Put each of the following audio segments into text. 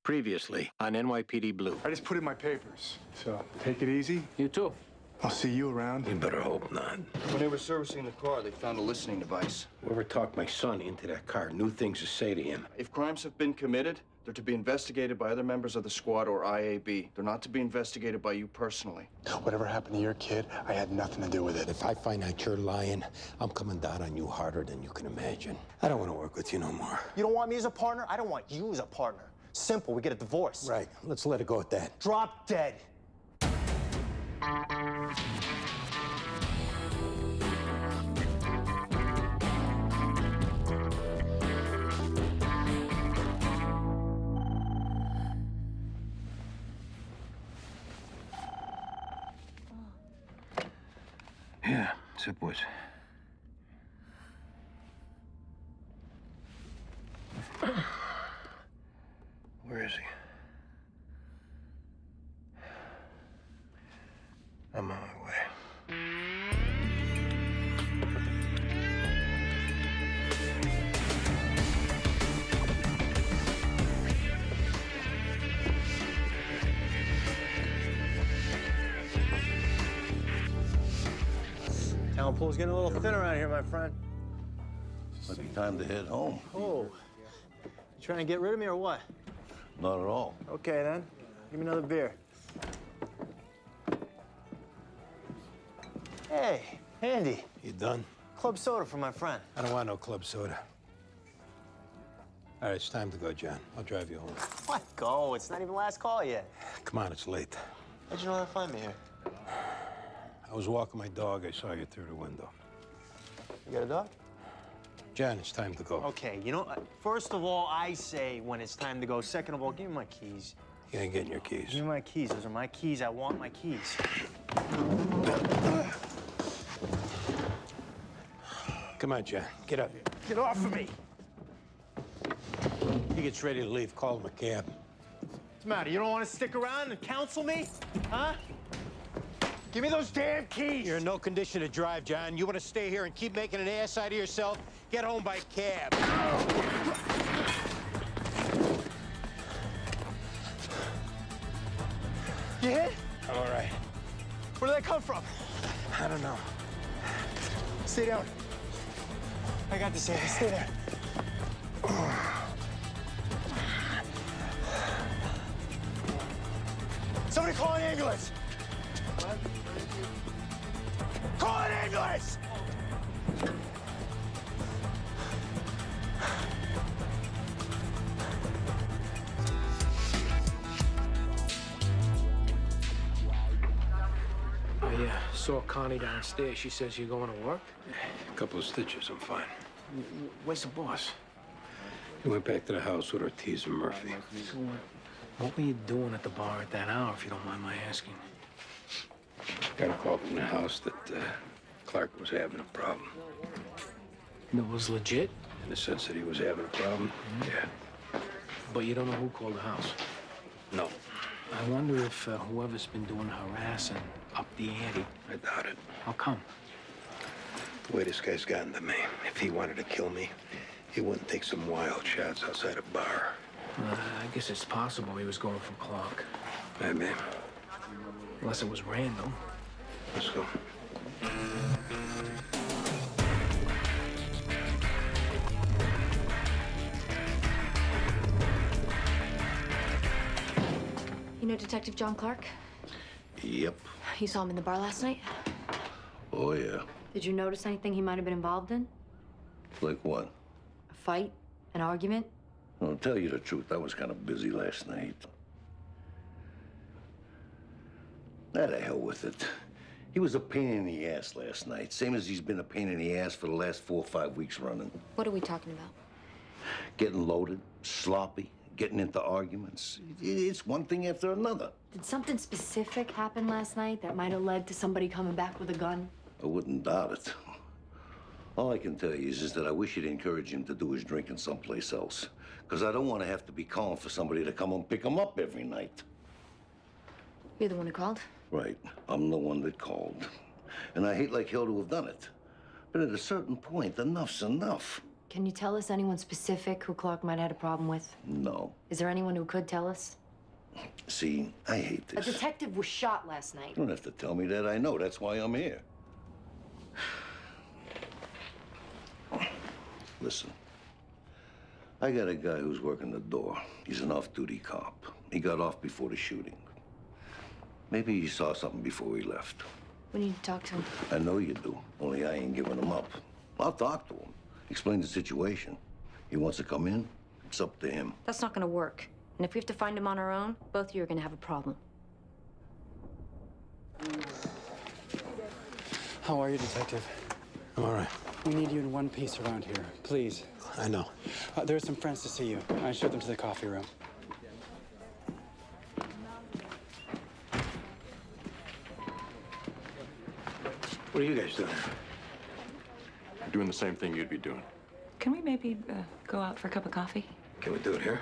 Previously on NYPD Blue. I just put in my papers, so take it easy. You too. I'll see you around. You better hope not. When they were servicing the car, they found a listening device. Whoever talked my son into that car knew things to say to him. If crimes have been committed, they're to be investigated by other members of the squad or IAB. They're not to be investigated by you personally. Whatever happened to your kid, I had nothing to do with it. If I find out you're lying, I'm coming down on you harder than you can imagine. I don't want to work with you no more. You don't want me as a partner? I don't want you as a partner. Simple, we get a divorce. Right, let's let it go at that. Drop dead. Yeah, Zip was. Where is he? I'm on my way. Town pool's getting a little thin around here, my friend. Might be time to head home. Oh. You trying to get rid of me or what? Not at all. Okay, then. Give me another beer. Hey, Andy. You done? Club soda for my friend. I don't want no club soda. All right, it's time to go, John. I'll drive you home. What? Go. It's not even last call yet. Come on, it's late. How'd you know how to find me here? I was walking my dog. I saw you through the window. You got a dog? John, it's time to go. Okay, you know, first of all, I say when it's time to go. Second of all, give me my keys. You ain't getting your keys. Give me my keys. Those are my keys. I want my keys. Come on, John. Get up. Get off of me! He gets ready to leave. Call him a cab. What's the matter? You don't want to stick around and counsel me? Huh? Give me those damn keys! You're in no condition to drive, John. You want to stay here and keep making an ass out of yourself? Get home by cab. You hit? I'm all right. Where did that come from? I don't know. Stay down. I got this, Andy. Stay there. Somebody call an ambulance! What? Call an ambulance! I saw Connie downstairs. She says you're going to work? A couple of stitches, I'm fine. Where's the boss? He went back to the house with Ortiz and Murphy. So, what were you doing at the bar at that hour, if you don't mind my asking? Got a call from the house that Clark was having a problem. That was legit? In the sense that he was having a problem? Yeah. But you don't know who called the house? No. I wonder if whoever's been doing harassing up the ante. I doubt it. How come? The way this guy's gotten to me, if he wanted to kill me, he wouldn't take some wild shots outside a bar. I guess it's possible he was going for Clark. Maybe. Unless it was random. Let's go. You know Detective John Clark? Yep. You saw him in the bar last night? Oh, yeah. Did you notice anything he might have been involved in? Like what? A fight? An argument? I'll tell you the truth, I was kind of busy last night. Nah, the hell with it. He was a pain in the ass last night, same as he's been a pain in the ass for the last 4 or 5 weeks running. What are we talking about? Getting loaded, sloppy, getting into arguments. It's one thing after another. Did something specific happen last night that might have led to somebody coming back with a gun? I wouldn't doubt it. All I can tell you is that I wish you'd encourage him to do his drinking someplace else. Because I don't want to have to be calling for somebody to come and pick him up every night. You're the one who called? Right. I'm the one that called. And I hate like hell to have done it. But at a certain point, enough's enough. Can you tell us anyone specific who Clark might have had a problem with? No. Is there anyone who could tell us? See, I hate A this. detective was shot last night. You don't have to tell me that. I know. That's why I'm here. Listen. I got a guy who's working the door. He's an off-duty cop. He got off before the shooting. Maybe he saw something before he left. We need to talk to him. I know you do, only I ain't giving him up. I'll talk to him, explain the situation. He wants to come in, it's up to him. That's not gonna work. And if we have to find him on our own, both of you are gonna have a problem. How are you, Detective? I'm all right. We need you in one piece around here, please. I know. There are some friends to see you. I showed them to the coffee room. What are you guys doing? Doing the same thing you'd be doing. Can we maybe go out for a cup of coffee? Can we do it here?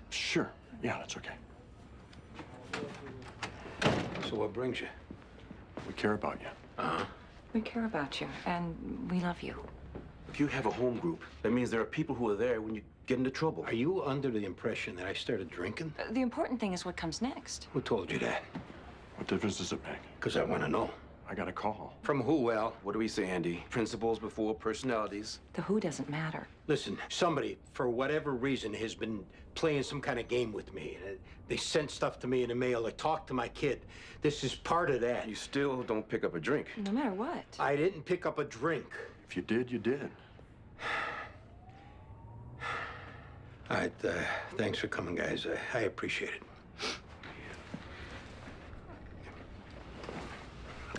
Sure. Yeah, that's okay. So what brings you? We care about you. Uh-huh. We care about you, and we love you. If you have a home group, that means there are people who are there when you get into trouble. Are you under the impression that I started drinking? The important thing is what comes next. Who told you that? What difference does it make? Because I want to know. I got a call. From who, Al? What do we say, Andy? Principles before personalities. The who doesn't matter. Listen, somebody, for whatever reason, has been playing some kind of game with me. They sent stuff to me in the mail. They talked to my kid. This is part of that. You still don't pick up a drink. No matter what. I didn't pick up a drink. If you did, you did. All right, thanks for coming, guys. I appreciate it.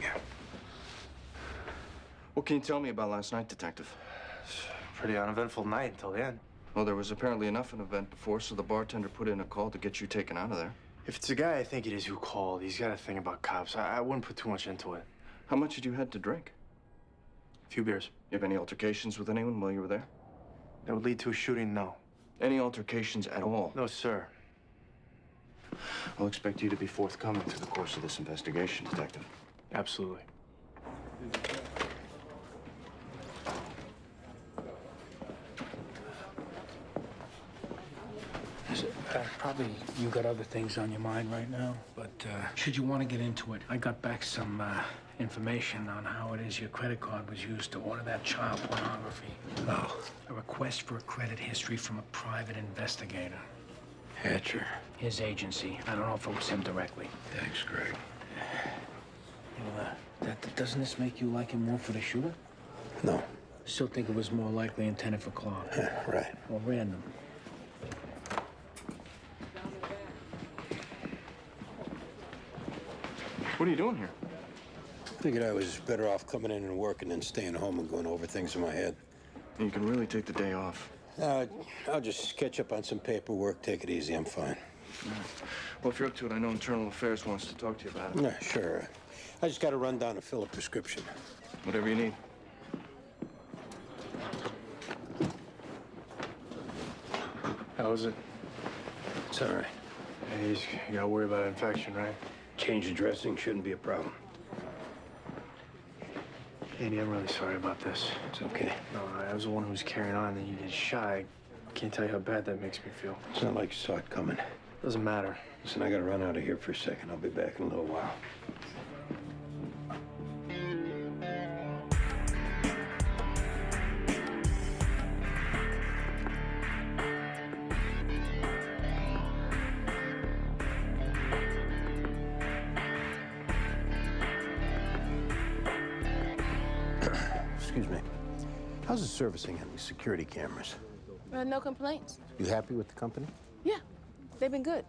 Yeah. What can you tell me about last night, Detective? Pretty uneventful night until the end. Well, there was apparently enough of an event before, so the bartender put in a call to get you taken out of there. If it's the guy I think it is who called, he's got a thing about cops. I wouldn't put too much into it. How much had you had to drink? A few beers. You have any altercations with anyone while you were there? That would lead to a shooting? No. Any altercations at all? No, sir. I'll expect you to be forthcoming through the course of this investigation, Detective. Absolutely. Probably you got other things on your mind right now, but should you want to get into it, I got back some information on how it is your credit card was used to order that child pornography. Oh. A request for a credit history from a private investigator. Hatcher. His agency. I don't know if it was him directly. Thanks, Greg. Well, doesn't this make you like him more for the shooter? No. Still think it was more likely intended for Clark. Right. Or random. What are you doing here? Figured I was better off coming in and working than staying home and going over things in my head. You can really take the day off. I'll just catch up on some paperwork. Take it easy. I'm fine. Well, if you're up to it, I know Internal Affairs wants to talk to you about it. Yeah, sure. I just got to run down and fill a prescription. Whatever you need. How was it? It's all right. Hey, you gotta worry about infection, right? Change of dressing shouldn't be a problem. Andy, I'm really sorry about this. It's okay. No, I was the one who was carrying on, and then you get shot. I can't tell you how bad that makes me feel. It's not like you saw it coming. Doesn't matter. Listen, I got to run out of here for a second. I'll be back in a little while. Excuse me. How's the servicing on these security cameras? No complaints. You happy with the company? Yeah, they've been good.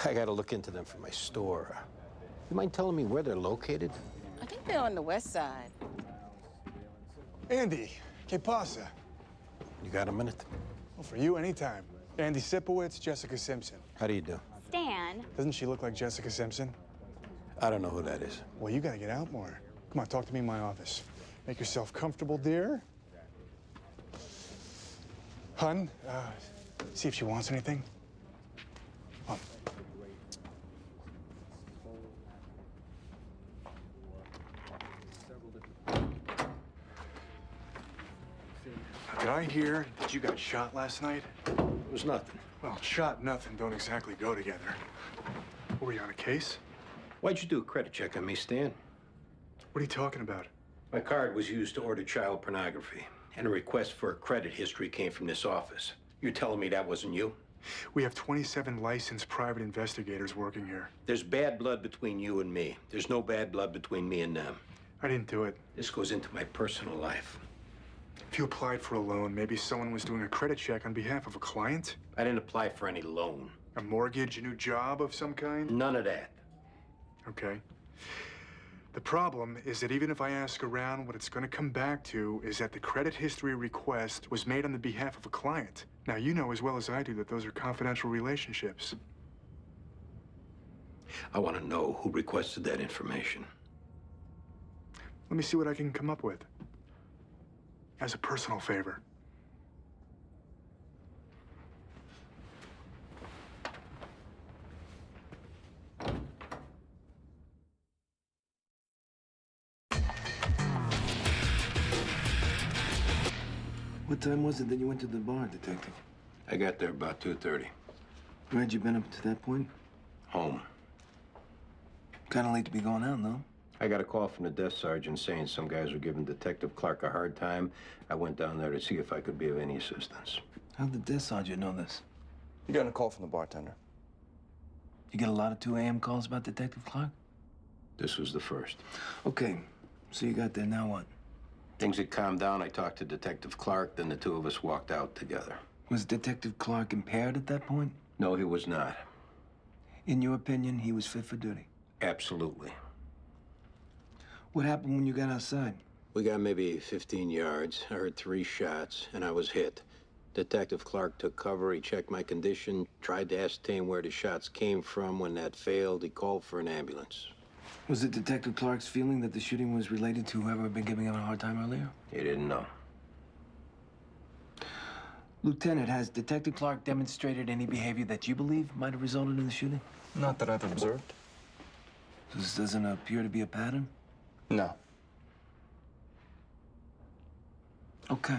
I got to look into them for my store. You mind telling me where they're located? I think they're on the west side. Andy, que pasa? You got a minute? Well, for you, anytime. Andy Sipowicz, Jessica Simpson. How do you do? Stan. Doesn't she look like Jessica Simpson? I don't know who that is. Well, you gotta get out more. Come on, talk to me in my office. Make yourself comfortable, dear. Hun, see if she wants anything. Oh. I hear that you got shot last night? It was nothing. Well, shot and nothing don't exactly go together. Were you on a case? Why'd you do a credit check on me, Stan? What are you talking about? My card was used to order child pornography, and a request for a credit history came from this office. You're telling me that wasn't you? We have 27 licensed private investigators working here. There's bad blood between you and me. There's no bad blood between me and them. I didn't do it. This goes into my personal life. If you applied for a loan, maybe someone was doing a credit check on behalf of a client? I didn't apply for any loan. A mortgage, a new job of some kind? None of that. Okay. The problem is that even if I ask around, what it's going to come back to is that the credit history request was made on the behalf of a client. Now, you know as well as I do that those are confidential relationships. I want to know who requested that information. Let me see what I can come up with. As a personal favor. What time was it that you went to the bar, Detective? I got there about 2:30. Where had you been up to that point? Home. Kind of late to be going out, no? I got a call from the desk sergeant saying some guys were giving Detective Clark a hard time. I went down there to see if I could be of any assistance. How'd the desk sergeant know this? You got a call from the bartender. You get a lot of 2 a.m. calls about Detective Clark? This was the first. Okay, so you got there, now what? Things had calmed down. I talked to Detective Clark, then the two of us walked out together. Was Detective Clark impaired at that point? No, he was not. In your opinion, he was fit for duty? Absolutely. What happened when you got outside? We got maybe 15 yards. I heard 3 shots, and I was hit. Detective Clark took cover. He checked my condition, tried to ascertain where the shots came from. When that failed, he called for an ambulance. Was it Detective Clark's feeling that the shooting was related to whoever had been giving him a hard time earlier? He didn't know. Lieutenant, has Detective Clark demonstrated any behavior that you believe might have resulted in the shooting? Not that I've observed. This doesn't appear to be a pattern? No. Okay.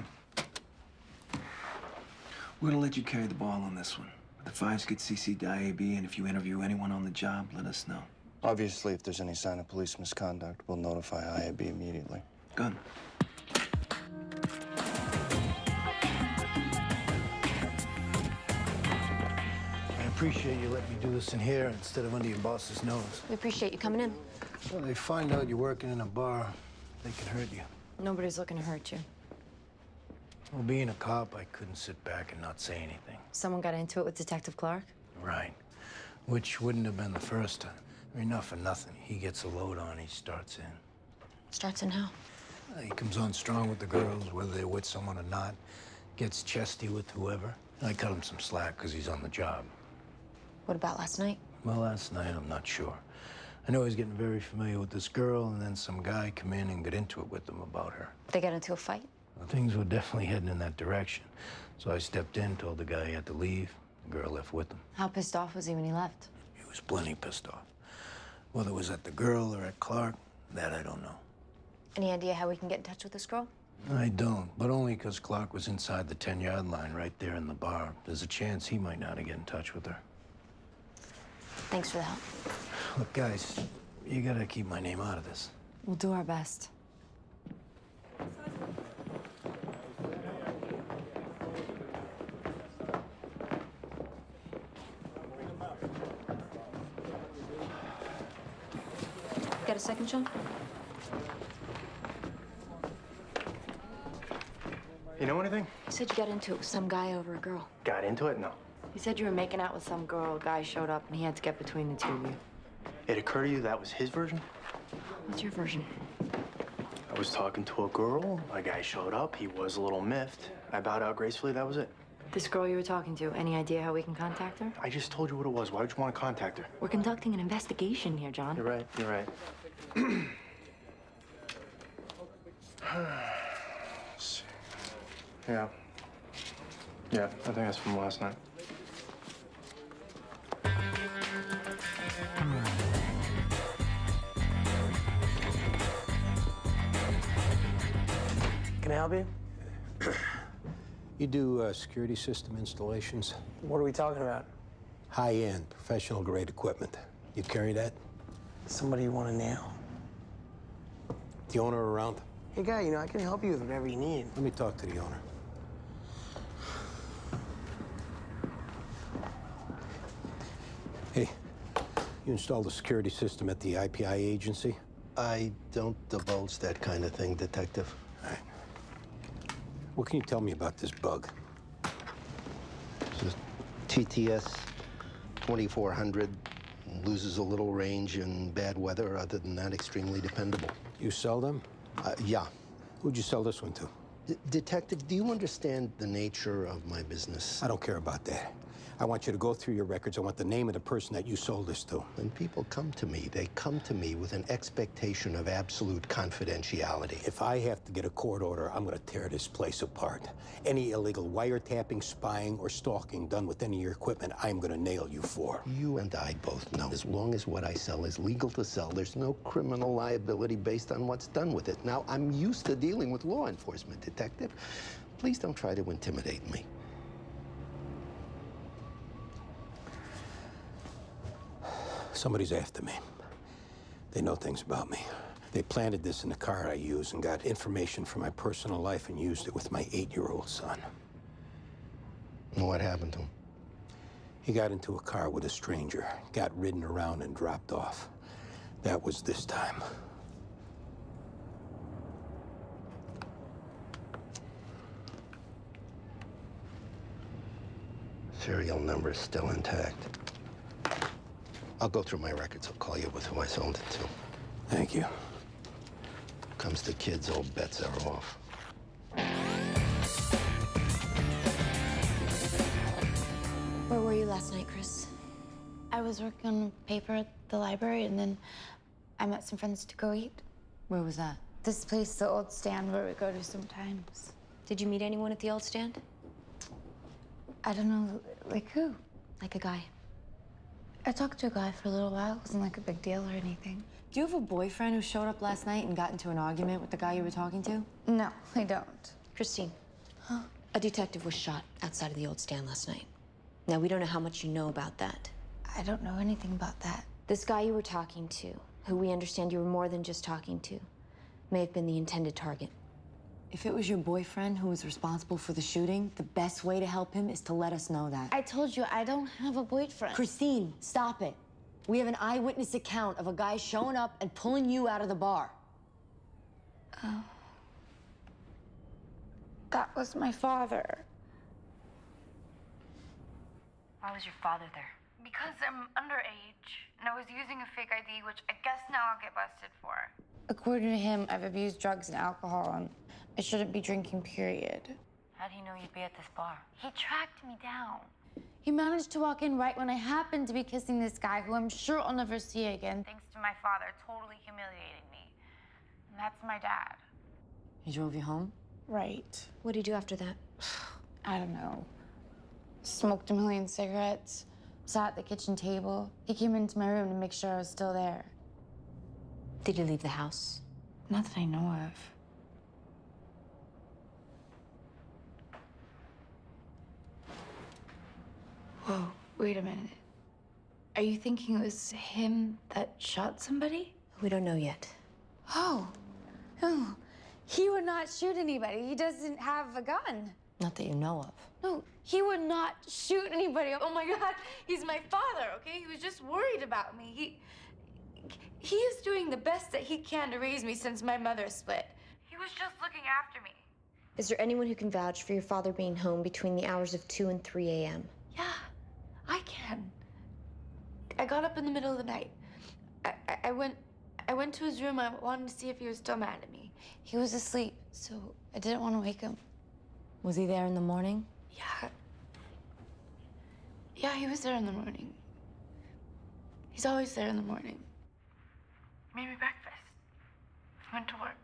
We're gonna let you carry the ball on this one. The files get CC'd to IAB, and if you interview anyone on the job, let us know. Obviously, if there's any sign of police misconduct, we'll notify IAB immediately. Good. I appreciate you letting me do this in here instead of under your boss's nose. We appreciate you coming in. Well, they find out you're working in a bar, they can hurt you. Nobody's looking to hurt you. Well, being a cop, I couldn't sit back and not say anything. Someone got into it with Detective Clark? Right. Which wouldn't have been the first time. I mean, not for nothing. He gets a load on, he starts in. Starts in how? He comes on strong with the girls, whether they're with someone or not. Gets chesty with whoever. I cut him some slack because he's on the job. What about last night? Well, last night, I'm not sure. I know he's getting very familiar with this girl, and then some guy come in and get into it with them about her. They got into a fight? Well, things were definitely heading in that direction. So I stepped in, told the guy he had to leave. The girl left with him. How pissed off was he when he left? He was plenty pissed off. Whether it was at the girl or at Clark, that I don't know. Any idea how we can get in touch with this girl? I don't, but only because Clark was inside the 10-yard line right there in the bar. There's a chance he might not get in touch with her. Thanks for the help. Look, guys, you gotta keep my name out of this. We'll do our best. Got a second, Sean? You know anything? You said you got into it with some guy over a girl. Got into it? No. He said you were making out with some girl. A guy showed up and he had to get between the two of you. It occurred to you that was his version? What's your version? I was talking to a girl. A guy showed up. He was a little miffed. I bowed out gracefully. That was it. This girl you were talking to, any idea how we can contact her? I just told you what it was. Why would you want to contact her? We're conducting an investigation here, John. You're right. You're right. Let's see. Yeah. Yeah, I think that's from last night. Can I help you? You do security system installations? What are we talking about? High-end, professional-grade equipment. You carry that? Somebody you want to nail? The owner around? Hey, guy, you know, I can help you with whatever you need. Let me talk to the owner. Hey, you installed a security system at the IPI agency? I don't divulge that kind of thing, Detective. All right. What can you tell me about this bug? It's a TTS 2400. Loses a little range in bad weather. Other than that, extremely dependable. You sell them? Yeah. Who'd you sell this one to? Detective, do you understand the nature of my business? I don't care about that. I want you to go through your records. I want the name of the person that you sold this to. When people come to me, they come to me with an expectation of absolute confidentiality. If I have to get a court order, I'm going to tear this place apart. Any illegal wiretapping, spying, or stalking done with any of your equipment, I'm going to nail you for. You and I both know, as long as what I sell is legal to sell, there's no criminal liability based on what's done with it. Now, I'm used to dealing with law enforcement, Detective. Please don't try to intimidate me. Somebody's after me. They know things about me. They planted this in the car I use and got information from my personal life and used it with my 8-year-old son. What happened to him? He got into a car with a stranger, got ridden around and dropped off. That was this time. Serial number is still intact. I'll go through my records. I'll call you with who I sold it to. Thank you. Comes to kids, all bets are off. Where were you last night, Chris? I was working on paper at the library, and then I met some friends to go eat. Where was that? This place, the old stand where we go to sometimes. Did you meet anyone at the old stand? I don't know, like who? Like a guy. I talked to a guy for a little while. It wasn't like a big deal or anything. Do you have a boyfriend who showed up last night and got into an argument with the guy you were talking to? No, I don't. Christine. Huh? A detective was shot outside of the old stand last night. Now, we don't know how much you know about that. I don't know anything about that. This guy you were talking to, who we understand you were more than just talking to, may have been the intended target. If it was your boyfriend who was responsible for the shooting, the best way to help him is to let us know that. I told you, I don't have a boyfriend. Christine, stop it. We have an eyewitness account of a guy showing up and pulling you out of the bar. Oh. That was my father. Why was your father there? Because I'm underage, and I was using a fake ID, which I guess now I'll get busted for. According to him, I've abused drugs and alcohol, and I shouldn't be drinking, period. How do you know you'd be at this bar? He tracked me down. He managed to walk in right when I happened to be kissing this guy who I'm sure I'll never see again, thanks to my father totally humiliating me. And that's my dad. He drove you home? Right. What did you do after that? I don't know. Smoked a million cigarettes, sat at the kitchen table. He came into my room to make sure I was still there. Did you leave the house? Not that I know of. Whoa, wait a minute. Are you thinking it was him that shot somebody? We don't know yet. Oh, no. He would not shoot anybody. He doesn't have a gun. Not that you know of. No, he would not shoot anybody. Oh my God, he's my father, okay? He was just worried about me. He is doing the best that he can to raise me since my mother split. He was just looking after me. Is there anyone who can vouch for your father being home between the hours of 2 and 3 a.m.? Yeah, I can. I got up in the middle of the night. I went to his room. I wanted to see if he was still mad at me. He was asleep, so I didn't want to wake him. Was he there in the morning? Yeah. Yeah, he was there in the morning. He's always there in the morning. Made me breakfast. Went to work.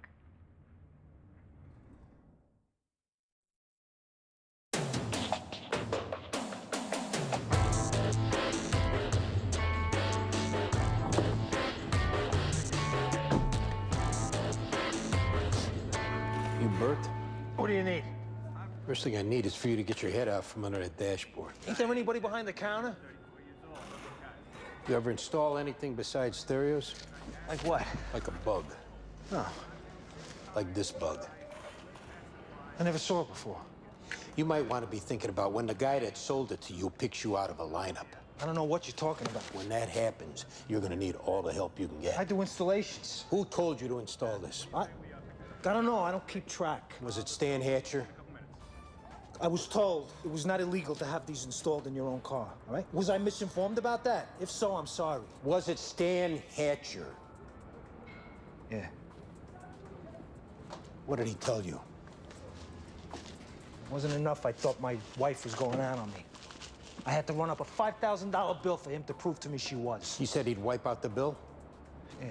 You Bert? What do you need? First thing I need is for you to get your head out from under that dashboard. Ain't there anybody behind the counter? You ever install anything besides stereos? Like what? Like a bug. No, Like this bug. I never saw it before. You might want to be thinking about when the guy that sold it to you picks you out of a lineup. I don't know what you're talking about. When that happens, you're gonna need all the help you can get. I do installations. Who told you to install this? I don't know. I don't keep track. Was it Stan Hatcher? I was told it was not illegal to have these installed in your own car, all right? Was I misinformed about that? If so, I'm sorry. Was it Stan Hatcher? Yeah. What did he tell you? Wasn't enough. I thought my wife was going out on me. I had to run up a $5,000 bill for him to prove to me she was. He said he'd wipe out the bill? Yeah.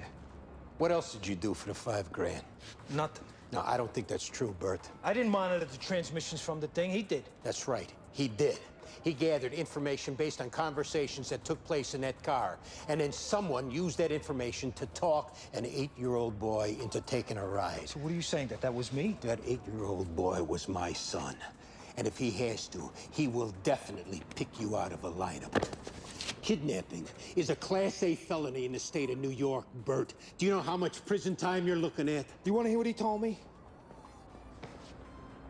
What else did you do for the $5 grand? Nothing. No, I don't think that's true, Bert. I didn't monitor the transmissions from the thing. He did. That's right. He did. He gathered information based on conversations that took place in that car. And then someone used that information to talk an 8-year-old boy into taking a ride. So what are you saying, that was me? That 8-year-old boy was my son. And if he has to, he will definitely pick you out of a lineup. Kidnapping is a Class A felony in the state of New York, Bert. Do you know how much prison time you're looking at? Do you want to hear what he told me?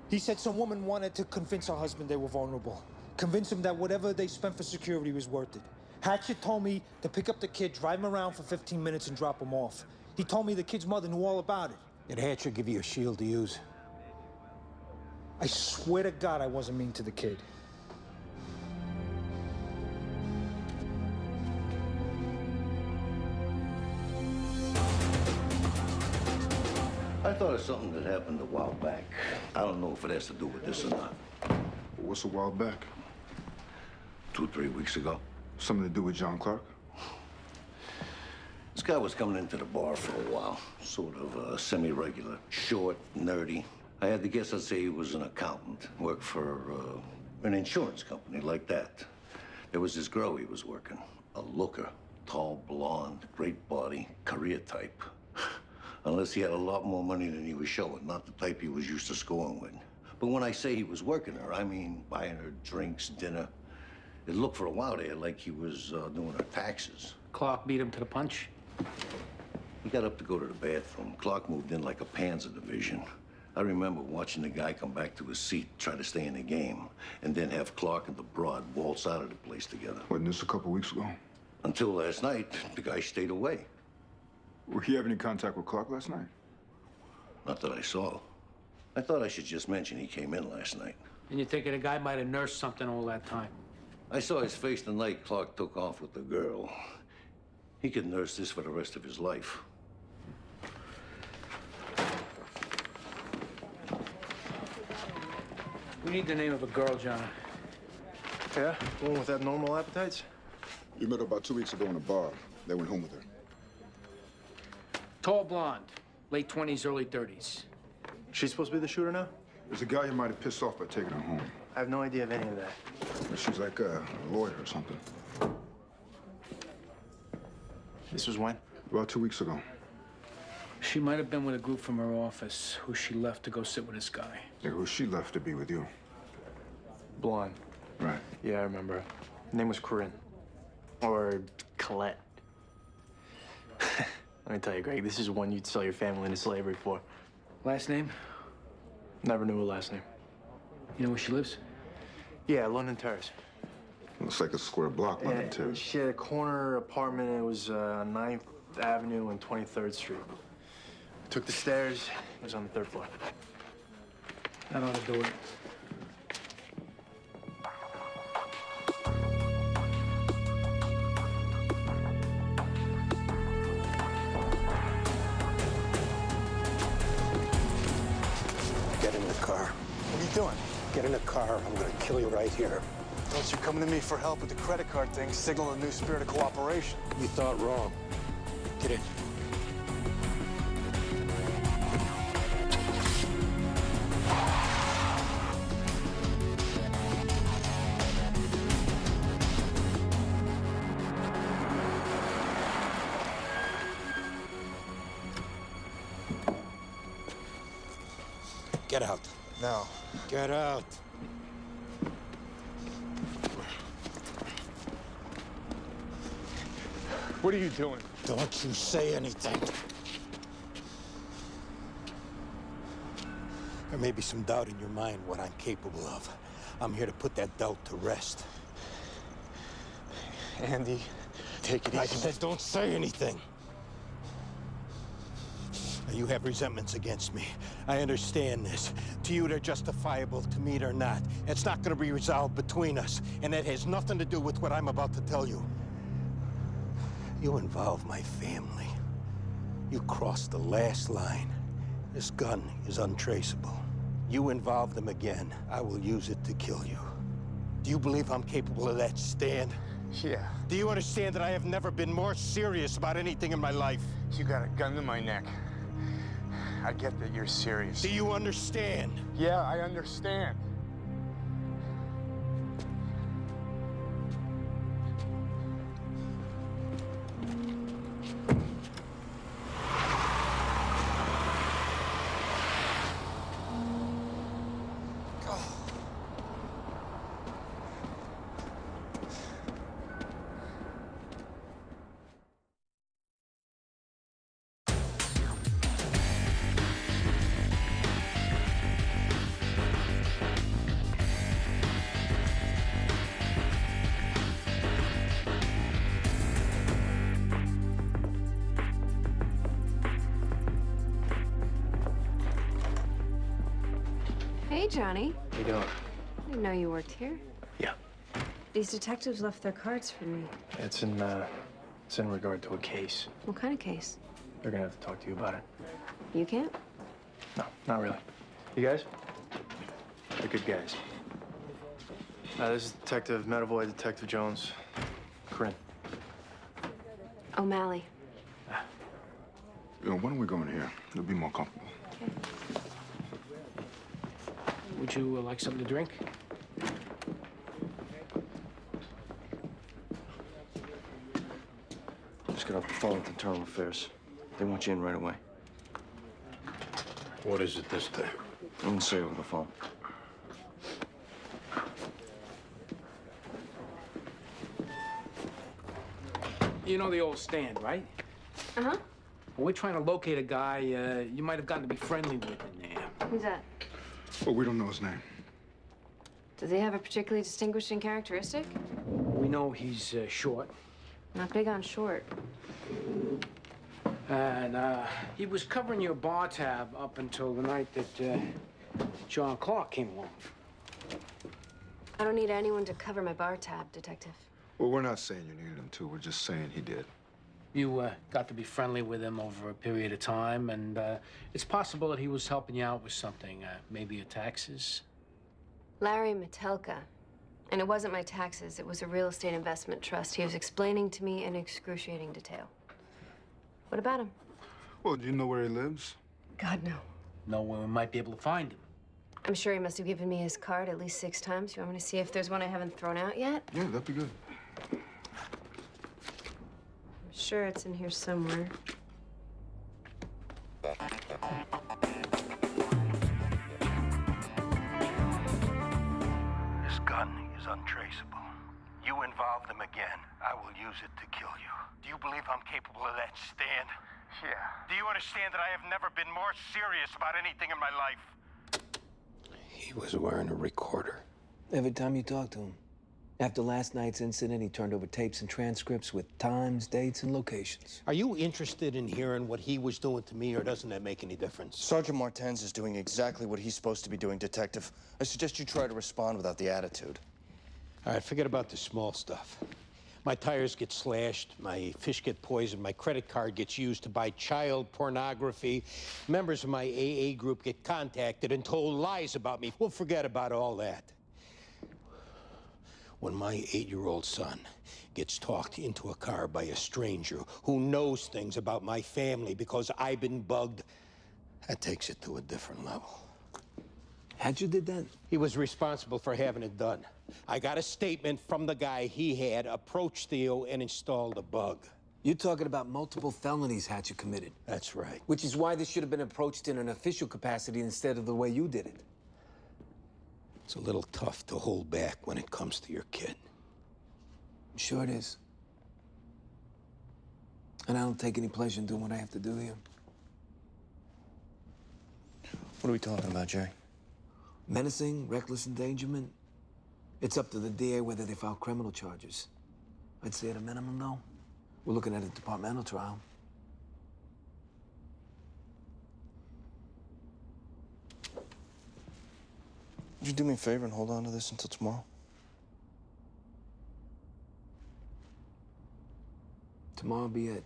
He said some woman wanted to convince her husband they were vulnerable. Convince him that whatever they spent for security was worth it. Hatchet told me to pick up the kid, drive him around for 15 minutes, and drop him off. He told me the kid's mother knew all about it. Did Hatcher give you a shield to use? I swear to God I wasn't mean to the kid. I thought of something that happened a while back. I don't know if it has to do with this or not. What's a while back? 2-3 weeks ago. Something to do with John Clark? This guy was coming into the bar for a while. Sort of semi-regular. Short, nerdy. I had to guess I'd say he was an accountant. Worked for an insurance company like that. There was this girl he was working. A looker. Tall, blonde, great body, career type. Unless he had a lot more money than he was showing. Not the type he was used to scoring with. But when I say he was working her, I mean buying her drinks, dinner. It looked for a while there like he was doing her taxes. Clark beat him to the punch? He got up to go to the bathroom. Clark moved in like a Panzer division. I remember watching the guy come back to his seat, try to stay in the game, and then have Clark and the broad waltz out of the place together. Wasn't this a couple weeks ago? Until last night, the guy stayed away. Were you have any contact with Clark last night? Not that I saw. I thought I should just mention he came in last night. And you thinking the guy might have nursed something all that time? I saw his face the night Clark took off with the girl. He could nurse this for the rest of his life. We need the name of a girl, John. Yeah? The one with abnormal appetites? You met her about 2 weeks ago in a bar. They went home with her. Tall blonde, late 20s, early 30s. She's supposed to be the shooter now? There's a guy you might have pissed off by taking her home. I have no idea of any of that. She's like a lawyer or something. This was when? About 2 weeks ago. She might have been with a group from her office who she left to go sit with this guy. Yeah, who she left to be with you. Blonde. Right. Yeah, I remember her. Her name was Corinne. Or Colette. Let me tell you, Greg, this is one you'd sell your family into slavery for. Last name? Never knew her last name. You know where she lives? Yeah, London Terrace. Looks like a square block, London Terrace. She had a corner apartment. It was 9th Avenue and 23rd Street. Took the stairs. It was on the 3rd floor. That ought to do it. Get in the car. What are you doing? Get in the car. I'm gonna kill you right here. Thought you were coming to me for help with the credit card thing, signal a new spirit of cooperation. You thought wrong. Get in. Get out. No. Get out. What are you doing? Don't you say anything. There may be some doubt in your mind what I'm capable of. I'm here to put that doubt to rest. Andy, take it easy. I said don't say anything. Now, you have resentments against me. I understand this. To you, they're justifiable. To me, they're not. It's not going to be resolved between us. And that has nothing to do with what I'm about to tell you. You involve my family. You crossed the last line. This gun is untraceable. You involve them again, I will use it to kill you. Do you believe I'm capable of that, Stan? Yeah. Do you understand that I have never been more serious about anything in my life? You got a gun to my neck. I get that you're serious. Do you understand? Yeah, I understand. Hey, Johnny. How you doing? I didn't know you worked here. Yeah. These detectives left their cards for me. It's in regard to a case. What kind of case? They're gonna have to talk to you about it. You can't? No, not really. You guys? They're good guys. This is Detective Medavoy, Detective Jones. Corinne. O'Malley. Why don't we go in here? It'll be more comfortable. Would you like something to drink? Just got off the phone with Internal Affairs. They want you in right away. What is it this time? I'm gonna say over the phone. You know the old stand, right? Uh-huh. Well, we're trying to locate a guy you might have gotten to be friendly with in there. Who's that? Well, we don't know his name. Does he have a particularly distinguishing characteristic? We know he's short. Not big on short. And he was covering your bar tab up until the night that John Clark came along. I don't need anyone to cover my bar tab, Detective. Well, we're not saying you needed him to. We're just saying he did. You got to be friendly with him over a period of time, and it's possible that he was helping you out with something, maybe your taxes. Larry Metelka. And it wasn't my taxes, it was a real estate investment trust. He was explaining to me in excruciating detail. What about him? Well, do you know where he lives? God, no. Know when we might be able to find him. I'm sure he must have given me his card at least 6 times. You want me to see if there's one I haven't thrown out yet? Yeah, that'd be good. I'm sure it's in here somewhere. This gun is untraceable. You involve them again, I will use it to kill you. Do you believe I'm capable of that, Stan? Yeah. Do you understand that I have never been more serious about anything in my life? He was wearing a recorder. Every time you talk to him. After last night's incident, he turned over tapes and transcripts with times, dates, and locations. Are you interested in hearing what he was doing to me, or doesn't that make any difference? Sergeant Martens is doing exactly what he's supposed to be doing, Detective. I suggest you try to respond without the attitude. All right, forget about the small stuff. My tires get slashed, my fish get poisoned, my credit card gets used to buy child pornography. Members of my AA group get contacted and told lies about me. We'll forget about all that. When my 8-year-old son gets talked into a car by a stranger who knows things about my family because I've been bugged, that takes it to a different level. How'd you did that? He was responsible for having it done. I got a statement from the guy he had approach Theo and installed a bug. You're talking about multiple felonies Hatcher committed. That's right. Which is why this should have been approached in an official capacity instead of the way you did it. It's a little tough to hold back when it comes to your kid. Sure it is. And I don't take any pleasure in doing what I have to do here. What are we talking about, Jerry? Menacing, reckless endangerment. It's up to the DA whether they file criminal charges. I'd say at a minimum, though, we're looking at a departmental trial. Would you do me a favor and hold on to this until tomorrow? Tomorrow be it.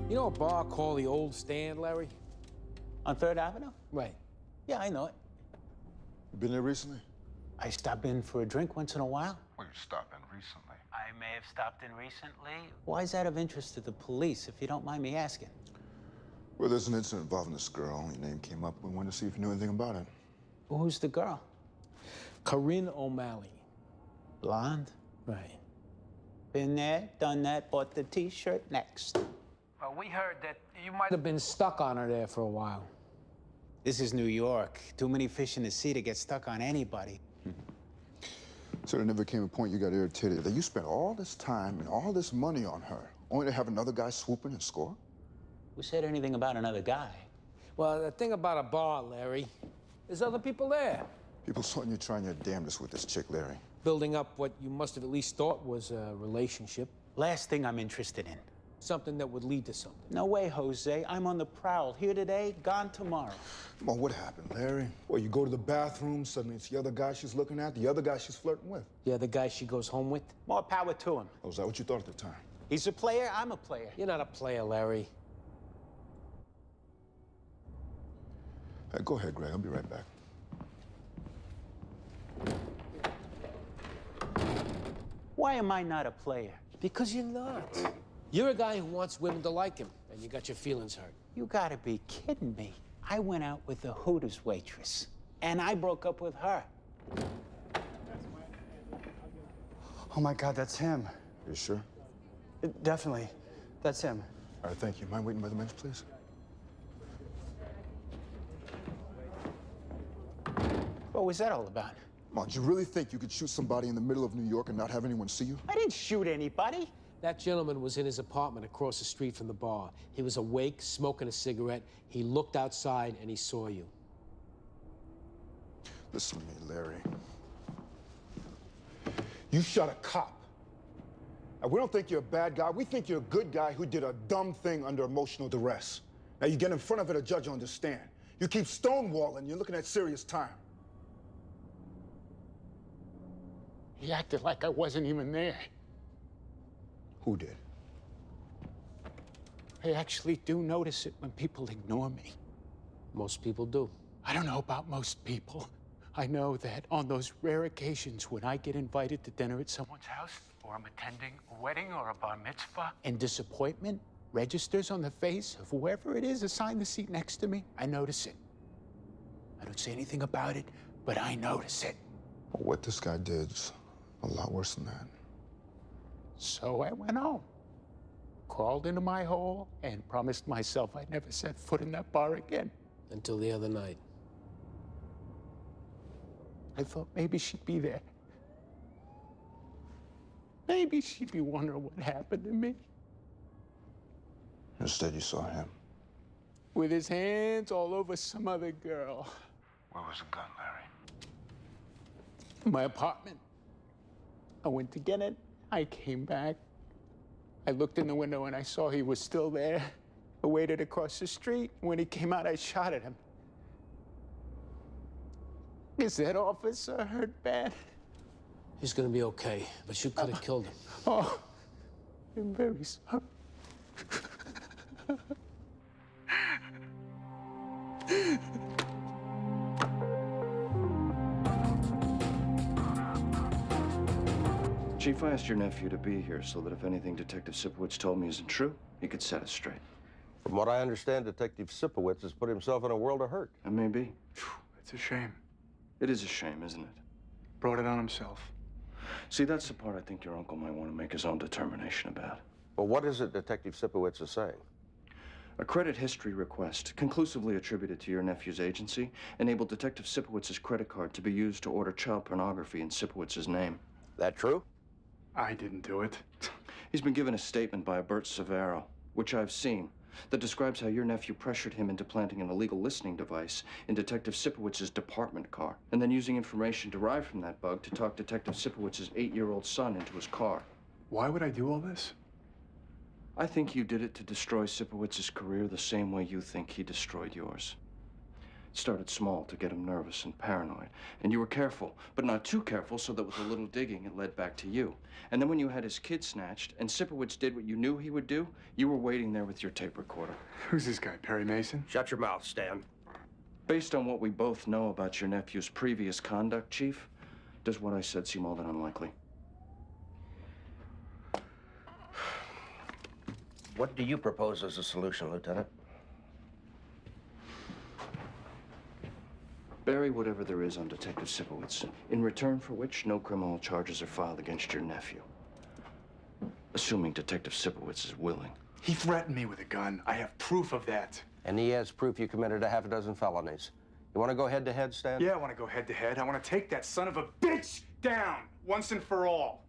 You know a bar called the Old Stand, Larry? On 3rd Avenue? Right. Yeah, I know it. You been there recently? I stop in for a drink once in a while. Well, you stopped in recently. I may have stopped in recently. Why is that of interest to the police, if you don't mind me asking? Well, there's an incident involving this girl. Your name came up. We wanted to see if you knew anything about it. Who's the girl? Corinne O'Malley. Blonde? Right. Been there, done that, bought the T-shirt, next. Well, we heard that you might have been stuck on her there for a while. This is New York. Too many fish in the sea to get stuck on anybody. So there never came a point you got irritated that you spent all this time and all this money on her, only to have another guy swoop in and score? Who said anything about another guy? Well, the thing about a bar, Larry, there's other people there. People saw you trying your damnedest with this chick, Larry. Building up what you must have at least thought was a relationship. Last thing I'm interested in. Something that would lead to something. No way, Jose. I'm on the prowl. Here today, gone tomorrow. Come on, what happened, Larry? Well, you go to the bathroom, suddenly it's the other guy she's looking at, the other guy she's flirting with. Yeah, the guy she goes home with? More power to him. Oh, is that what you thought at the time? He's a player, I'm a player. You're not a player, Larry. Hey, go ahead, Greg. I'll be right back. Why am I not a player? Because you're not. You're a guy who wants women to like him, and you got your feelings hurt. You gotta be kidding me. I went out with the Hooters waitress, and I broke up with her. Oh my God, that's him. You sure? Definitely. That's him. All right, thank you. Mind waiting by the bench, please? What was that all about? Come on, do you really think you could shoot somebody in the middle of New York and not have anyone see you? I didn't shoot anybody. That gentleman was in his apartment across the street from the bar. He was awake, smoking a cigarette. He looked outside and he saw you. Listen to me, Larry. You shot a cop. Now, we don't think you're a bad guy. We think you're a good guy who did a dumb thing under emotional duress. Now, you get in front of it, a judge will understand. You keep stonewalling, you're looking at serious time. He acted like I wasn't even there. Who did? I actually do notice it when people ignore me. Most people do. I don't know about most people. I know that on those rare occasions when I get invited to dinner at someone's house, or I'm attending a wedding or a bar mitzvah, and disappointment registers on the face of whoever it is assigned the seat next to me, I notice it. I don't say anything about it, but I notice it. Well, what this guy did is a lot worse than that. So I went home, crawled into my hole, and promised myself I'd never set foot in that bar again. Until the other night. I thought maybe she'd be there. Maybe she'd be wondering what happened to me. Instead, you saw him. With his hands all over some other girl. Where was the gun, Larry? In my apartment. I went to get it. I came back. I looked in the window and I saw he was still there. I waited across the street. When he came out, I shot at him. Is that officer hurt bad? He's gonna be okay, but you could have killed him. Oh, I'm very sorry. Chief, I asked your nephew to be here so that if anything Detective Sipowicz told me isn't true, he could set us straight. From what I understand, Detective Sipowicz has put himself in a world of hurt. That may be. It's a shame. It is a shame, isn't it? Brought it on himself. See, that's the part I think your uncle might want to make his own determination about. Well, what is it Detective Sipowicz is saying? A credit history request, conclusively attributed to your nephew's agency, enabled Detective Sipowitz's credit card to be used to order child pornography in Sipowitz's name. That true? I didn't do it. He's been given a statement by a Bert Severo, which I've seen, that describes how your nephew pressured him into planting an illegal listening device in Detective Sipowitz's department car, and then using information derived from that bug to talk Detective Sipowitz's 8-year-old son into his car. Why would I do all this? I think you did it to destroy Sipowitz's career the same way you think he destroyed yours. It started small to get him nervous and paranoid, and you were careful, but not too careful, so that with a little digging, it led back to you. And then when you had his kid snatched, and Sipowicz did what you knew he would do, you were waiting there with your tape recorder. Who's this guy, Perry Mason? Shut your mouth, Stan. Based on what we both know about your nephew's previous conduct, Chief, does what I said seem all that unlikely? What do you propose as a solution, Lieutenant? Bury whatever there is on Detective Sipowicz, in return for which no criminal charges are filed against your nephew. Assuming Detective Sipowicz is willing. He threatened me with a gun. I have proof of that. And he has proof you committed a half a dozen felonies. You want to go head-to-head, Stan? Yeah, I want to go head-to-head. I want to take that son of a bitch down once and for all.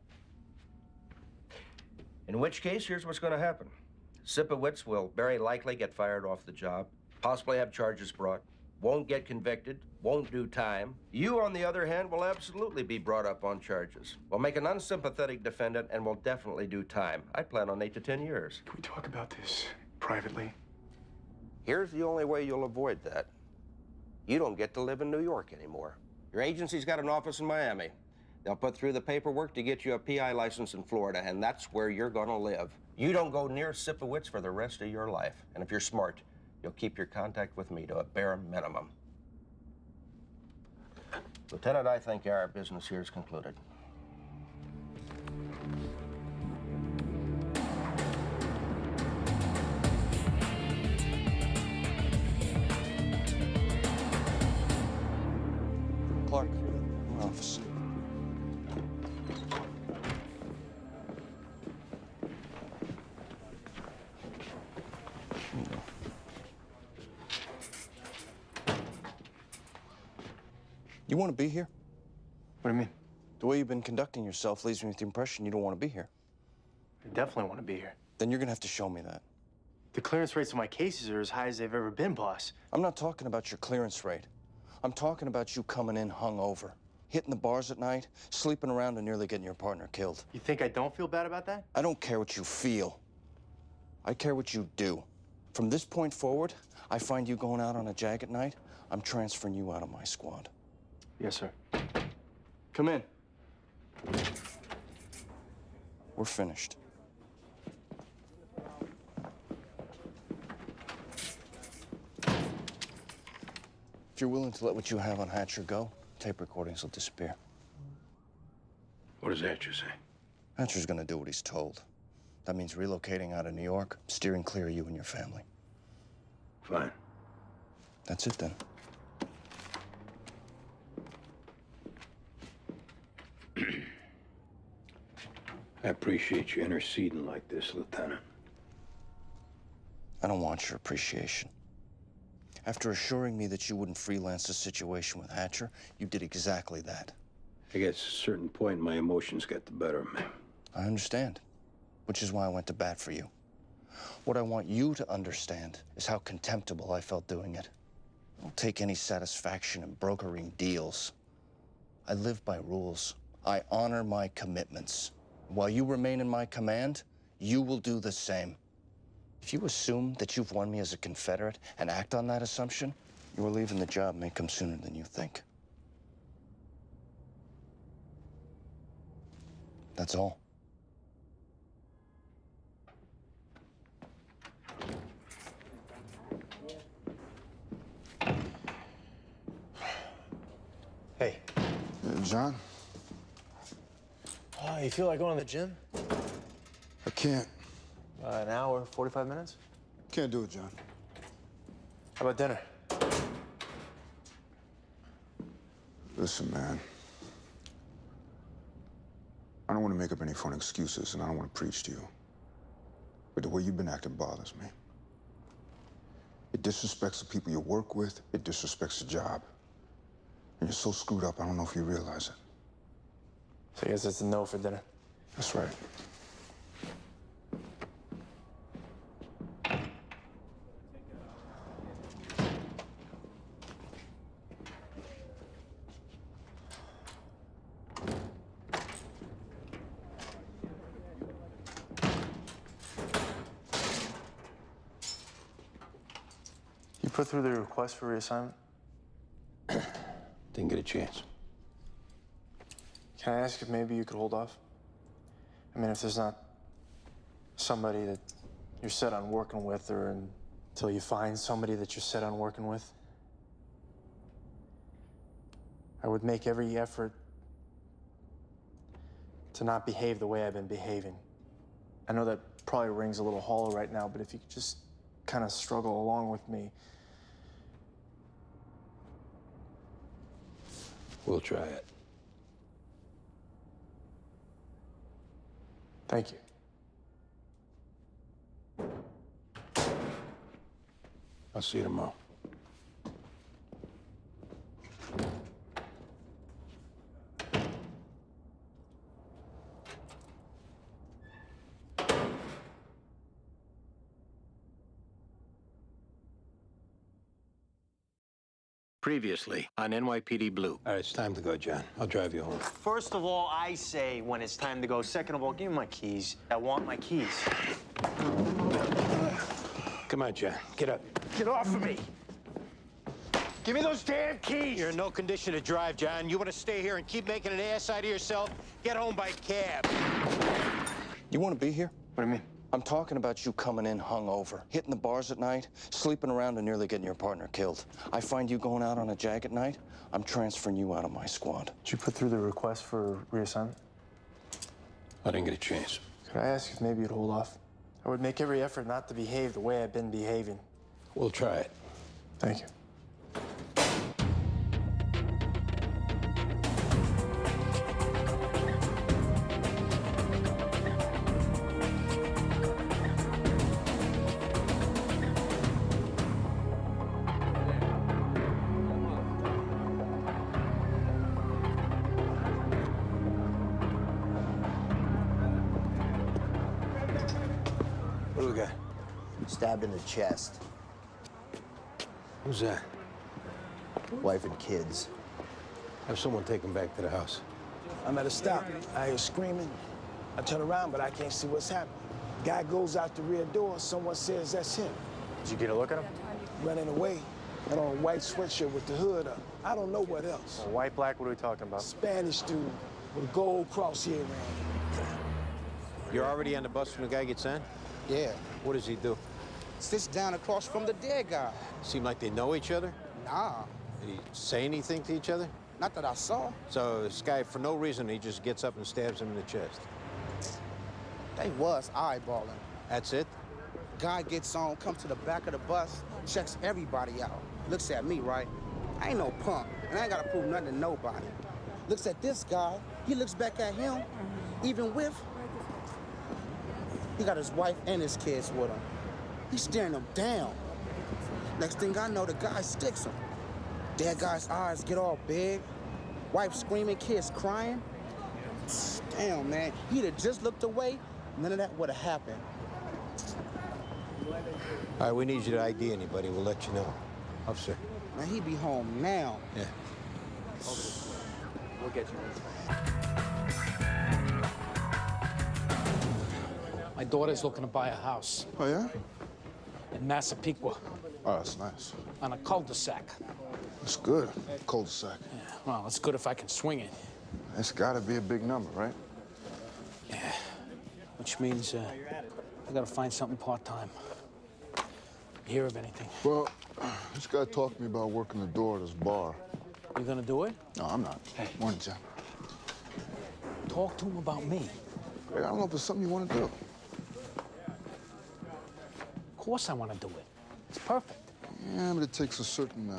In which case, here's what's going to happen. Sipowicz will very likely get fired off the job, possibly have charges brought, won't get convicted, won't do time. You, on the other hand, will absolutely be brought up on charges. We'll make an unsympathetic defendant and will definitely do time. I plan on 8 to 10 years. Can we talk about this privately? Here's the only way you'll avoid that. You don't get to live in New York anymore. Your agency's got an office in Miami. They'll put through the paperwork to get you a PI license in Florida, and that's where you're gonna live. You don't go near Sipowicz for the rest of your life. And if you're smart, you'll keep your contact with me to a bare minimum. Lieutenant, I think our business here is concluded. Clark, my office. You want to be here? What do you mean? The way you've been conducting yourself leaves me with the impression you don't want to be here. I definitely want to be here. Then you're gonna have to show me that. The clearance rates of my cases are as high as they've ever been, boss. I'm not talking about your clearance rate. I'm talking about you coming in hungover, hitting the bars at night, sleeping around, and nearly getting your partner killed. You think I don't feel bad about that? I don't care what you feel. I care what you do. From this point forward, I find you going out on a jag at night, I'm transferring you out of my squad. Yes, sir. Come in. We're finished. If you're willing to let what you have on Hatcher go, tape recordings will disappear. What does Hatcher say? Hatcher's gonna do what he's told. That means relocating out of New York, steering clear of you and your family. Fine. That's it then. I appreciate you interceding like this, Lieutenant. I don't want your appreciation. After assuring me that you wouldn't freelance the situation with Hatcher, you did exactly that. I guess at a certain point, my emotions got the better of me. I understand, which is why I went to bat for you. What I want you to understand is how contemptible I felt doing it. I don't take any satisfaction in brokering deals. I live by rules. I honor my commitments. While you remain in my command, you will do the same. If you assume that you've won me as a Confederate and act on that assumption, your leaving the job may come sooner than you think. That's all. Hey. John? Oh, you feel like going to the gym? I can't. An hour, 45 minutes? Can't do it, John. How about dinner? Listen, man. I don't want to make up any fun excuses, and I don't want to preach to you. But the way you've been acting bothers me. It disrespects the people you work with. It disrespects the job. And you're so screwed up, I don't know if you realize it. So I guess it's a no for dinner. That's right. You put through the request for reassignment? Didn't get a chance. Can I ask if maybe you could hold off? I mean, if there's not somebody that you're set on working with, or until you find somebody that you're set on working with, I would make every effort to not behave the way I've been behaving. I know that probably rings a little hollow right now, but if you could just kind of struggle along with me. We'll try it. Thank you. I'll see you tomorrow. Previously on NYPD Blue. All right, it's time to go, John. I'll drive you home. First of all, I say when it's time to go. Second of all, give me my keys. I want my keys. Come on, John. Get up. Get off of me! Give me those damn keys! You're in no condition to drive, John. You want to stay here and keep making an ass out of yourself? Get home by cab. You want to be here? What do you mean? I'm talking about you coming in hungover, hitting the bars at night, sleeping around, and nearly getting your partner killed. I find you going out on a jag at night, I'm transferring you out of my squad. Did you put through the request for reassignment? I didn't get a chance. Could I ask if maybe you'd hold off? I would make every effort not to behave the way I've been behaving. We'll try it. Thank you. What do we got? Stabbed in the chest. Who's that? Wife and kids. Have someone take him back to the house. I'm at a stop. I hear screaming. I turn around, but I can't see what's happening. Guy goes out the rear door. Someone says that's him. Did you get a look at him? Running away. And on a white sweatshirt with the hood up. I don't know what else. Well, white, black, what are we talking about? Spanish dude with a gold cross here around. You're already on the bus when the guy gets in? Yeah. What does he do? Sits down across from the dead guy. Seem like they know each other? Nah, Did he say anything to each other? not that I saw. So this guy, for no reason, he just gets up and stabs him in the chest. They was eyeballing. That's it? Guy gets on, comes to the back of the bus, checks everybody out. Looks at me, right? I ain't no punk, and I ain't gotta prove nothing to nobody. Looks at this guy, he looks back at him, even with. He got his wife and his kids with him. He's staring them down. Next thing I know, the guy sticks him. Dead guy's eyes get all big. Wife screaming, kids crying. Damn, man. He'd have just looked away, none of that would have happened. All right, we need you to ID anybody. We'll let you know. Officer. Man, he be home now. Yeah. We'll get you. My daughter's looking to buy a house Oh, yeah? in Massapequa Oh, that's nice. on a cul-de-sac. That's good. Cul-de-sac. Yeah, well, it's good if I can swing it. That's gotta be a big number, right? Yeah, which means I gotta find something part-time. Hear of anything? Well, this guy talked to me about working the door at his bar. You gonna do it? No, I'm not. Hey. Morning, John. Talk to him about me. Greg, I don't know if it's something you want to do. Of course I want to do it. It's perfect. Yeah, but it takes a certain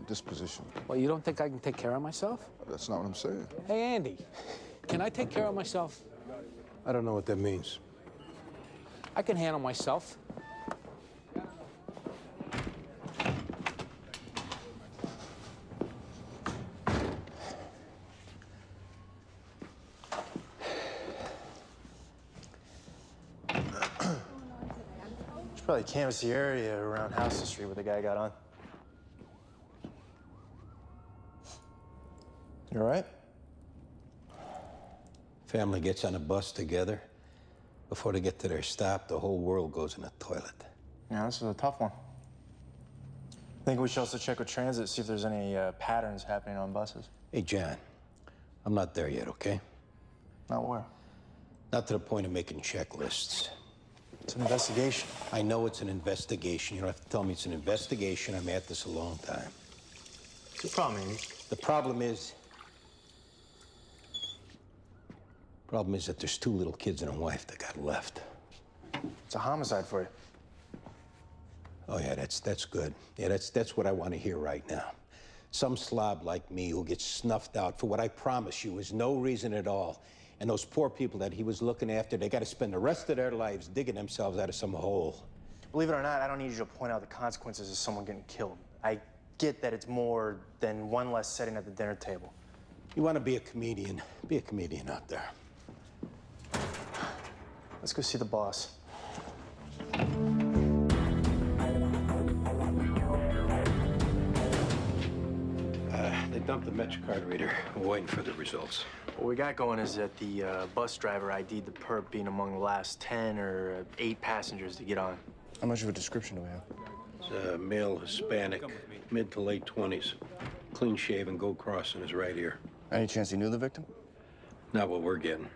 disposition. Well, you don't think I can take care of myself? That's not what I'm saying. Hey, Andy, can I take care of myself? I don't know what that means. I can handle myself. Should probably canvass the area around Houston Street where the guy got on. You all right? Family gets on a bus together. Before they get to their stop, the whole world goes in the toilet. Yeah, this is a tough one. I think we should also check with transit, see if there's any patterns happening on buses. Hey, John, I'm not there yet, okay? Not where? Not to the point of making checklists. It's an investigation. I know it's an investigation. You don't have to tell me it's an investigation. I'm at this a long time. What's the problem, Amy? The problem is that there's 2 little kids and a wife that got left. It's a homicide for you. Oh, yeah, that's good. Yeah, that's what I want to hear right now. Some slob like me who gets snuffed out for what I promise you is no reason at all. And those poor people that he was looking after, they got to spend the rest of their lives digging themselves out of some hole. Believe it or not, I don't need you to point out the consequences of someone getting killed. I get that it's more than one less setting at the dinner table. You want to be a comedian out there. Let's go see the boss. They dumped the Metro card reader. We're waiting for the results. What we got going is that the bus driver ID'd the perp being among the last 10 or 8 passengers to get on. How much of a description do we have? It's a male Hispanic, mid to late 20s. Clean shaven, gold cross in his right ear. Any chance he knew the victim? Not what we're getting.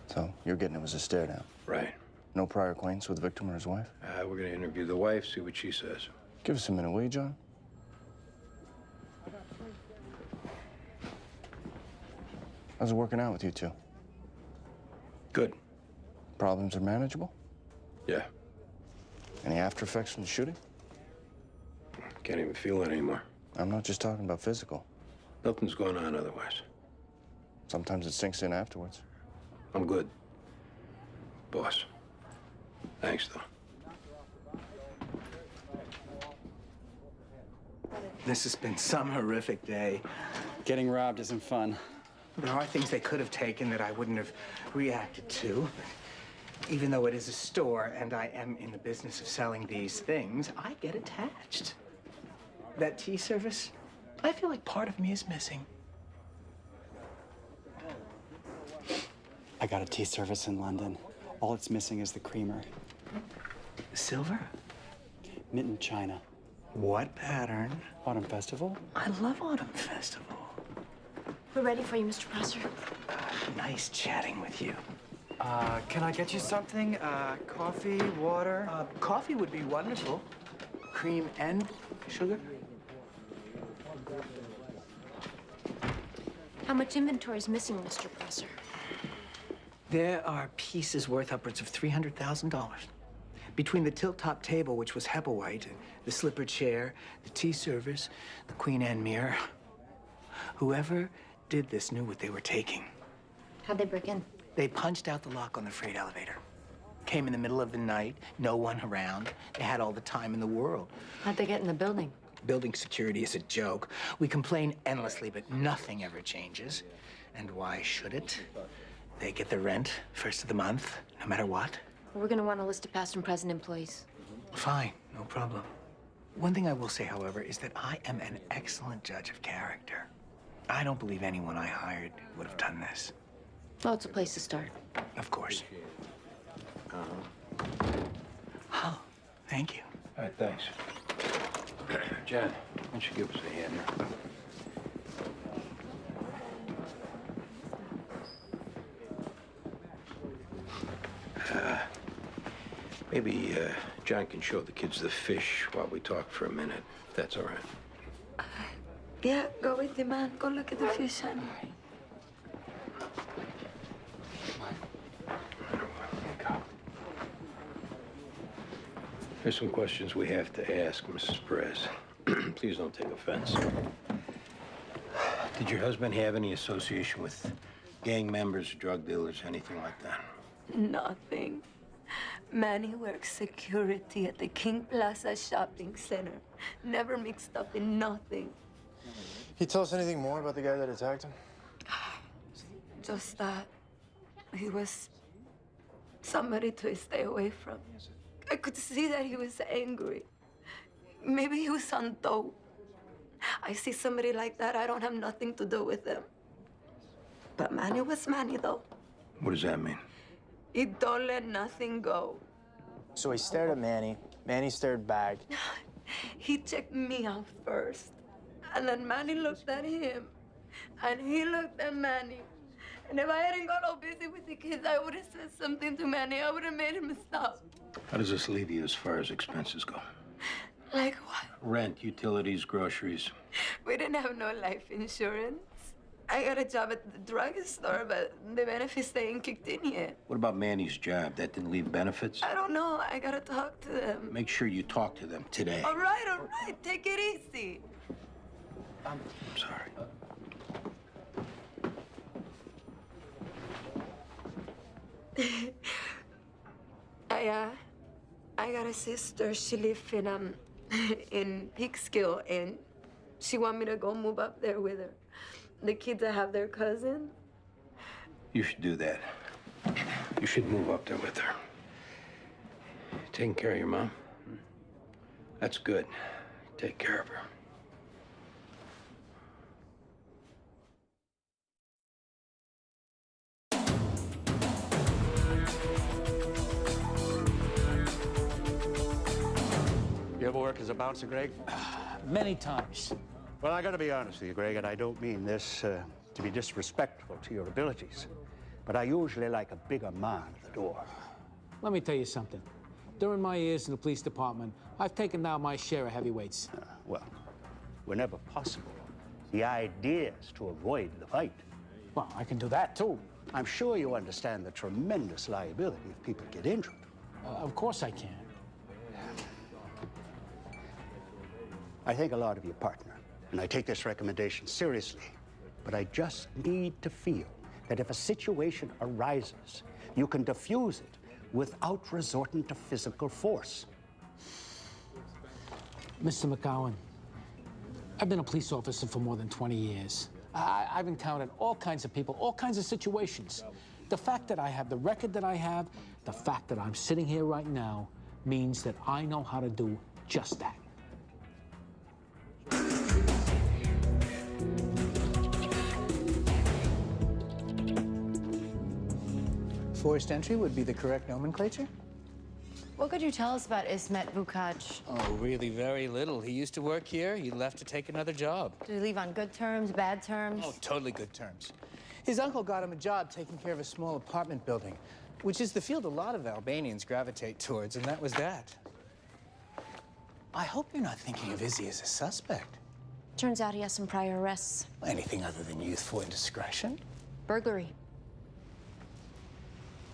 So you're getting it was a stare down? Right. No prior acquaintance with the victim or his wife? We're gonna interview the wife, see what she says. Give us a minute, will you, John? How's it working out with you two? Good. Problems are manageable? Yeah. Any after effects from the shooting? Can't even feel it anymore. I'm not just talking about physical. Nothing's going on otherwise. Sometimes it sinks in afterwards. I'm good. Boss. Thanks, though. This has been some horrific day. Getting robbed isn't fun. There are things they could have taken that I wouldn't have reacted to. Even though it is a store and I am in the business of selling these things, I get attached. That tea service, I feel like part of me is missing. I got a tea service in London. All it's missing is the creamer. Silver? Mint in China. What pattern? Autumn Festival? I love Autumn Festival. We're ready for you, Mr. Prosser. Nice chatting with you. Can I get you something? Coffee, water? Coffee would be wonderful. Cream and sugar? How much inventory is missing, Mr. Prosser? There are pieces worth upwards of $300,000. Between the tilt-top table, which was Hepplewhite, the slipper chair, the tea service, the Queen Anne mirror. Whoever did this knew what they were taking. How'd they break in? They punched out the lock on the freight elevator. Came in the middle of the night, no one around. They had all the time in the world. How'd they get in the building? Building security is a joke. We complain endlessly, but nothing ever changes. And why should it? They get the rent first of the month, no matter what. We're gonna want a list of past and present employees. Fine, no problem. One thing I will say, however, is that I am an excellent judge of character. I don't believe anyone I hired would have done this. Well, it's a place to start. Of course. Oh, thank you. All right, thanks. Jen, why don't you give us a hand here? Maybe John can show the kids the fish while we talk for a minute, if that's all right. Yeah, go with the man. Go look at the fish, honey. There's some questions we have to ask, Mrs. Perez. Please don't take offense. Did your husband have any association with gang members, drug dealers, anything like that? Nothing. Manny works security at the King Plaza shopping center. Never mixed up in nothing. Can you tell us anything more about the guy that attacked him? Just that he was somebody to stay away from. I could see that he was angry. Maybe he was on dope. I see somebody like that, I don't have nothing to do with them. But Manny was Manny, though. What does that mean? He don't let nothing go. So he stared at Manny. Manny stared back. He checked me out first. And then Manny looked at him. And he looked at Manny. And if I hadn't got all busy with the kids, I would have said something to Manny. I would have made him stop. How does this leave you as far as expenses go? Like what? Rent, utilities, groceries. We didn't have no life insurance. I got a job at the drugstore, but the benefits they ain't kicked in yet. What about Manny's job? That didn't leave benefits? I don't know. I gotta talk to them. Make sure you talk to them today. All right. Take it easy. I'm sorry. I got a sister. She lives in Peekskill, and she want me to go move up there with her. The kids that have their cousin. You should do that. You should move up there with her. Taking care of your mom? That's good. Take care of her. You ever work as a bouncer, Greg? Many times. Well, I gotta be honest with you, Greg, and I don't mean this to be disrespectful to your abilities, but I usually like a bigger man at the door. Let me tell you something. During my years in the police department, I've taken down my share of heavyweights. Well, whenever possible, the idea is to avoid the fight. Well, I can do that, too. I'm sure you understand the tremendous liability if people get injured. Of course I can. I think a lot of your partner, and I take this recommendation seriously, but I just need to feel that if a situation arises, you can diffuse it without resorting to physical force. Mr. McGowan, I've been a police officer for more than 20 years. I've encountered all kinds of people, all kinds of situations. The fact that I have the record that I have, the fact that I'm sitting here right now, means that I know how to do just that. Forced entry would be the correct nomenclature? What could you tell us about Ismet Bukaj? Oh, really very little. He used to work here. He left to take another job. Did he leave on good terms, bad terms? Oh, totally good terms. His uncle got him a job taking care of a small apartment building, which is the field a lot of Albanians gravitate towards, and that was that. I hope you're not thinking of Izzy as a suspect. Turns out he has some prior arrests. Anything other than youthful indiscretion? Burglary.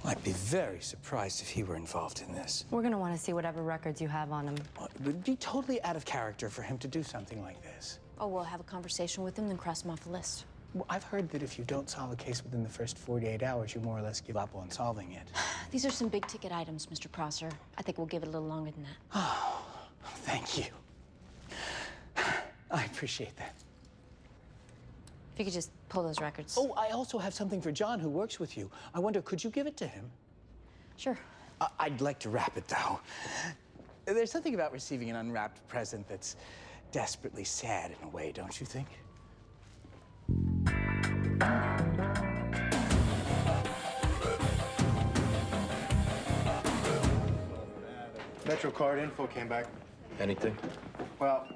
I'd be very surprised if he were involved in this. We're gonna want to see whatever records you have on him. It would be totally out of character for him to do something like this. Oh, we'll have a conversation with him, then cross him off the list. Well, I've heard that if you don't solve a case within the first 48 hours, you more or less give up on solving it. These are some big-ticket items, Mr. Prosser. I think we'll give it a little longer than that. Oh, thank you. I appreciate that. If you could just pull those records. Oh, I also have something for John, who works with you. I wonder, could you give it to him? Sure. I'd like to wrap it, though. There's something about receiving an unwrapped present that's desperately sad in a way, don't you think? MetroCard info came back. Anything? Well,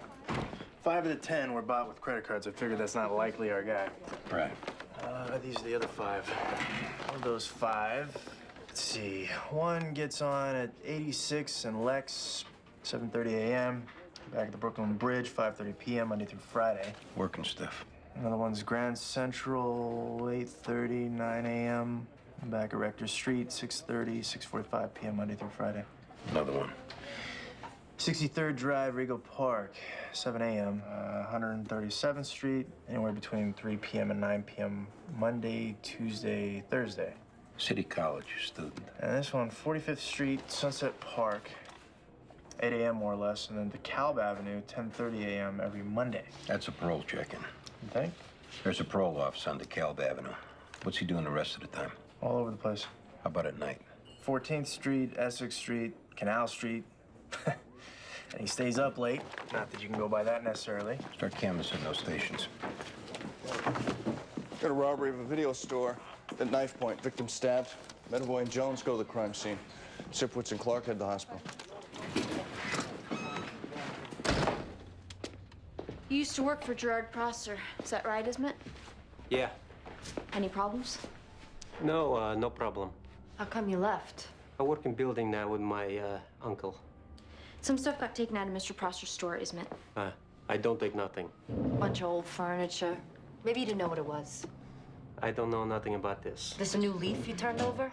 5 of the 10 were bought with credit cards. I figured that's not likely our guy. Right. These are the other 5. Of those 5, let's see. One gets on at 86 and Lex, 7:30 a.m. Back at the Brooklyn Bridge, 5:30 p.m. Monday through Friday. Working stuff. Another one's Grand Central, 8:30, 9 a.m. Back at Rector Street, 6:30, 6:45 p.m. Monday through Friday. Another one. 63rd Drive, Regal Park, 7 a.m. 137th Street, anywhere between 3 p.m. and 9 p.m. Monday, Tuesday, Thursday. City College student. And this one, 45th Street, Sunset Park, 8 a.m. more or less, and then DeKalb Avenue, 10:30 a.m. every Monday. That's a parole check-in. You think? There's a parole office on DeKalb Avenue. What's he doing the rest of the time? All over the place. How about at night? 14th Street, Essex Street, Canal Street. And he stays up late. Not that you can go by that necessarily. Start canvassing those stations. Got a robbery of a video store at knife point. Victim stabbed. Medavoy and Jones go to the crime scene. Sipowicz and Clark head to the hospital. You used to work for Gerard Prosser. Is that right, isn't it? Yeah. Any problems? No, no problem. How come you left? I work in building now with my uncle. Some stuff got taken out of Mr. Prosser's store, isn't it? I don't take nothing. Bunch of old furniture. Maybe you didn't know what it was. I don't know nothing about this. This a new leaf you turned over?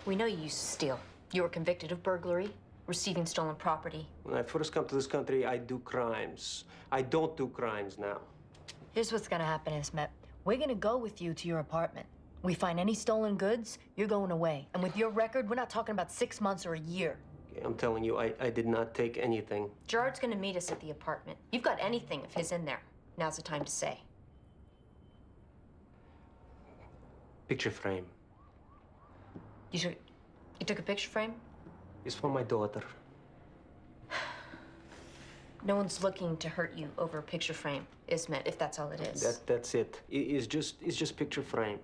We know you used to steal. You were convicted of burglary, receiving stolen property. When I first come to this country, I do crimes. I don't do crimes now. Here's what's gonna happen, Ismet. We're gonna go with you to your apartment. We find any stolen goods, you're going away. And with your record, we're not talking about 6 months or a year. Okay, I'm telling you, I did not take anything. Gerard's gonna meet us at the apartment. You've got anything of his in there. Now's the time to say. Picture frame. You took a picture frame? It's for my daughter. No one's looking to hurt you over a picture frame, Ismet, if that's all it is. That's it. It's just picture frame.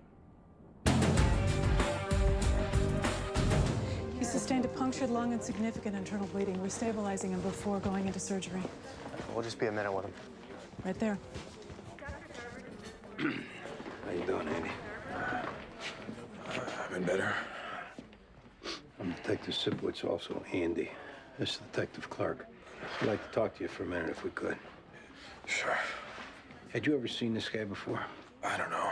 He sustained a punctured lung and significant internal bleeding. We're stabilizing him before going into surgery. We'll just be a minute with him. Right there. How you doing, Andy? I've been better. I'm Detective Sipowicz, also Andy. This is Detective Clark. I'd like to talk to you for a minute, if we could. Sure. Had you ever seen this guy before? I don't know.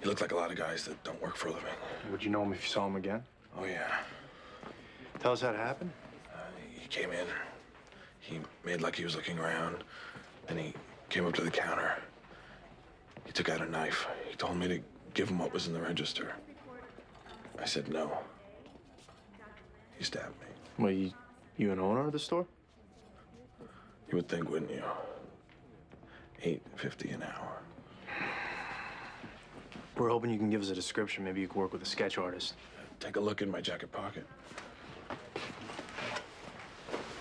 He looked like a lot of guys that don't work for a living. Would you know him if you saw him again? Oh, yeah. Tell us how it happened. He came in. He made like he was looking around. Then he came up to the counter. He took out a knife. He told me to give him what was in the register. I said no. He stabbed me. Well, you an owner of the store? You would think, wouldn't you? $8.50 an hour. We're hoping you can give us a description. Maybe you can work with a sketch artist. Take a look in my jacket pocket.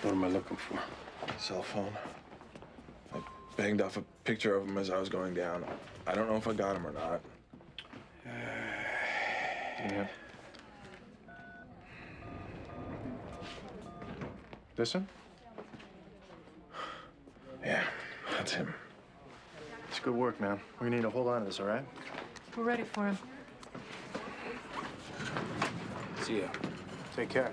What am I looking for? Cell phone. I banged off a picture of him as I was going down. I don't know if I got him or not. Yeah. This one? Yeah, that's him. It's good work, man. We're gonna need to hold on to this, all right? We're ready for him. See ya. Take care.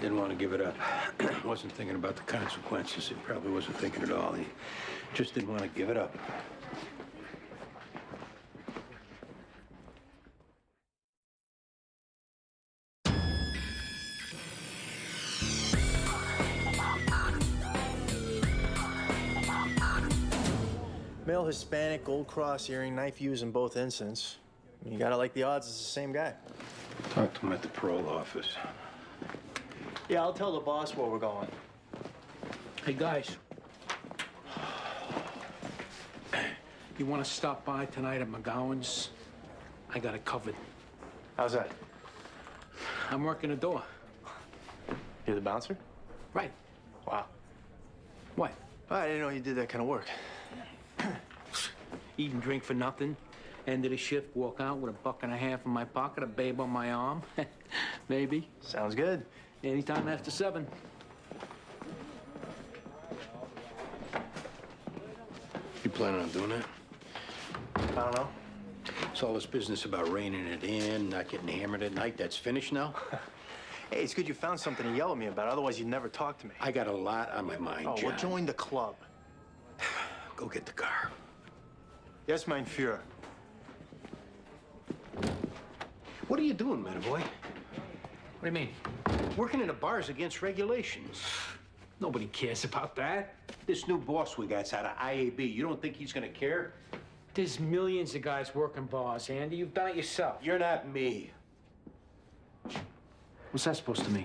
Didn't want to give it up. Wasn't thinking about the consequences. He probably wasn't thinking at all. He just didn't want to give it up. Male Hispanic, gold cross earring, knife used in both incidents. You gotta like the odds it's the same guy. Talk to him at the parole office. Yeah, I'll tell the boss where we're going. Hey, guys. You want to stop by tonight at McGowan's? I got it covered. How's that? I'm working the door. You're the bouncer? Right. Wow. What? I didn't know you did that kind of work. Eat and drink for nothing. End of the shift, walk out with $1.50 in my pocket, a babe on my arm. Maybe. Sounds good. Anytime after 7. You planning on doing that? I don't know. It's all this business about reining it in, not getting hammered at night. That's finished now? Hey, it's good you found something to yell at me about. Otherwise, you'd never talk to me. I got a lot on my mind, Oh, John. well, join the club. Go get the car. Yes, mein Führer. What are you doing, man, boy? What do you mean? Working in a bar's against regulations. Nobody cares about that. This new boss we got's out of IAB. You don't think he's gonna care? There's millions of guys working bars, Andy. You've done it yourself. You're not me. What's that supposed to mean?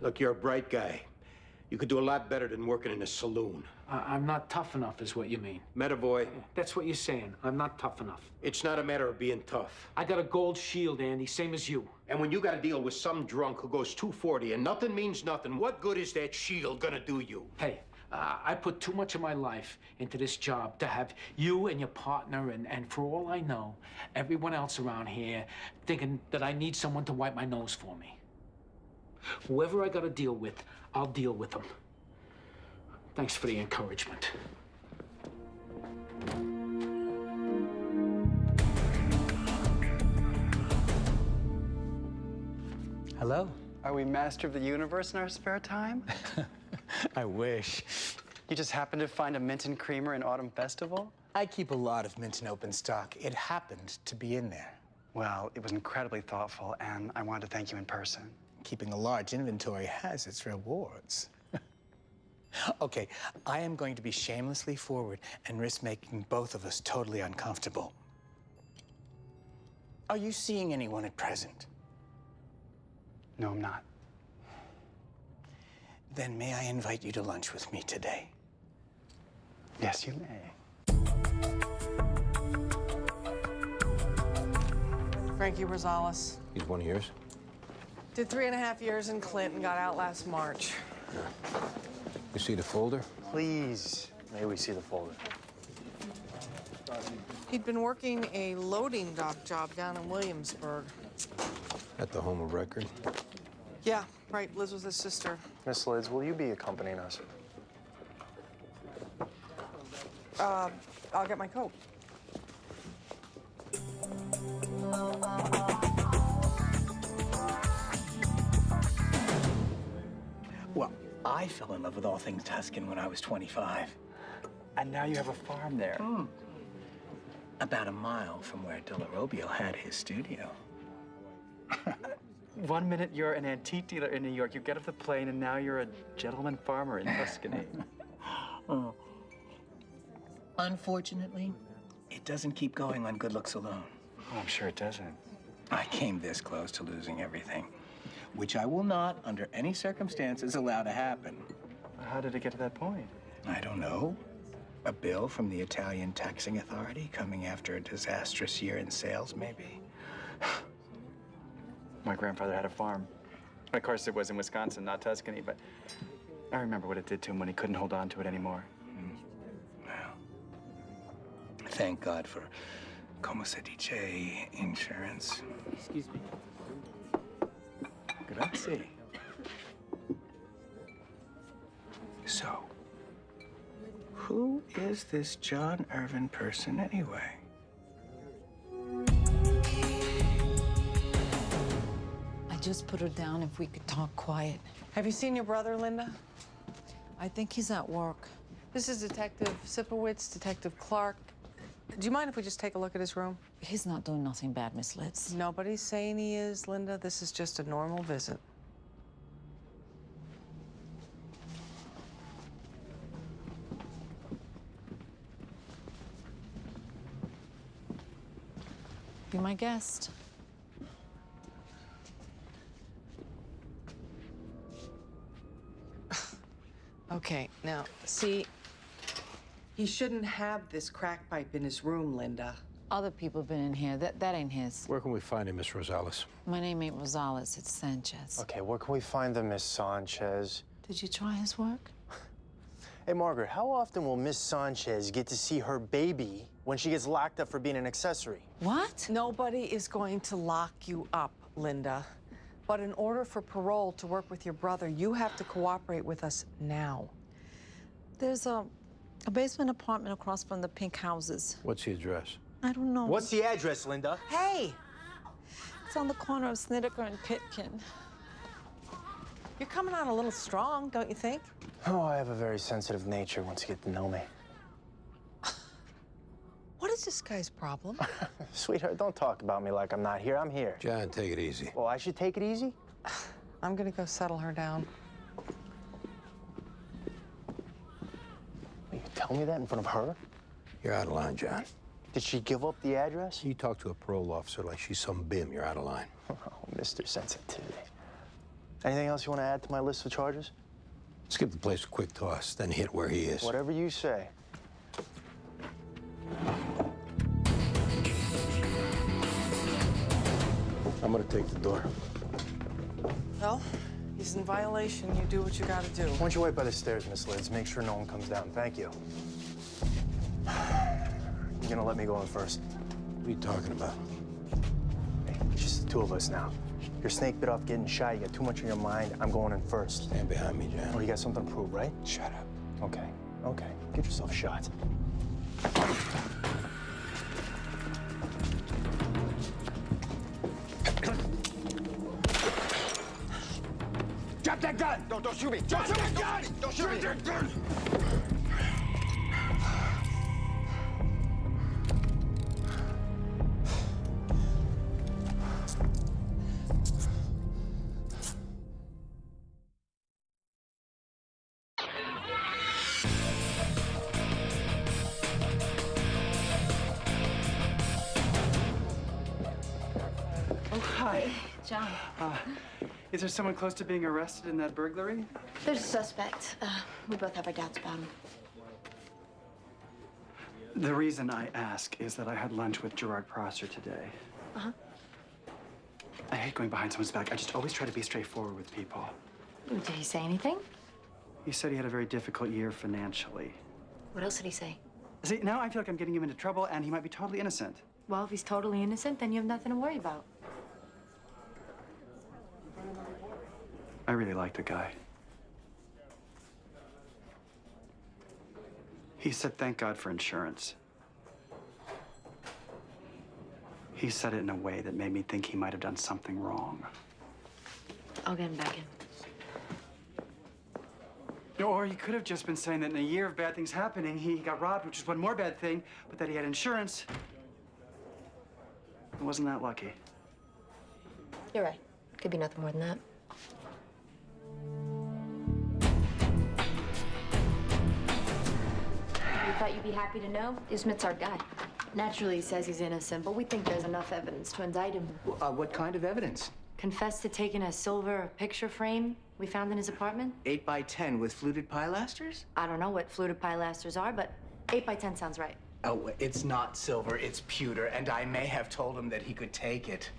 Look, you're a bright guy. You could do a lot better than working in a saloon. I'm not tough enough, is what you mean. Metavoy. That's what you're saying. I'm not tough enough. It's not a matter of being tough. I got a gold shield, Andy, same as you. And when you got to deal with some drunk who goes 240 and nothing means nothing, what good is that shield gonna do you? Hey, I put too much of my life into this job to have you and your partner, and for all I know, everyone else around here thinking that I need someone to wipe my nose for me. Whoever I got to deal with, I'll deal with them. Thanks for the encouragement. Hello. Are we master of the universe in our spare time? I wish. You just happened to find a mint and creamer in Autumn Festival? I keep a lot of mint in open stock. It happened to be in there. Well, it was incredibly thoughtful, and I wanted to thank you in person. Keeping a large inventory has its rewards. Okay, I am going to be shamelessly forward and risk making both of us totally uncomfortable. Are you seeing anyone at present? No, I'm not. Then may I invite you to lunch with me today? Yes, you may. Frankie Rosales. He's one of yours? Did 3.5 years in Clinton, got out last March. You see the folder? Please, may we see the folder? He'd been working a loading dock job down in Williamsburg. At the home of record? Yeah, right, Liz was his sister. Miss Lids, will you be accompanying us? I'll get my coat. Well, I fell in love with all things Tuscan when I was 25. And now you have a farm there. About a mile from where De La Robbio had his studio. 1 minute you're an antique dealer in New York, you get off the plane, and now you're a gentleman farmer in Tuscany. Oh. Unfortunately, it doesn't keep going on good looks alone. Oh, I'm sure it doesn't. I came this close to losing everything, which I will not, under any circumstances, allow to happen. How did it get to that point? I don't know. A bill from the Italian taxing authority coming after a disastrous year in sales, maybe. My grandfather had a farm. Of course, it was in Wisconsin, not Tuscany, but I remember what it did to him when he couldn't hold on to it anymore. Well, thank God for, como se dice, insurance. Excuse me. Grazie. So, who is this John Irvin person anyway? I just put her down if we could talk quiet. Have you seen your brother, Linda? I think he's at work. This is Detective Sipowicz, Detective Clark. Do you mind if we just take a look at his room? He's not doing nothing bad, Miss Litz. Nobody's saying he is, Linda. This is just a normal visit. Be my guest. Okay, now, see, he shouldn't have this crack pipe in his room, Linda. Other people have been in here. That ain't his. Where can we find him, Miss Rosales? My name ain't Rosales, it's Sanchez. Okay, where can we find the Miss Sanchez? Did you try his work? Hey, Margaret, how often will Miss Sanchez get to see her baby when she gets locked up for being an accessory? What? Nobody is going to lock you up, Linda. But in order for parole to work with your brother, you have to cooperate with us now. There's a basement apartment across from the pink houses. What's the address? I don't know. What's the address, Linda? Hey! It's on the corner of Snideker and Pitkin. You're coming on a little strong, don't you think? Oh, I have a very sensitive nature once you get to know me. What is this guy's problem? Sweetheart, don't talk about me like I'm not here. I'm here. John, take it easy. Well, I should take it easy? I'm gonna go settle her down. What are you telling tell me that in front of her? You're out of line, John. Did she give up the address? You talk to a parole officer like she's some bim. You're out of line. Oh, Mr. Sensitivity. Anything else you want to add to my list of charges? Let's give the place a quick toss, then hit where he is. Whatever you say. I'm gonna take the door. Well, he's in violation. You do what you gotta do. Why don't you wait by the stairs, Miss Lids? Make sure no one comes down. Thank you. You're gonna let me go in first. What are you talking about? Hey, it's just the two of us now. You're snake bit off getting shot. You got too much on your mind. I'm going in first. Stand behind me, John. Oh, you got something to prove, right? Shut up. Okay, okay. Get yourself shot. Drop that gun! Don't shoot me! Drop that gun! Don't shoot me! Drop that gun! Oh, hi. John. Is there someone close to being arrested in that burglary? There's a suspect. We both have our doubts about him. The reason I ask is that I had lunch with Gerard Prosser today. Uh-huh. I hate going behind someone's back. I just always try to be straightforward with people. Did he say anything? He said he had a very difficult year financially. What else did he say? See, now I feel like I'm getting him into trouble, and he might be totally innocent. Well, if he's totally innocent, then you have nothing to worry about. I really like the guy. He said, thank God for insurance. He said it in a way that made me think he might have done something wrong. I'll get him back in. Or he could have just been saying that in a year of bad things happening, he got robbed, which is one more bad thing, but that he had insurance. It wasn't that lucky. You're right. Could be nothing more than that. We thought you'd be happy to know Ismet's our guy. Naturally, he says he's innocent, but we think there's enough evidence to indict him. What kind of evidence? Confessed to taking a silver picture frame we found in his apartment. 8 by 10 with fluted pilasters? I don't know what fluted pilasters are, but 8 by 10 sounds right. Oh, it's not silver, it's pewter, and I may have told him that he could take it.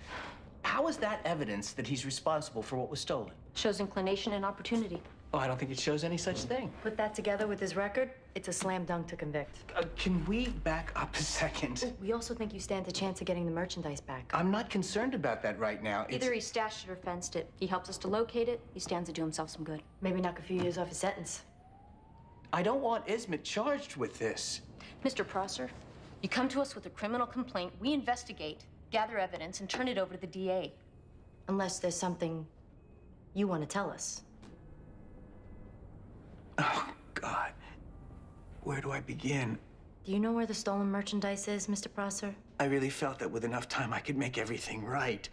How is that evidence that he's responsible for what was stolen? Shows inclination and opportunity. Oh, I don't think it shows any such thing. Put that together with his record, it's a slam dunk to convict. Can we back up a second? Oh, we also think you stand a chance of getting the merchandise back. I'm not concerned about that right now. Either he stashed it or fenced it. He helps us to locate it, he stands to do himself some good. Maybe knock a few years off his sentence. I don't want Ismet charged with this. Mr. Prosser, you come to us with a criminal complaint, we investigate, gather evidence, and turn it over to the DA. Unless there's something you want to tell us. Oh, God. Where do I begin? Do you know where the stolen merchandise is, Mr. Prosser? I really felt that with enough time, I could make everything right.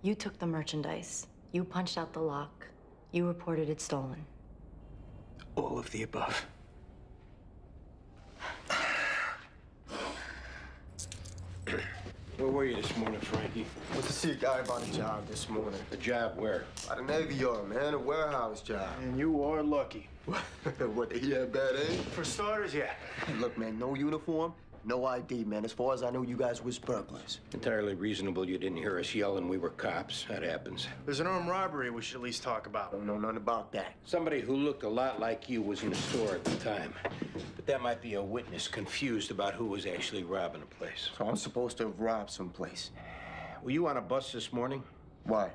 You took the merchandise. You punched out the lock. You reported it stolen. All of the above. Where were you this morning, Frankie? Went to see a guy about a job this morning. A job where? At a Navy Yard, man. A warehouse job. And you are lucky. What, he had bad aim? For starters, yeah. Look, man, no uniform, no ID, man. As far as I know, you guys was burglars. Entirely reasonable you didn't hear us yelling we were cops. That happens. There's an armed robbery we should at least talk about. Don't know nothing about that. Somebody who looked a lot like you was in the store at the time. But that might be a witness confused about who was actually robbing the place. So I'm supposed to have robbed someplace. Were you on a bus this morning? Why?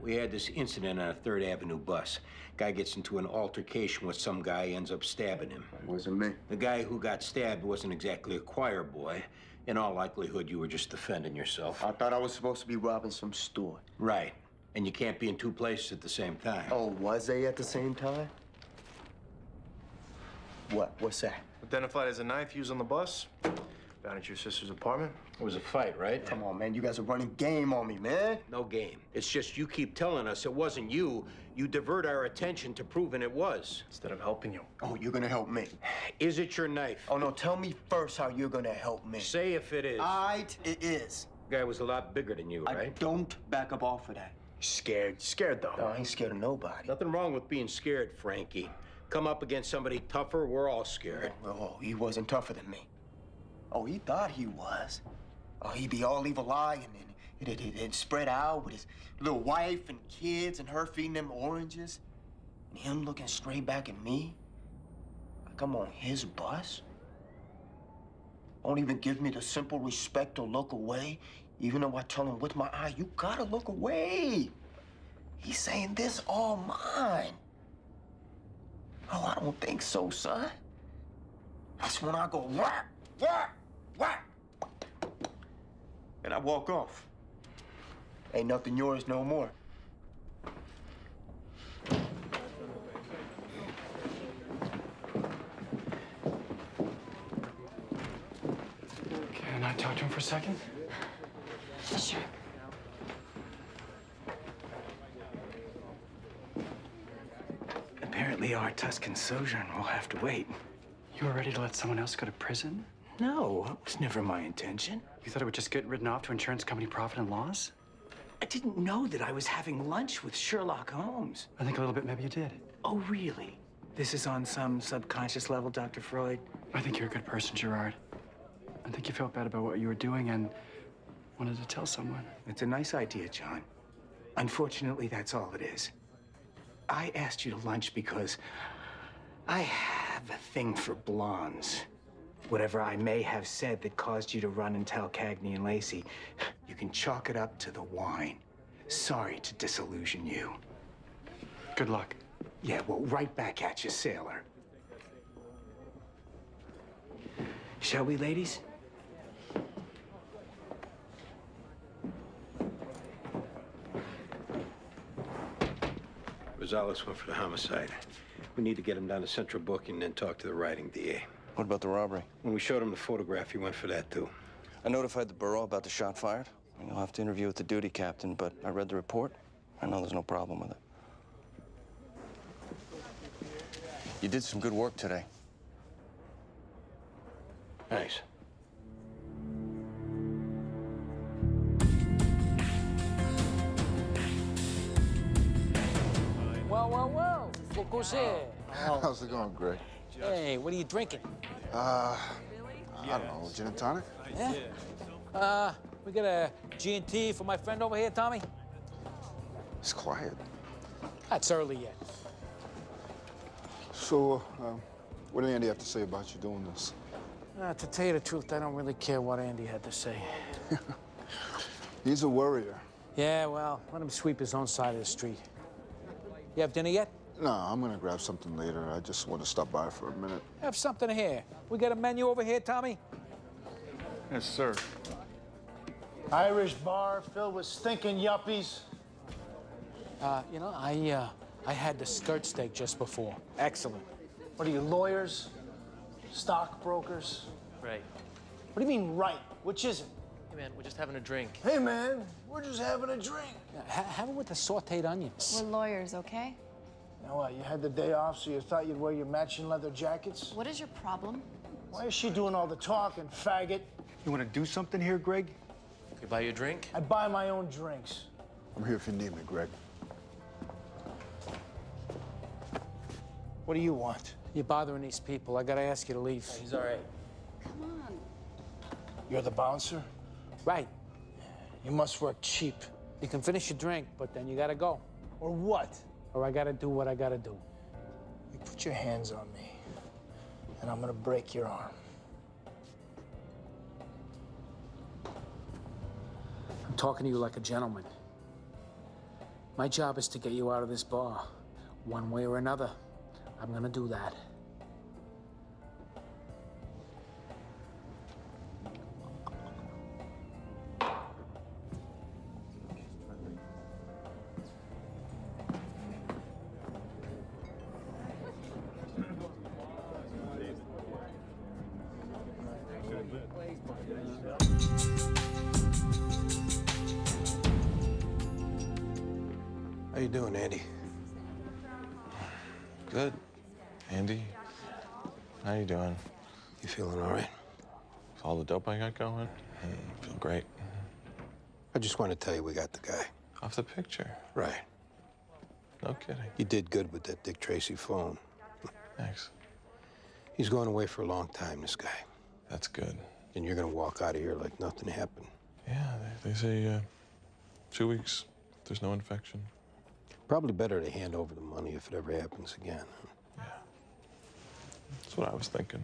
We had this incident on a 3rd Avenue bus. Guy gets into an altercation with some guy, ends up stabbing him. It wasn't me. The guy who got stabbed wasn't exactly a choir boy. In all likelihood, you were just defending yourself. I thought I was supposed to be robbing some store. Right. And you can't be in two places at the same time. Oh, was they at the same time? What? What's that? Identified as a knife used on the bus. Down at your sister's apartment? It was a fight, right? Come on, man. You guys are running game on me, man. No game. It's just you keep telling us it wasn't you. You divert our attention to proving it was. Instead of helping you. Oh, you're gonna help me. Is it your knife? Oh, no, tell me first how you're gonna help me. Say if it is. All right, it is. Guy was a lot bigger than you, right? I don't back up off of that. Scared. Scared, though. No, I ain't scared of nobody. Nothing wrong with being scared, Frankie. Come up against somebody tougher, we're all scared. Oh, he wasn't tougher than me. Oh, he thought he was. Oh, he'd be all evil eye and it'd spread out with his little wife and kids and her feeding them oranges. And him looking straight back at me. Like I'm on his bus. Won't even give me the simple respect to look away, even though I tell him with my eye, you gotta look away. He's saying this all mine. Oh, I don't think so, son. That's when I go, whack, whack, whack. And I walk off. Ain't nothing yours no more. Can I talk to him for a second? Sure. Apparently our Tuscan sojourn will have to wait. You were ready to let someone else go to prison? No, it was never my intention. You thought it would just get written off to insurance company profit and loss? I didn't know that I was having lunch with Sherlock Holmes. I think a little bit maybe you did. Oh, really? This is on some subconscious level, Dr. Freud? I think you're a good person, Gerard. I think you felt bad about what you were doing and wanted to tell someone. It's a nice idea, John. Unfortunately, that's all it is. I asked you to lunch because I have a thing for blondes. Whatever I may have said that caused you to run and tell Cagney and Lacey, you can chalk it up to the wine. Sorry to disillusion you. Good luck. Yeah, well, right back at you, sailor. Shall we, ladies? Rosales went for the homicide. We need to get him down to central booking and then talk to the writing DA. What about the robbery? When we showed him the photograph, he went for that too. I notified the borough about the shot fired. You'll have to interview with the duty captain, but I read the report. I know there's no problem with it. You did some good work today. Thanks. Well. Look who's here. How's it going, Greg? Hey, what are you drinking? I don't know, gin and tonic? Yeah? We got a G&T for my friend over here, Tommy? It's quiet. That's early yet. So, what did Andy have to say about you doing this? To tell you the truth, I don't really care what Andy had to say. He's a worrier. Yeah, well, let him sweep his own side of the street. You have dinner yet? No, I'm gonna grab something later. I just want to stop by for a minute. Have something here. We got a menu over here, Tommy? Yes, sir. Irish bar filled with stinking yuppies. You know, I had the skirt steak just before. Excellent. What are you, lawyers? Stockbrokers? Right. What do you mean, right? Which is it? Hey, man, we're just having a drink. Hey, man, we're just having a drink. Have it with the sauteed onions. We're lawyers, okay? You know what, you had the day off, so you thought you'd wear your matching leather jackets? What is your problem? Why is she doing all the talking, faggot? You want to do something here, Greg? You buy you a drink? I buy my own drinks. I'm here if you need me, Greg. What do you want? You're bothering these people. I gotta ask you to leave. He's all right. Come on. You're the bouncer? Right. You must work cheap. You can finish your drink, but then you gotta go. Or what? Or I gotta do what I gotta do. You put your hands on me, and I'm gonna break your arm. I'm talking to you like a gentleman. My job is to get you out of this bar. One way or another, I'm gonna do that. How you doing, Andy? Good. Andy, how you doing? You feeling all right? With all the dope I got going? Feel great. I just want to tell you we got the guy. Off the picture? Right. No kidding. You did good with that Dick Tracy phone. Thanks. He's going away for a long time, this guy. That's good. And you're gonna walk out of here like nothing happened. Yeah, they say 2 weeks. There's no infection. Probably better to hand over the money if it ever happens again. Yeah. That's what I was thinking.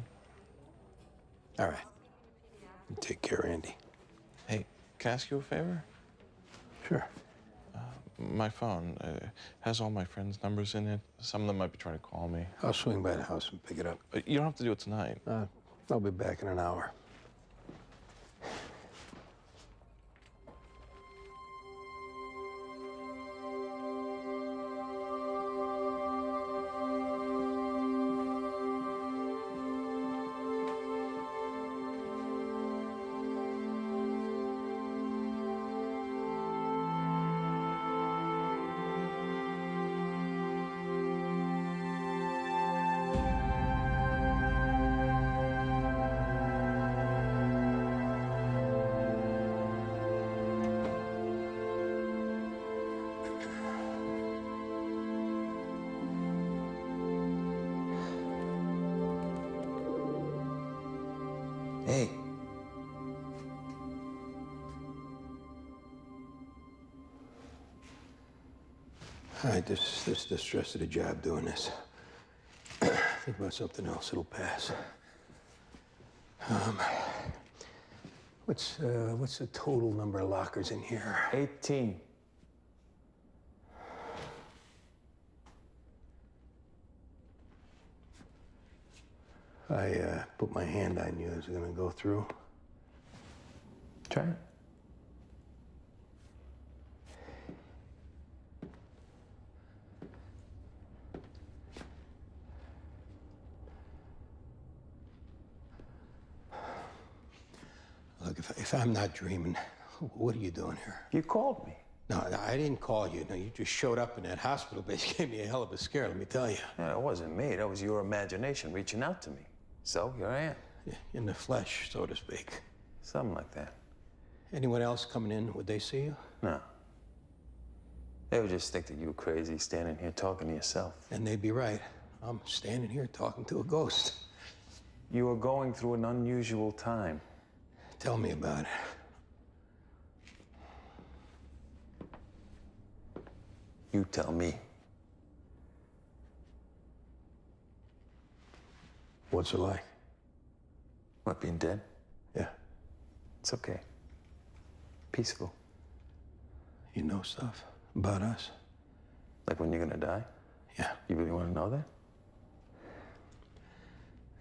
All right. You take care, Andy. Hey, can I ask you a favor? Sure. My phone has all my friends' numbers in it. Some of them might be trying to call me. I'll swing by the house and pick it up. You don't have to do it tonight. I'll be back in an hour. Hey. All right, this is the stress of the job doing this. Think about something else, it'll pass. What's the total number of lockers in here? 18. I put my hand on you. Is it gonna go through? Try it. Look, if I'm not dreaming, what are you doing here? You called me. No, I didn't call you. No, you just showed up in that hospital base. Gave me a hell of a scare, let me tell you. Yeah, it wasn't me. That was your imagination reaching out to me. So here I am. In the flesh, so to speak. Something like that. Anyone else coming in, would they see you? No. They would just think that you were crazy standing here talking to yourself. And they'd be right. I'm standing here talking to a ghost. You are going through an unusual time. Tell me about it. You tell me. What's it like? What, being dead? Yeah. It's okay. Peaceful. You know stuff about us? Like when you're gonna die? Yeah. You really want to know that?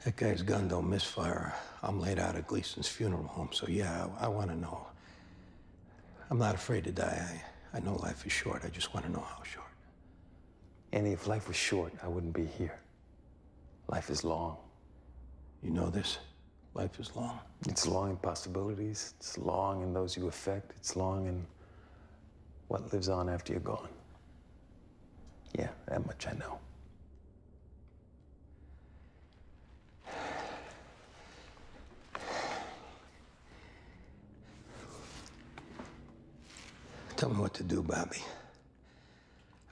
That guy's gun don't misfire. I'm laid out at Gleason's funeral home, so yeah, I want to know. I'm not afraid to die. I know life is short. I just want to know how short. Andy, if life was short, I wouldn't be here. Life is long. You know this? Life is long. It's long in possibilities. It's long in those you affect. It's long in what lives on after you're gone. Yeah, that much I know. Tell me what to do, Bobby.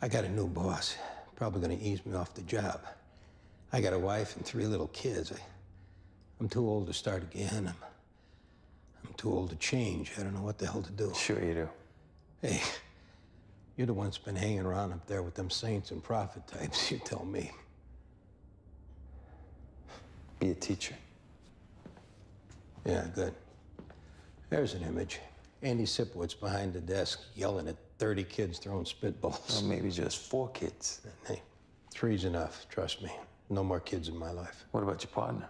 I got a new boss. Probably gonna ease me off the job. I got a wife and 3 little kids. I'm too old to start again. I'm too old to change. I don't know what the hell to do. Sure you do. Hey, you're the one that's been hanging around up there with them saints and prophet types. You tell me. Be a teacher. Yeah, good. There's an image. Andy Sipowicz behind the desk yelling at 30 kids throwing spitballs. Well, maybe just 4 kids. Hey, 3's enough, trust me. No more kids in my life. What about your partner?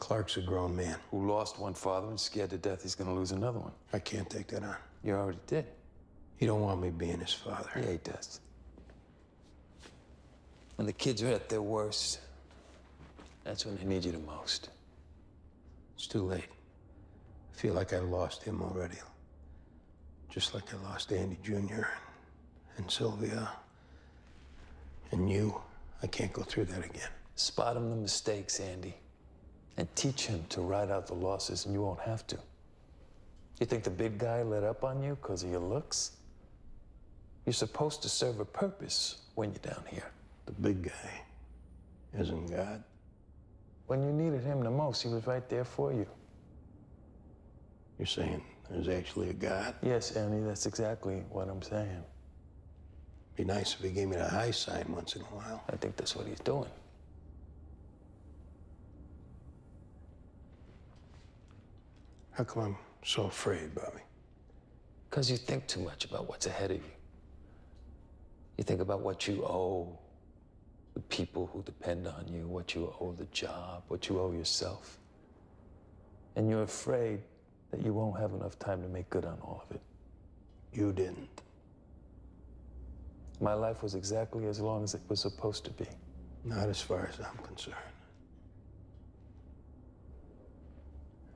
Clark's a grown man. Who lost one father and scared to death he's gonna lose another one. I can't take that on. You already did. He don't want me being his father. Yeah, he does. When the kids are at their worst, that's when they need you the most. It's too late. I feel like I lost him already. Just like I lost Andy Jr. and Sylvia and you. I can't go through that again. Spot him the mistakes, Andy, and teach him to ride out the losses, and you won't have to. You think the big guy let up on you because of your looks? You're supposed to serve a purpose when you're down here. The big guy isn't God. When you needed him the most, he was right there for you. You're saying there's actually a God? Yes, Andy, that's exactly what I'm saying. Be nice if he gave me the high sign once in a while. I think that's what he's doing. How come I'm so afraid, Bobby? Because you think too much about what's ahead of you. You think about what you owe the people who depend on you, what you owe the job, what you owe yourself. And you're afraid that you won't have enough time to make good on all of it. You didn't. My life was exactly as long as it was supposed to be. Not as far as I'm concerned.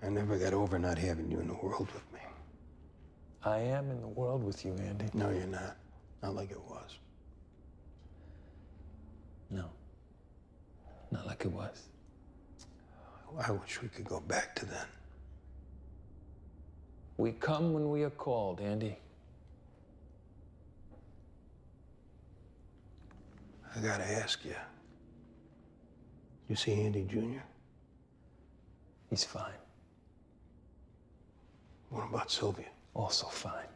I never got over not having you in the world with me. I am in the world with you, Andy. No, you're not. Not like it was. No. Not like it was. I wish we could go back to then. We come when we are called, Andy. I gotta ask you. You see Andy Jr.? He's fine. What about Sylvia? Also fine.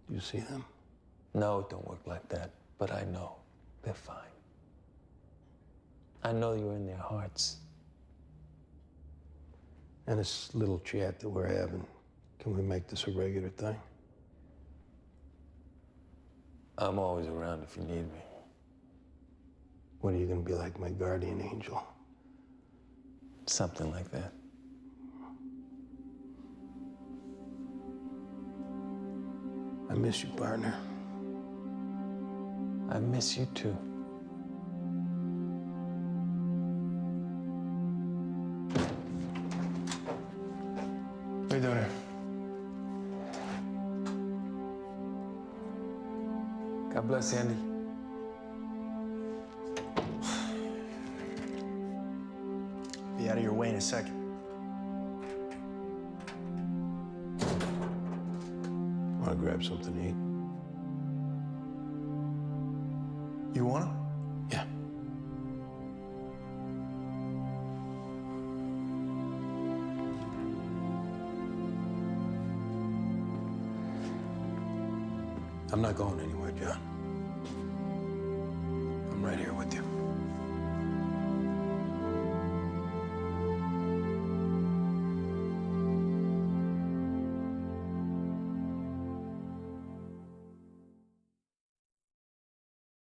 You see them? No, it don't work like that. But I know they're fine. I know you're in their hearts. And this little chat that we're having, can we make this a regular thing? I'm always around if you need me. What, are you gonna be like my guardian angel? Something like that. I miss you, partner. I miss you too. What are you doing here? God bless, Andy. Be out of your way in a second. Wanna grab something to eat? You wanna? Yeah. I'm not going anywhere, John. I'm right here with you.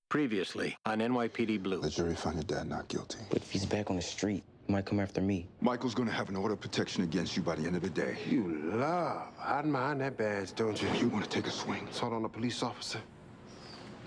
Previously on NYPD Blue. The jury found your dad not guilty. But if he's back on the street, he might come after me. Michael's gonna have an order of protection against you by the end of the day. You love hiding behind that badge, don't you? You wanna take a swing? Assault on a police officer?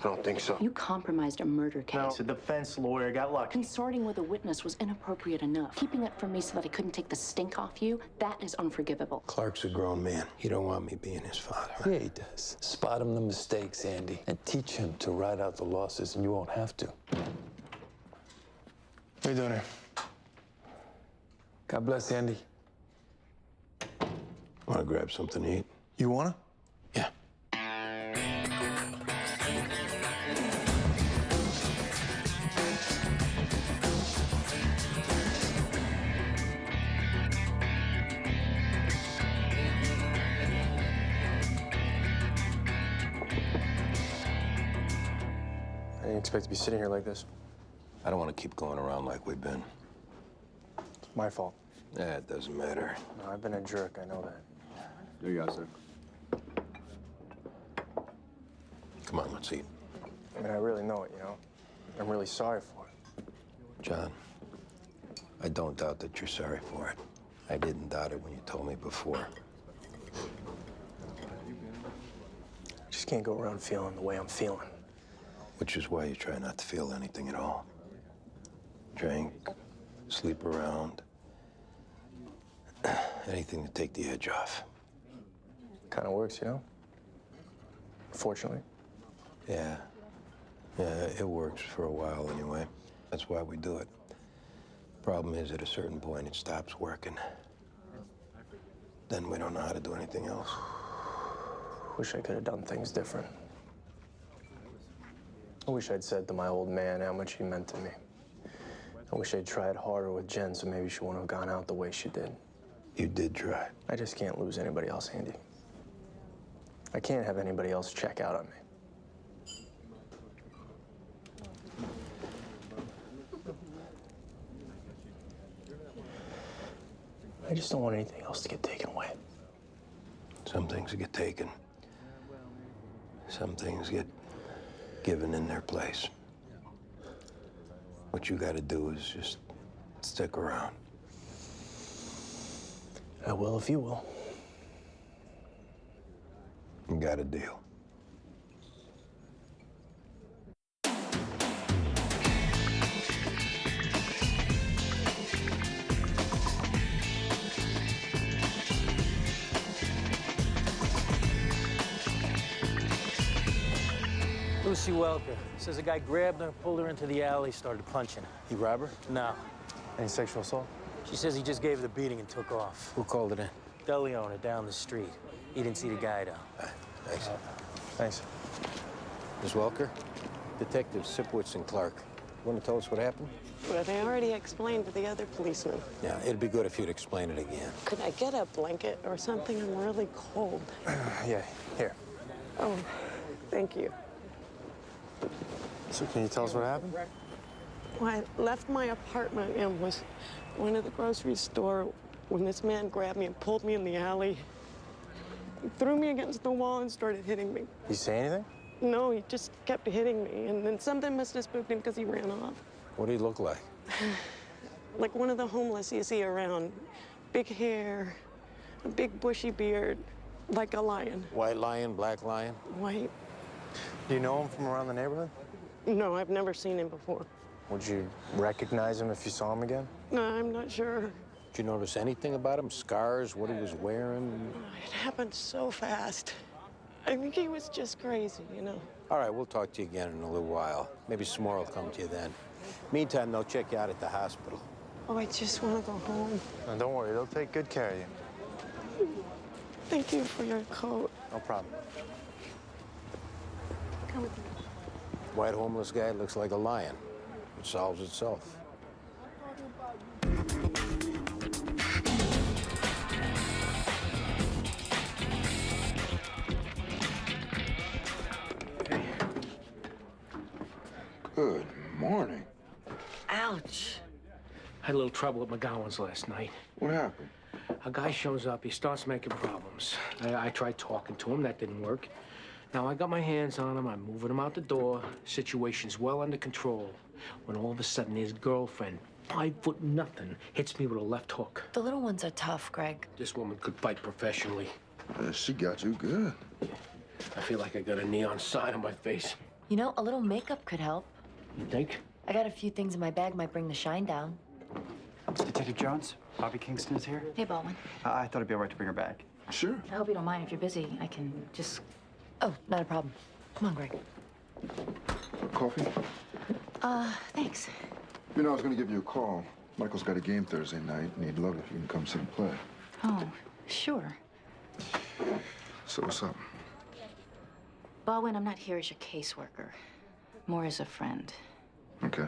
I don't think so. You compromised a murder case. No, the defense lawyer got lucky. Consorting with a witness was inappropriate enough. Keeping it from me so that I couldn't take the stink off you, that is unforgivable. Clark's a grown man. He don't want me being his father. Yeah, he does. Spot him the mistakes, Andy, and teach him to ride out the losses, and you won't have to. What are you doing here? God bless, Andy. Wanna grab something to eat? You wanna? Yeah. I didn't expect to be sitting here like this. I don't want to keep going around like we've been. It's my fault. Yeah, it doesn't matter. No, I've been a jerk, I know that. There you go, sir. Come on, let's eat. I mean, I really know it, you know? I'm really sorry for it. John, I don't doubt that you're sorry for it. I didn't doubt it when you told me before. I just can't go around feeling the way I'm feeling. Which is why you try not to feel anything at all. Drink, sleep around. Anything to take the edge off. Kind of works, you know? Fortunately. Yeah. Yeah, it works for a while anyway. That's why we do it. Problem is, at a certain point, it stops working. Then we don't know how to do anything else. Wish I could have done things different. I wish I'd said to my old man how much he meant to me. I wish I'd tried harder with Jen, so maybe she wouldn't have gone out the way she did. You did try. I just can't lose anybody else, Andy. I can't have anybody else check out on me. I just don't want anything else to get taken away. Some things get taken. Some things get given in their place. What you gotta do is just stick around. I will if you will. You got a deal. Lucy Welker says a guy grabbed her, pulled her into the alley, started punching her. You rob her? No. Any sexual assault? She says he just gave her the beating and took off. Who called it in? Deli owner down the street. He didn't see the guy, though. Thanks. Thanks. Ms. Welker, Detectives Sipowicz and Clark. Want to tell us what happened? Well, they already explained to the other policeman. Yeah, it'd be good if you'd explain it again. Could I get a blanket or something? I'm really cold. Yeah, here. Oh, thank you. So can you tell us what happened? Well, I left my apartment and was went to the grocery store when this man grabbed me and pulled me in the alley. He threw me against the wall and started hitting me. You say anything? No, he just kept hitting me, and then something must have spooked him because he ran off. What do you look like? Like one of the homeless you see around. Big hair, a big bushy beard, like a lion. White lion, black lion? White. Do you know him from around the neighborhood? No, I've never seen him before. Would you recognize him if you saw him again? No, I'm not sure. Did you notice anything about him? Scars, what he was wearing? It happened so fast. I think he was just crazy, you know. All right, we'll talk to you again in a little while. Maybe some more will come to you then. Meantime, they'll check you out at the hospital. Oh, I just want to go home. No, don't worry, they'll take good care of you. Thank you for your coat. No problem. Come with me. White homeless guy looks like a lion. It solves itself. Good morning. Ouch. Had a little trouble with McGowan's last night. What happened? A guy shows up, he starts making problems. I tried talking to him, that didn't work. Now I got my hands on him, I'm moving him out the door. Situation's well under control. When all of a sudden his girlfriend, 5'0", hits me with a left hook. The little ones are tough, Greg. This woman could fight professionally. She got you good. I feel like I got a neon sign on my face. You know, a little makeup could help. You think? I got a few things in my bag, might bring the shine down. Detective Jones, Bobby Kingston is here. Hey, Baldwin. I thought it'd be all right to bring her back. Sure. I hope you don't mind if you're busy. I can just... Oh, not a problem. Come on, Greg. Coffee? Thanks. You know, I was going to give you a call. Michael's got a game Thursday night, and he'd love it if you can come sit and play. Oh, sure. So what's up? Baldwin, I'm not here as your caseworker. More as a friend. Okay.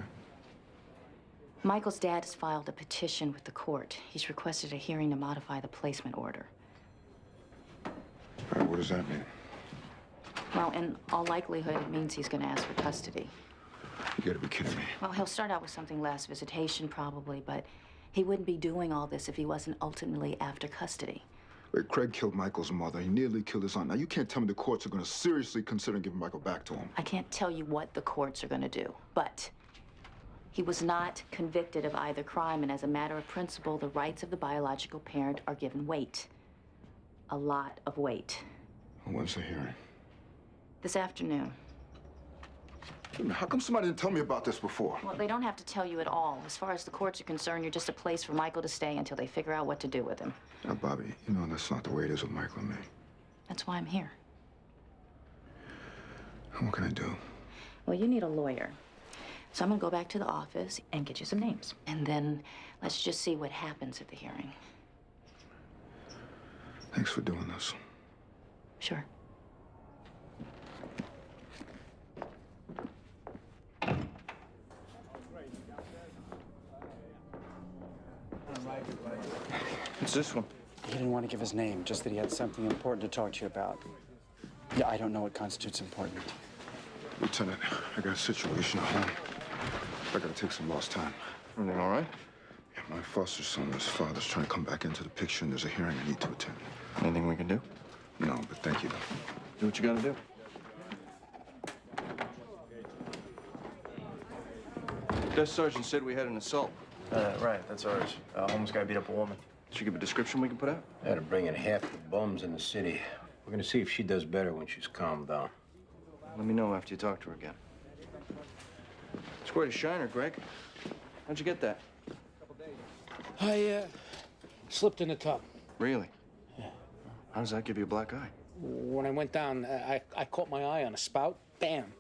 Michael's dad has filed a petition with the court. He's requested a hearing to modify the placement order. All right, what does that mean? Well, in all likelihood, it means he's going to ask for custody. You gotta be kidding me. Well, he'll start out with something less, visitation probably, but he wouldn't be doing all this if he wasn't ultimately after custody. Wait, Craig killed Michael's mother. He nearly killed his aunt. Now, you can't tell me the courts are gonna seriously consider giving Michael back to him. I can't tell you what the courts are going to do, but he was not convicted of either crime, and as a matter of principle, the rights of the biological parent are given weight. A lot of weight. When's the hearing? This afternoon. How come somebody didn't tell me about this before? Well, they don't have to tell you at all. As far as the courts are concerned, you're just a place for Michael to stay until they figure out what to do with him. Now, Bobby, you know that's not the way it is with Michael and me. That's why I'm here. What can I do? Well, you need a lawyer. So I'm gonna go back to the office and get you some names. And then let's just see what happens at the hearing. Thanks for doing this. Sure. It's this one. He didn't want to give his name, just that he had something important to talk to you about. Yeah, I don't know what constitutes important. Lieutenant, I got a situation at home. I gotta take some lost time. Everything all right? Yeah, my foster son, his father's trying to come back into the picture, and there's a hearing I need to attend. Anything we can do? No, but thank you. Do what you gotta do. Desk sergeant said we had an assault. Right, that's ours. Homeless guy beat up a woman. Did you give a description we can put out? I had to bring in half the bums in the city. We're gonna see if she does better when she's calmed down. Let me know after you talk to her again. It's quite a shiner, Greg. How'd you get that? I slipped in the tub. Really? Yeah. How does that give you a black eye? When I went down, I caught my eye on a spout. Bam.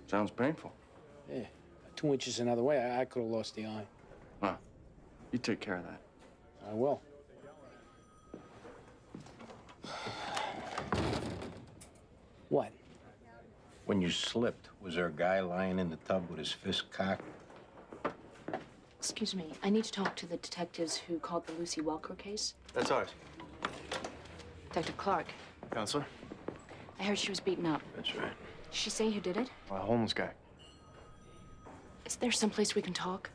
Sounds painful. Yeah. 2 inches another way, I could have lost the eye. Huh. You take care of that. I will. What? When you slipped, was there a guy lying in the tub with his fist cocked? Excuse me, I need to talk to the detectives who called the Lucy Welker case. That's ours. Detective Clark, Counselor? I heard she was beaten up. That's right. Did she say who did it? A homeless guy. Is there someplace we can talk?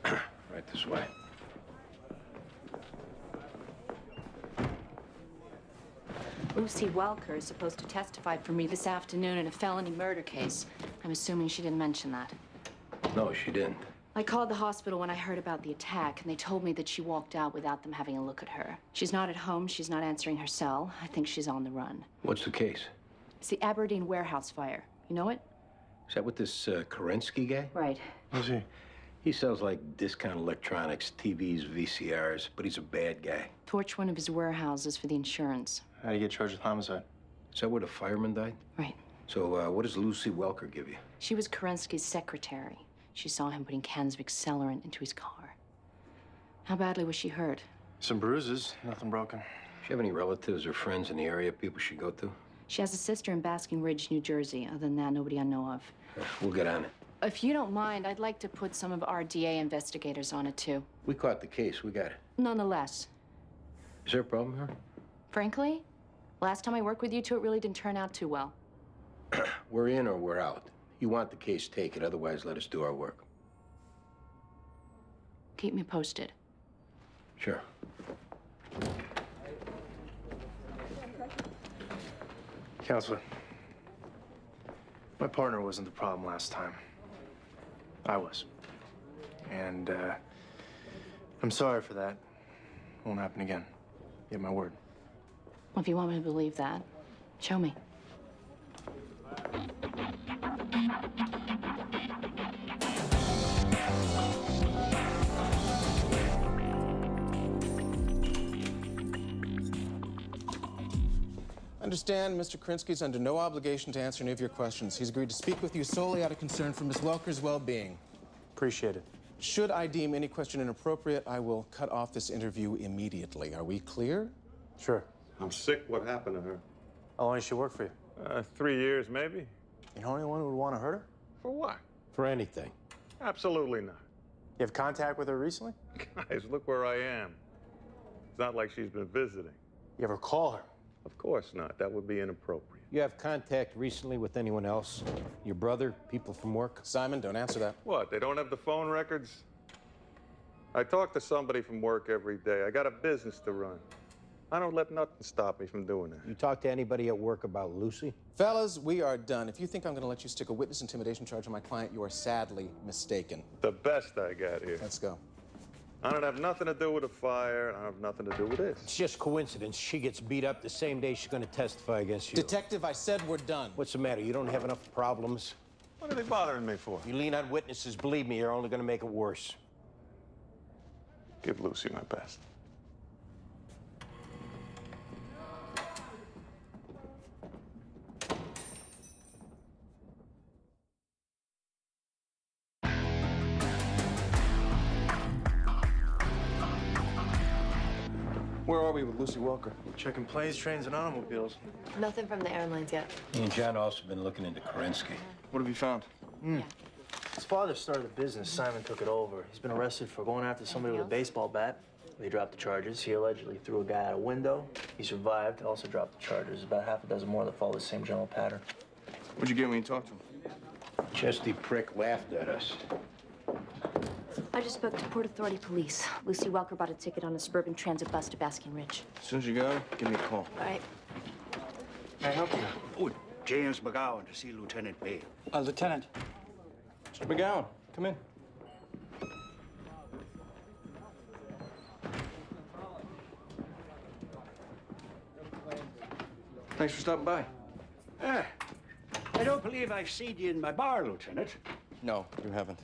Right this way. Lucy Welker is supposed to testify for me this afternoon in a felony murder case. I'm assuming she didn't mention that. No, she didn't. I called the hospital when I heard about the attack, and they told me that she walked out without them having a look at her. She's not at home. She's not answering her cell. I think she's on the run. What's the case? It's the Aberdeen warehouse fire. You know it? Is that with this Kerensky guy? Right. Who's he? He sells like discount electronics, TVs, VCRs, but he's a bad guy. Torched one of his warehouses for the insurance. How'd he get charged with homicide? Is that where the fireman died? Right. So what does Lucy Welker give you? She was Kerensky's secretary. She saw him putting cans of accelerant into his car. How badly was she hurt? Some bruises, nothing broken. Do you have any relatives or friends in the area people should go to? She has a sister in Basking Ridge, New Jersey. Other than that, nobody I know of. We'll get on it. If you don't mind, I'd like to put some of our DA investigators on it, too. We caught the case. We got it. Nonetheless. Is there a problem here? Frankly, last time I worked with you two, it really didn't turn out too well. We're in or we're out. You want the case, take it. Otherwise, let us do our work. Keep me posted. Sure. Counselor, my partner wasn't the problem last time. I was. And, I'm sorry for that. Won't happen again. You have my word. Well, if you want me to believe that, show me. Understand, Mr. Kerensky's under no obligation to answer any of your questions. He's agreed to speak with you solely out of concern for Ms. Welker's well-being. Appreciate it. Should I deem any question inappropriate, I will cut off this interview immediately. Are we clear? Sure. I'm sick. What happened to her? How long did she work for you? 3 years, maybe. You know anyone who would want to hurt her? For what? For anything. Absolutely not. You have contact with her recently? Guys, look where I am. It's not like she's been visiting. You ever call her? Of course not. That would be inappropriate. You have contact recently with anyone else? Your brother, people from work? Simon, don't answer that. What, they don't have the phone records? I talk to somebody from work every day. I got a business to run. I don't let nothing stop me from doing that. You talk to anybody at work about Lucy? Fellas, we are done. If you think I'm going to let you stick a witness intimidation charge on my client, you are sadly mistaken. The best I got here. Let's go. I don't have nothing to do with the fire. I don't have nothing to do with this. It's just coincidence. She gets beat up the same day she's going to testify against you. Detective, I said we're done. What's the matter? You don't have enough problems? What are they bothering me for? You lean on witnesses. Believe me, you're only going to make it worse. Give Lucy my best. Where are we with Lucy Welker? Checking planes, trains, and automobiles. Nothing from the airlines yet. Me and John also been looking into Kerensky. What have you found? His father started the business. Simon took it over. He's been arrested for going after somebody with a baseball bat. They dropped the charges. He allegedly threw a guy out a window. He survived, also dropped the charges. About half a dozen more that follow the same general pattern. What'd you get when you talked to him? Chesty prick laughed at us. I just spoke to Port Authority Police. Lucy Welker bought a ticket on a suburban transit bus to Basking Ridge. As soon as you got it, give me a call. All right. Can I help you? Oh, James McGowan to see Lieutenant Bay. Lieutenant. Mr. McGowan, come in. Thanks for stopping by. Ah, I don't believe I've seen you in my bar, Lieutenant. No, you haven't.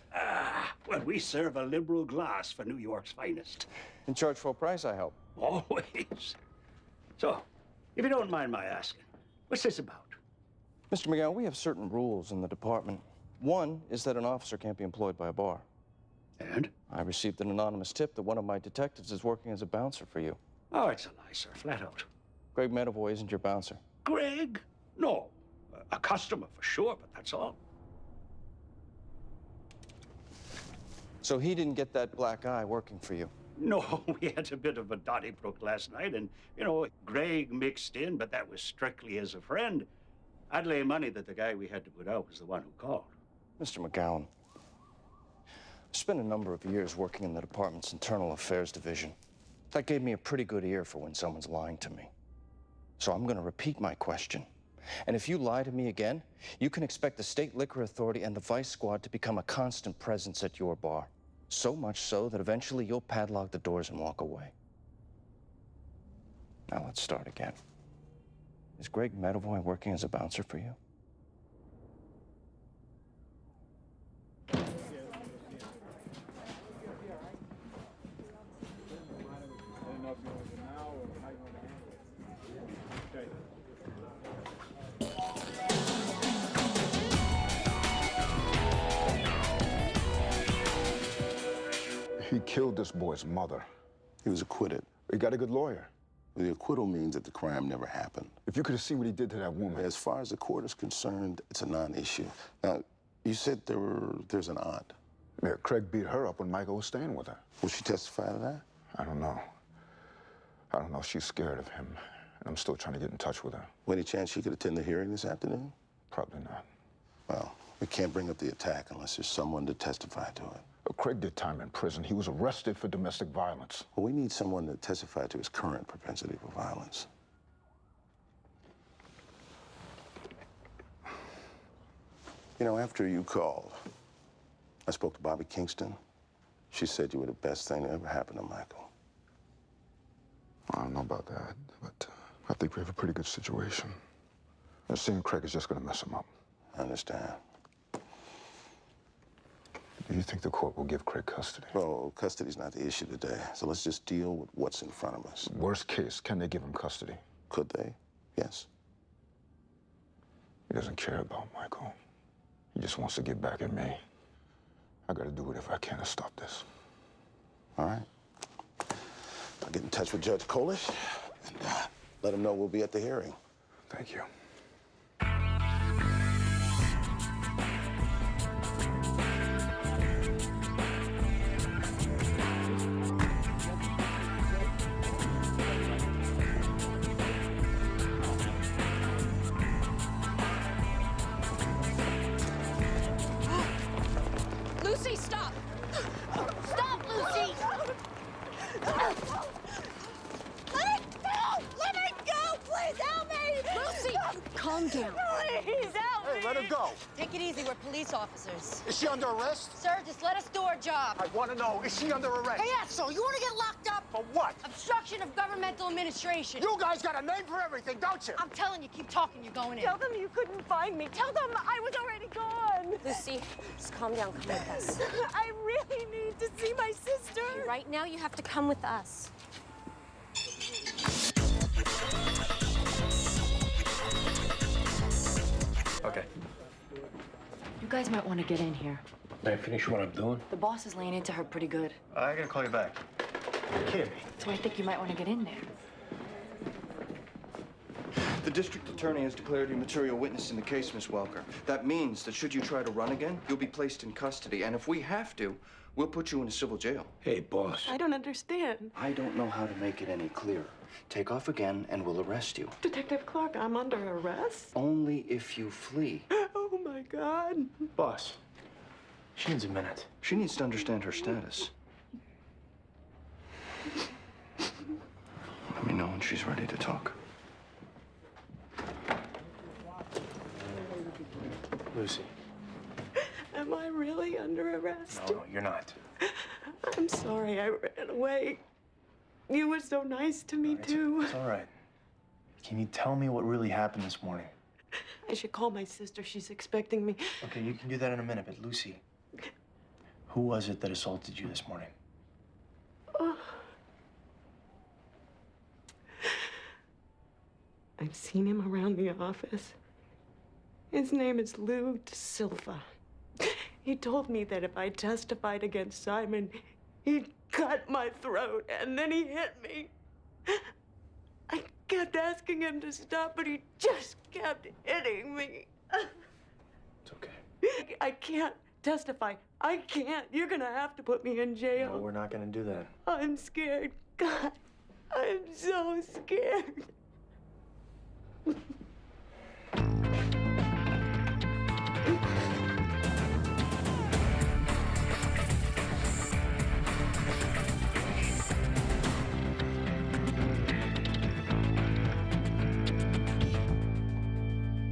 Well, we serve a liberal glass for New York's finest. And charge full price, I hope. Always. So, if you don't mind my asking, what's this about? Mr. McGowan, we have certain rules in the department. One is that an officer can't be employed by a bar. And? I received an anonymous tip that one of my detectives is working as a bouncer for you. Oh, it's a lie, sir, flat out. Greg Medavoy isn't your bouncer. Greg? No. A customer for sure, but that's all. So he didn't get that black eye working for you? No, we had a bit of a Donnybrook last night, and, you know, Greg mixed in, but that was strictly as a friend. I'd lay money that the guy we had to put out was the one who called. Mr. McGowan, I spent a number of years working in the department's internal affairs division. That gave me a pretty good ear for when someone's lying to me. So I'm going to repeat my question. And if you lie to me again, you can expect the State Liquor Authority and the Vice Squad to become a constant presence at your bar. So much so that eventually you'll padlock the doors and walk away. Now let's start again. Is Greg Medavoy working as a bouncer for you? He killed this boy's mother. He was acquitted. He got a good lawyer. The acquittal means that the crime never happened. If you could have seen what he did to that woman. As far as the court is concerned, it's a non-issue. Now, you said there's an aunt. Yeah, Craig beat her up when Michael was staying with her. Will she testify to that? I don't know. I don't know. She's scared of him. And I'm still trying to get in touch with her. Any chance she could attend the hearing this afternoon? Probably not. Well, we can't bring up the attack unless there's someone to testify to it. Craig did time in prison. He was arrested for domestic violence. Well, we need someone to testify to his current propensity for violence. You know, after you called, I spoke to Bobby Kingston. She said you were the best thing that ever happened to Michael. I don't know about that, but I think we have a pretty good situation. And seeing Craig is just going to mess him up. I understand. Do you think the court will give Craig custody? Well, custody's not the issue today, so let's just deal with what's in front of us. Worst case, can they give him custody? Could they? Yes. He doesn't care about Michael. He just wants to get back at me. I gotta do whatever I can to stop this. All right. I'll get in touch with Judge Kolish and let him know we'll be at the hearing. Thank you. Lucy, stop! Stop, Lucy! Let it go! Let it go! Please help me! Lucy, calm down. Please help me! Hey, let her go. Take it easy. We're police officers. Is she under arrest? Sir, just let us do our job. I want to know, is she under arrest? Hey, asshole, you want to get locked up? For what? Obstruction of governmental administration. You guys got a name for everything, don't you? I'm telling you, keep talking, you're going in. Tell them you couldn't find me. Tell them I was already gone. Lucy, just calm down. Come with us. I really need to see my sister. Right now, you have to come with us. Okay. You guys might want to get in here. May I finish what I'm doing? The boss is laying into her pretty good. I gotta call you back. You're kidding me. So I think you might want to get in there. The district attorney has declared you material witness in the case, Miss Welker. That means that should you try to run again, you'll be placed in custody. And if we have to, we'll put you in a civil jail. Hey, boss. I don't understand. I don't know how to make it any clearer. Take off again and we'll arrest you. Detective Clark, I'm under arrest? Only if you flee. Oh, my God. Boss, she needs a minute. She needs to understand her status. Let me know when she's ready to talk. Lucy. Am I really under arrest? No, you're not. I'm sorry I ran away. You were so nice to me, too. It's all right. Can you tell me what really happened this morning? I should call my sister. She's expecting me. Okay, you can do that in a minute, but Lucy, who was it that assaulted you this morning? Oh. I've seen him around the office. His name is Lou De Silva. He told me that if I testified against Simon, he'd cut my throat, and then he hit me. I kept asking him to stop, but he just kept hitting me. It's okay. I can't testify. I can't. You're gonna have to put me in jail. No, we're not gonna do that. I'm scared. God, I'm so scared.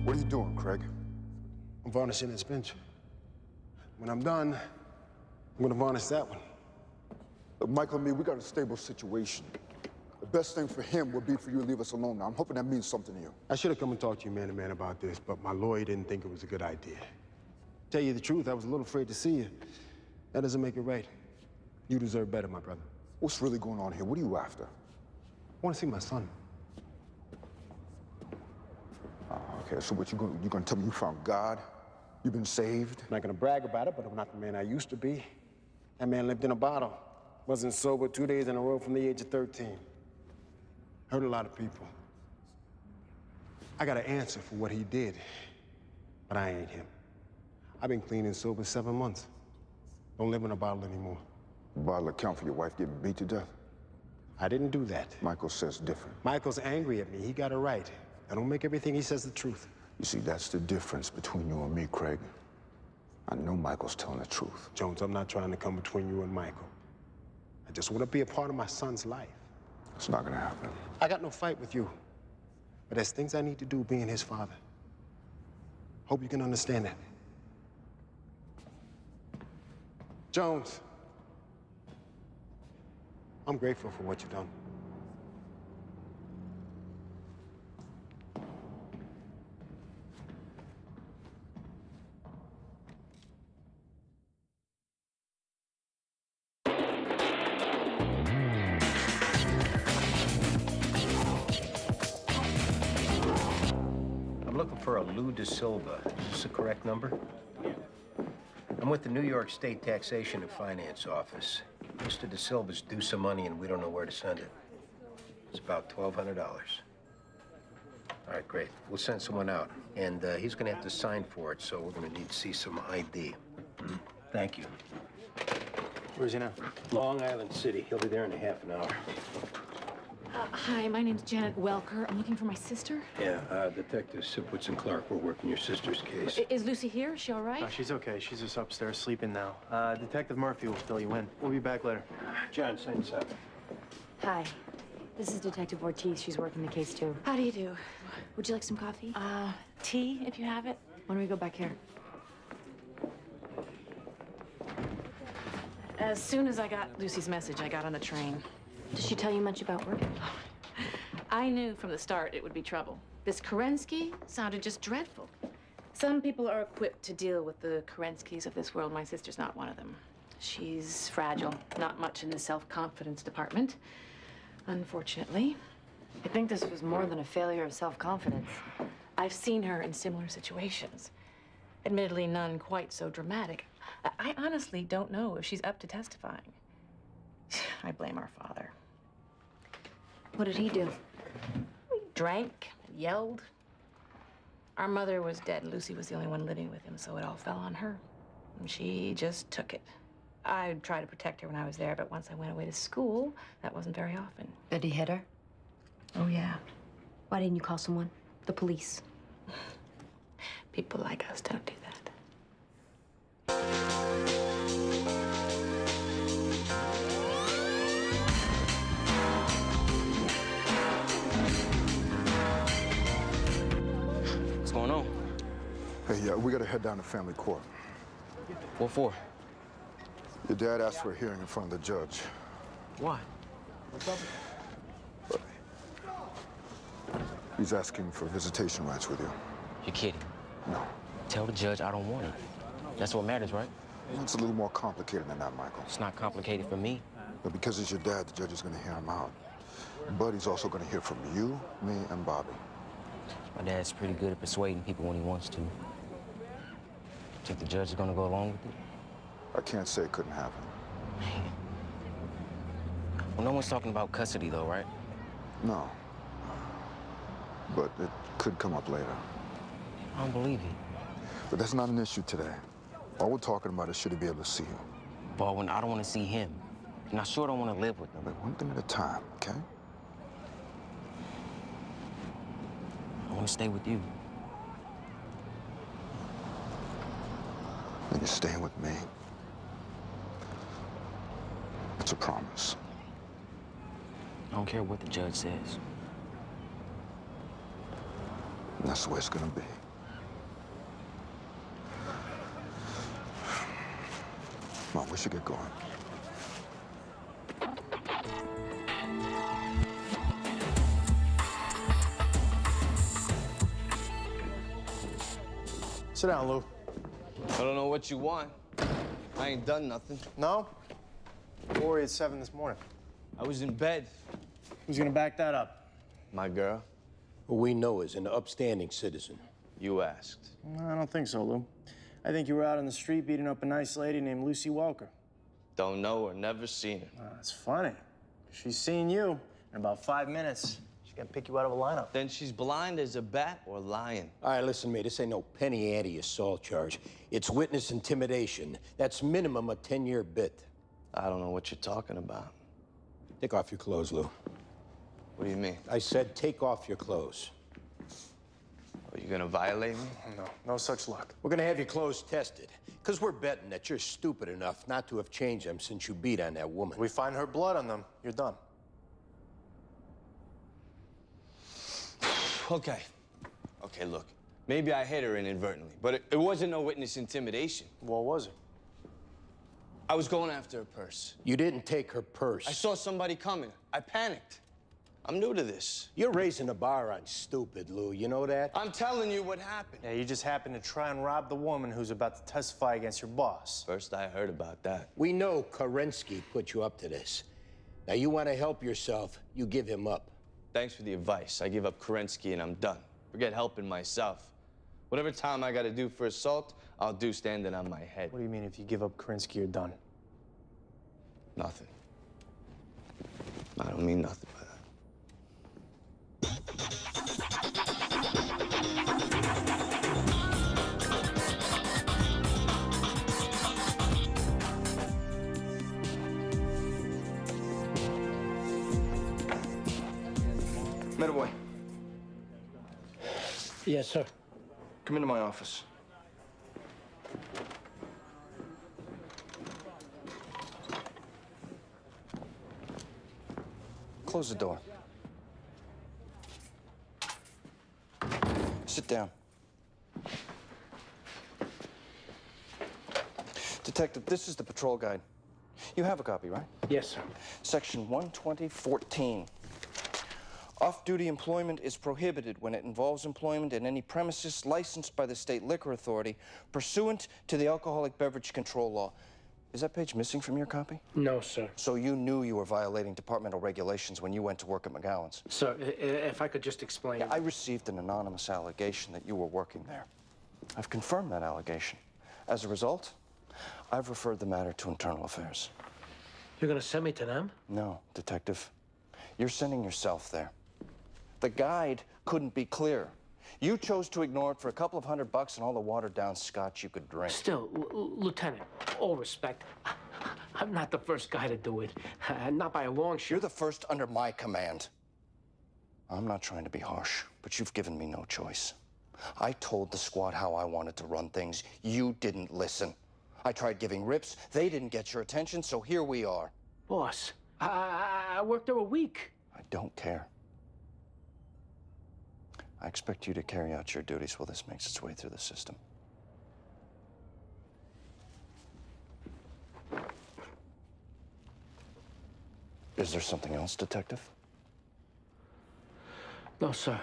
What are you doing, Craig? I'm varnishing this bench. When I'm done, I'm gonna varnish that one. Look, Michael and me, we got a stable situation. The best thing for him would be for you to leave us alone now. I'm hoping that means something to you. I should have come and talked to you man to man about this, but my lawyer didn't think it was a good idea. Tell you the truth, I was a little afraid to see you. That doesn't make it right. You deserve better, my brother. What's really going on here? What are you after? I want to see my son. Okay, so what you gonna tell me you found God? You've been saved? I'm not gonna brag about it, but I'm not the man I used to be. That man lived in a bottle. Wasn't sober 2 days in a row from the age of 13. Hurt a lot of people. I got an answer for what he did, but I ain't him. I've been clean and sober 7 months. Don't live in a bottle anymore. The bottle account for your wife getting beat to death? I didn't do that. Michael says different. Michael's angry at me. He got it right. I don't make everything he says the truth. You see, that's the difference between you and me, Craig. I know Michael's telling the truth. Jones, I'm not trying to come between you and Michael. I just want to be a part of my son's life. It's not gonna happen. I got no fight with you, but there's things I need to do being his father. Hope you can understand that. Jones, I'm grateful for what you've done. I'm looking for a Lou De Silva. Is this the correct number? I'm with the New York State Taxation and Finance Office. Mr. De Silva's due some money and we don't know where to send it. It's about $1,200. All right, great. We'll send someone out. And he's gonna have to sign for it, so we're gonna need to see some ID. Thank you. Where's he now? Long Island City. He'll be there in a half an hour. Hi, my name's Janet Welker. I'm looking for my sister. Yeah, Detectives Sipwitz and Clark will work on your sister's case. Is Lucy here? Is she all right? No, she's okay. She's just upstairs sleeping now. Detective Murphy will fill you in. We'll be back later. John, sign this up. Hi. This is Detective Ortiz. She's working the case, too. How do you do? Would you like some coffee? Tea, if you have it. Why don't we go back here? As soon as I got Lucy's message, I got on the train. Did she tell you much about work? I knew from the start it would be trouble. This Kerensky sounded just dreadful. Some people are equipped to deal with the Kerenskys of this world. My sister's not one of them. She's fragile, not much in the self-confidence department, unfortunately. I think this was more than a failure of self-confidence. I've seen her in similar situations. Admittedly, none quite so dramatic. I honestly don't know if she's up to testifying. I blame our father. What did he do? He drank, yelled. Our mother was dead. Lucy was the only one living with him, so it all fell on her. And she just took it. I tried to protect her when I was there, but once I went away to school, that wasn't very often. Did he hit her? Oh, yeah. Why didn't you call someone? The police? People like us don't do that. What's going on? Hey, we gotta head down to family court. What for? Your dad asked for a hearing in front of the judge. Why? He's asking for visitation rights with you. You're kidding. No. Tell the judge I don't want it. That's what matters, right? It's a little more complicated than that, Michael. It's not complicated for me. But because it's your dad, the judge is gonna hear him out. But he's also gonna hear from you, me, and Bobby. My dad's pretty good at persuading people when he wants to. Think the judge is gonna go along with it? I can't say it couldn't happen. Well, no one's talking about custody, though, right? No. But it could come up later. I don't believe it. But that's not an issue today. All we're talking about is should he be able to see you. Baldwin, I don't want to see him. And I sure don't want to live with him. But one thing at a time, okay? I want to stay with you. And you're staying with me. It's a promise. I don't care what the judge says. And that's the way it's gonna be. Come on, we should get going. Sit down, Lou. I don't know what you want. I ain't done nothing. No? What were you at 7 this morning? I was in bed. Who's gonna back that up? My girl. Who we know is an upstanding citizen. You asked. No, I don't think so, Lou. I think you were out on the street beating up a nice lady named Lucy Welker. Don't know her, never seen her. That's funny. She's seen you in about 5 minutes. She's gonna pick you out of a lineup. Then she's blind as a bat or lying. All right, listen, mate, this ain't no penny ante assault charge. It's witness intimidation. That's minimum a 10-year bit. I don't know what you're talking about. Take off your clothes, Lou. What do you mean? I said take off your clothes. Are you gonna violate me? No, no such luck. We're gonna have your clothes tested, because we're betting that you're stupid enough not to have changed them since you beat on that woman. We find her blood on them, you're done. Okay. Okay, look. Maybe I hit her inadvertently, but it wasn't no witness intimidation. What was it? I was going after her purse. You didn't take her purse. I saw somebody coming. I panicked. I'm new to this. You're raising the bar on stupid, Lou. You know that? I'm telling you what happened. Yeah, you just happened to try and rob the woman who's about to testify against your boss. First I heard about that. We know Kerensky put you up to this. Now, you want to help yourself, you give him up. Thanks for the advice. I give up Kerensky and I'm done. Forget helping myself. Whatever time I gotta do for assault, I'll do standing on my head. What do you mean if you give up Kerensky, you're done? Nothing. I don't mean nothing by that. Boy. Yes, sir. Come into my office. Close the door. Sit down. Detective, this is the patrol guide. You have a copy, right? Yes, sir. Section 120.14. Off-duty employment is prohibited when it involves employment in any premises licensed by the state liquor authority pursuant to the alcoholic beverage control law. Is that page missing from your copy? No, sir. So you knew you were violating departmental regulations when you went to work at McGowan's? Sir, if I could just explain. Yeah, I received an anonymous allegation that you were working there. I've confirmed that allegation. As a result, I've referred the matter to Internal Affairs. You're gonna send me to them? No, Detective. You're sending yourself there. The guide Couldn't be clearer. You chose to ignore it for a couple of $100 and all the watered-down scotch you could drink. Still, Lieutenant, all respect, I'm not the first guy to do it. Not by a long shot. You're the first under my command. I'm not trying to be harsh, but you've given me no choice. I told the squad how I wanted to run things. You didn't listen. I tried giving rips. They didn't get your attention, so here we are. Boss, I worked there a week. I don't care. I expect you to carry out your duties while this makes its way through the system. Is there something else, Detective? No, sir.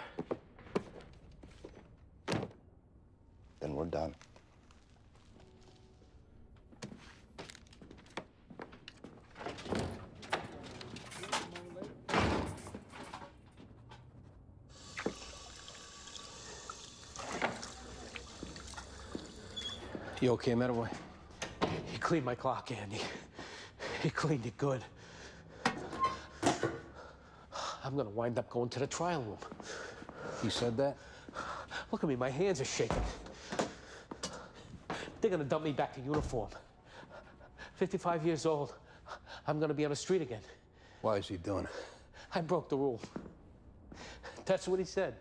Then we're done. You okay, Meadowboy? He cleaned my clock, Andy. He cleaned it good. I'm gonna wind up going to the trial room. You said that? Look at me, my hands are shaking. They're gonna dump me back to uniform. 55 years old. I'm gonna be on the street again. Why is he doing it? I broke the rule. That's what he said.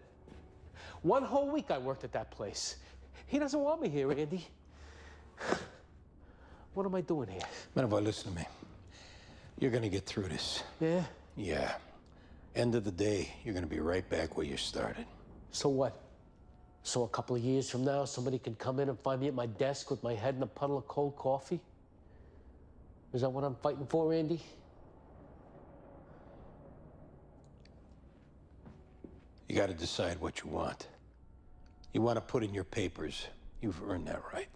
1 whole week I worked at that place. He doesn't want me here, Andy. What am I doing here? Meadowboy, listen to me. You're gonna get through this. Yeah? Yeah. End of the day, you're gonna be right back where you started. So what? So a couple of years from now, somebody can come in and find me at my desk with my head in a puddle of cold coffee? Is that what I'm fighting for, Andy? You gotta decide what you want. You wanna put in your papers. You've earned that right.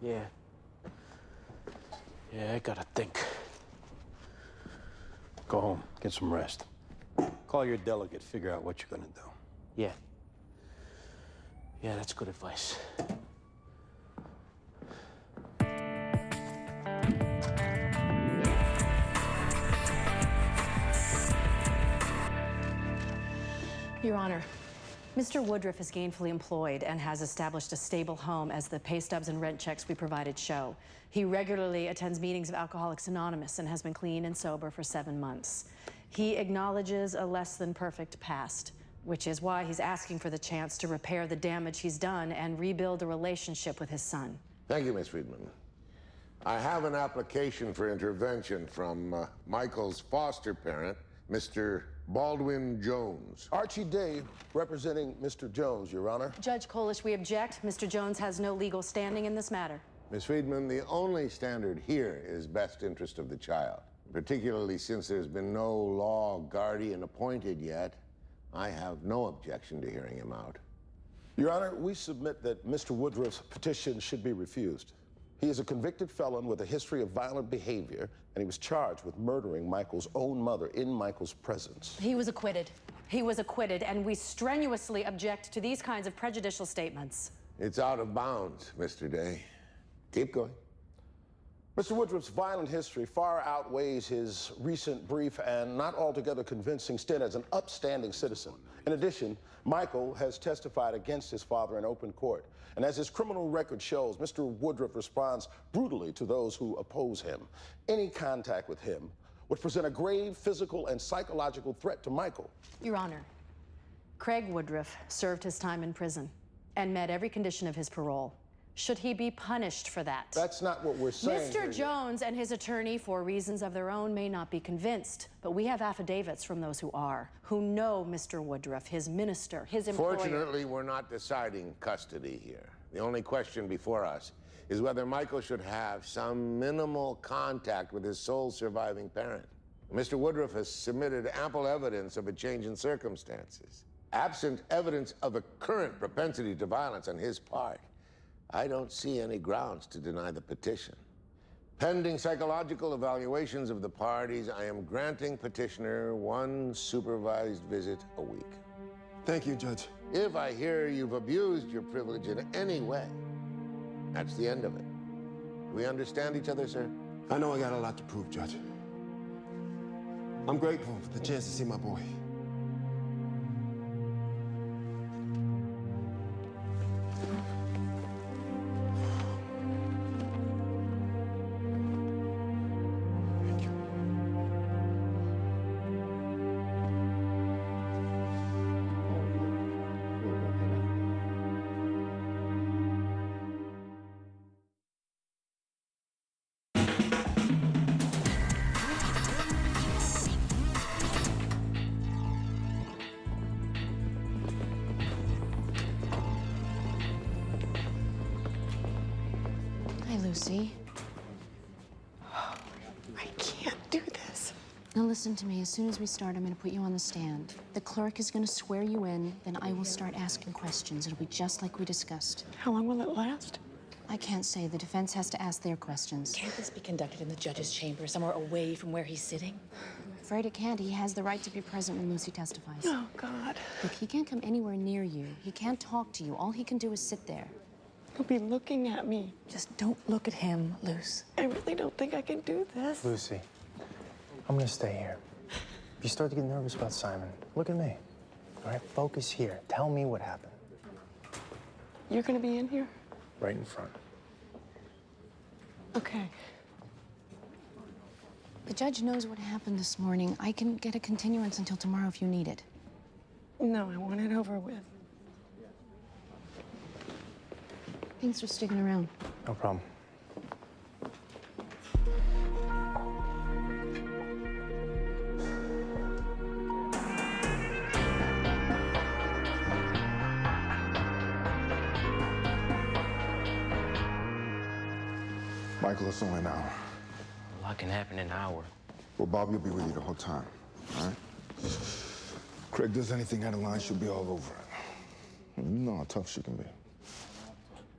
Yeah. Yeah, I gotta think. Go home, get some rest. Call your delegate, figure out what you're gonna do. Yeah. Yeah, that's good advice. Your Honor, Mr. Woodruff is gainfully employed and has established a stable home, as the pay stubs and rent checks we provided show. He regularly attends meetings of Alcoholics Anonymous and has been clean and sober for 7 months. He acknowledges a less than perfect past, which is why he's asking for the chance to repair the damage he's done and rebuild a relationship with his son. Thank you, Miss Friedman. I have an application for intervention from Michael's foster parent, Mr. Baldwin Jones. Archie Day, representing Mr. Jones, Your Honor. Judge Kolish, we object. Mr. Jones has no legal standing in this matter. Miss Friedman, the only standard here is best interest of the child. Particularly since there's been no law guardian appointed yet, I have no objection to hearing him out. Your Honor, we submit that Mr. Woodruff's petition should be refused. He is a convicted felon with a history of violent behavior, and he was charged with murdering Michael's own mother in Michael's presence. He was acquitted. He was acquitted, and we strenuously object to these kinds of prejudicial statements. It's out of bounds, Mr. Day. Keep going. Mr. Woodruff's violent history far outweighs his recent brief and not altogether convincing stint as an upstanding citizen. In addition, Michael has testified against his father in open court. And as his criminal record shows, Mr. Woodruff responds brutally to those who oppose him. Any contact with him would present a grave physical and psychological threat to Michael. Your Honor, Craig Woodruff served his time in prison and met every condition of his parole. Should he be punished for that? That's not what we're saying. Mr. Jones and his attorney, for reasons of their own, may not be convinced, but we have affidavits from those who are, who know Mr. Woodruff, his minister, his employer. Fortunately, we're not deciding custody here. The only question before us is whether Michael should have some minimal contact with his sole surviving parent. Mr. Woodruff has submitted ample evidence of a change in circumstances. Absent evidence of a current propensity to violence on his part, I don't see any grounds to deny the petition. Pending psychological evaluations of the parties, I am granting petitioner 1 supervised visit a week. Thank you, Judge. If I hear you've abused your privilege in any way, that's the end of it. Do we understand each other, sir? I know I got a lot to prove, Judge. I'm grateful for the chance to see my boy. Lucy. I can't do this. Now listen to me. As soon as we start, I'm going to put you on the stand. The clerk is going to swear you in, then I will start asking questions. It'll be just like we discussed. How long will it last? I can't say. The defense has to ask their questions. Can't this be conducted in the judge's chamber, somewhere away from where he's sitting? I'm afraid it can't. He has the right to be present when Lucy testifies. Oh, God. Look, he can't come anywhere near you. He can't talk to you. All he can do is sit there. He'll be looking at me. Just don't look at him, Luce. I really don't think I can do this. Lucy, I'm gonna stay here. If you start to get nervous about Simon, look at me. All right, focus here. Tell me what happened. You're gonna be in here? Right in front. Okay. The judge knows what happened this morning. I can get a continuance until tomorrow if you need it. No, I want it over with. Thanks for sticking around. No problem. Michael, it's only an hour. A lot can happen in an hour. Well, Bobby will be with you the whole time, all right? Craig does anything out of line, she'll be all over it. You know how tough she can be.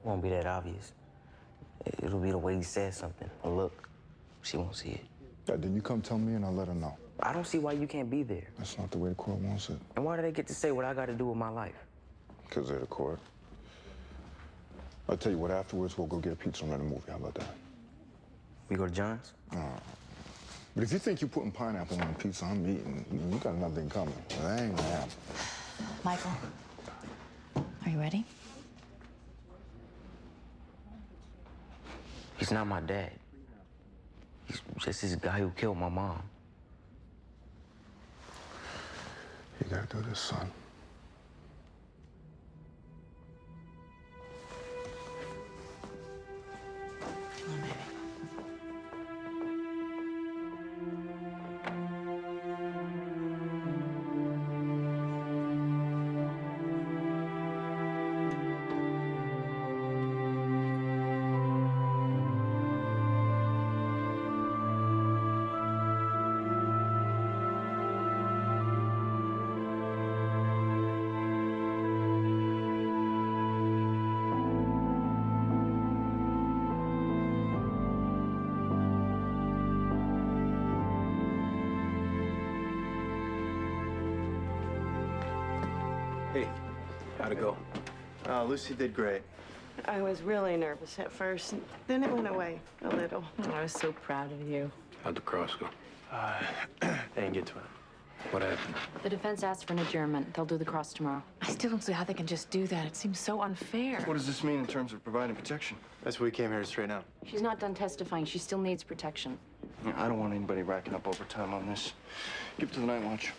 Won't be that obvious. It'll be the way he says something, a look. She won't see it. Yeah, then you come tell me and I'll let her know. I don't see why you can't be there. That's not the way the court wants it. And why do they get to say what I got to do with my life? Because they're the court. I'll tell you what, afterwards, we'll go get a pizza and rent a movie. How about that? We go to John's? But if you think you're putting pineapple on a pizza I'm eating, you got nothing coming. That ain't gonna happen. Michael, are you ready? He's not my dad. He's just this guy who killed my mom. You gotta do this, son. Come on, baby. Hey, how'd it go? Lucy did great. I was really nervous at first, and then it went away a little. I was so proud of you. How'd the cross go? They didn't get to it. What happened? The defense asked for an adjournment. They'll do the cross tomorrow. I still don't see how they can just do that. It seems so unfair. What does this mean in terms of providing protection? That's what we came here to straighten out. She's not done testifying. She still needs protection. I don't want anybody racking up overtime on this. Give it to the night watch.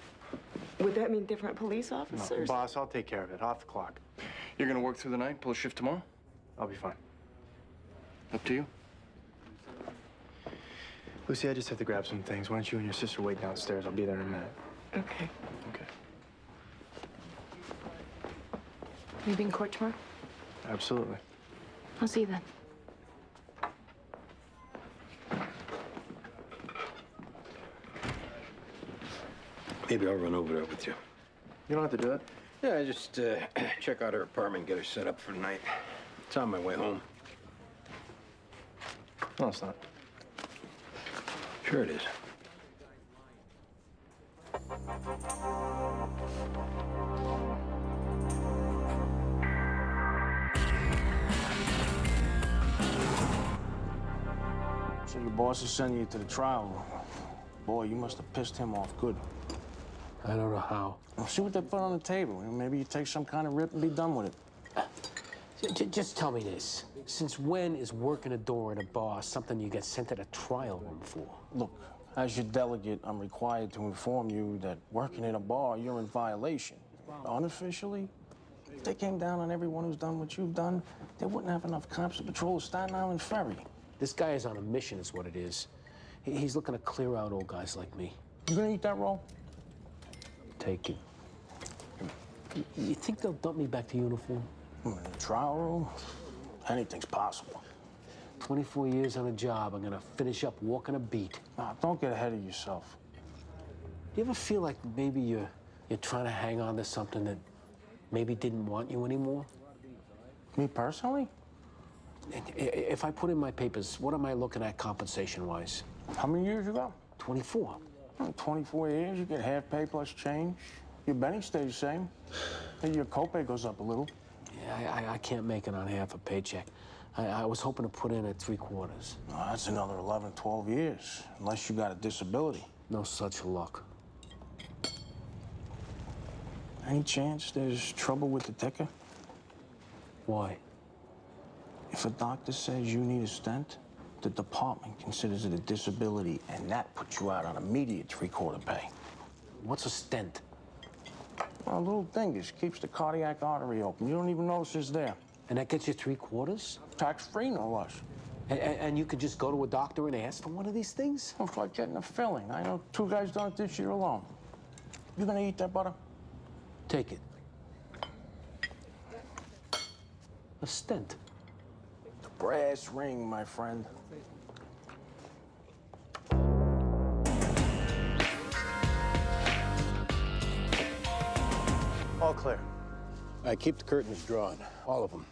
Would that mean different police No, officers? boss, I'll take care of it. Off the clock. You're gonna work through the night, pull a shift tomorrow? I'll be fine. Up to you. Lucy, I just have to grab some things. Why don't you and your sister wait downstairs? I'll be there in a minute. Okay. Okay. Will you be in court tomorrow? Absolutely. I'll see you then. Maybe I'll run over there with you. You don't have to do that. Yeah, just check out her apartment, get her set up for the night. It's on my way home. No, it's not. Sure it is. So your boss is sending you to the trial room. Boy, you must have pissed him off good. I don't know how. Well, see what they put on the table. Maybe you take some kind of rip and be done with it. Just tell me this. Since when is working a door at a bar something you get sent to the trial room for? Look, as your delegate, I'm required to inform you that working in a bar, you're in violation. Unofficially, if they came down on everyone who's done what you've done, they wouldn't have enough cops to patrol Staten Island Ferry. This guy is on a mission, is what it is. He's looking to clear out old guys like me. You gonna eat that roll? Take it. You think they'll dump me back to uniform? In the trial room, anything's possible. 24 years on a job. I'm gonna finish up walking a beat. Don't get ahead of yourself. You ever feel like maybe you're trying to hang on to something that maybe didn't want you anymore? Me personally? If I put in my papers, what am I looking at compensation-wise? How many years you got? 24. 24 years, you get half pay plus change. Your Benny stays the same. Maybe your copay goes up a little. Yeah, I can't make it on half a paycheck. I was hoping to put in at 3/4. Oh, that's another 11, 12 years, unless you got a disability. No such luck. Any chance there's trouble with the ticker? Why? If a doctor says you need a stent, the department considers it a disability, and that puts you out on immediate 3/4 pay. What's a stent? Well, a little thing just keeps the cardiac artery open. You don't even notice it's there. And that gets you 3/4? Tax-free, no less. And you could just go to a doctor and ask for one of these things? It's like getting a filling. I know 2 guys done it this year alone. You gonna eat that butter? Take it. A stent. The brass ring, my friend. All clear. I keep the curtains drawn, all of them.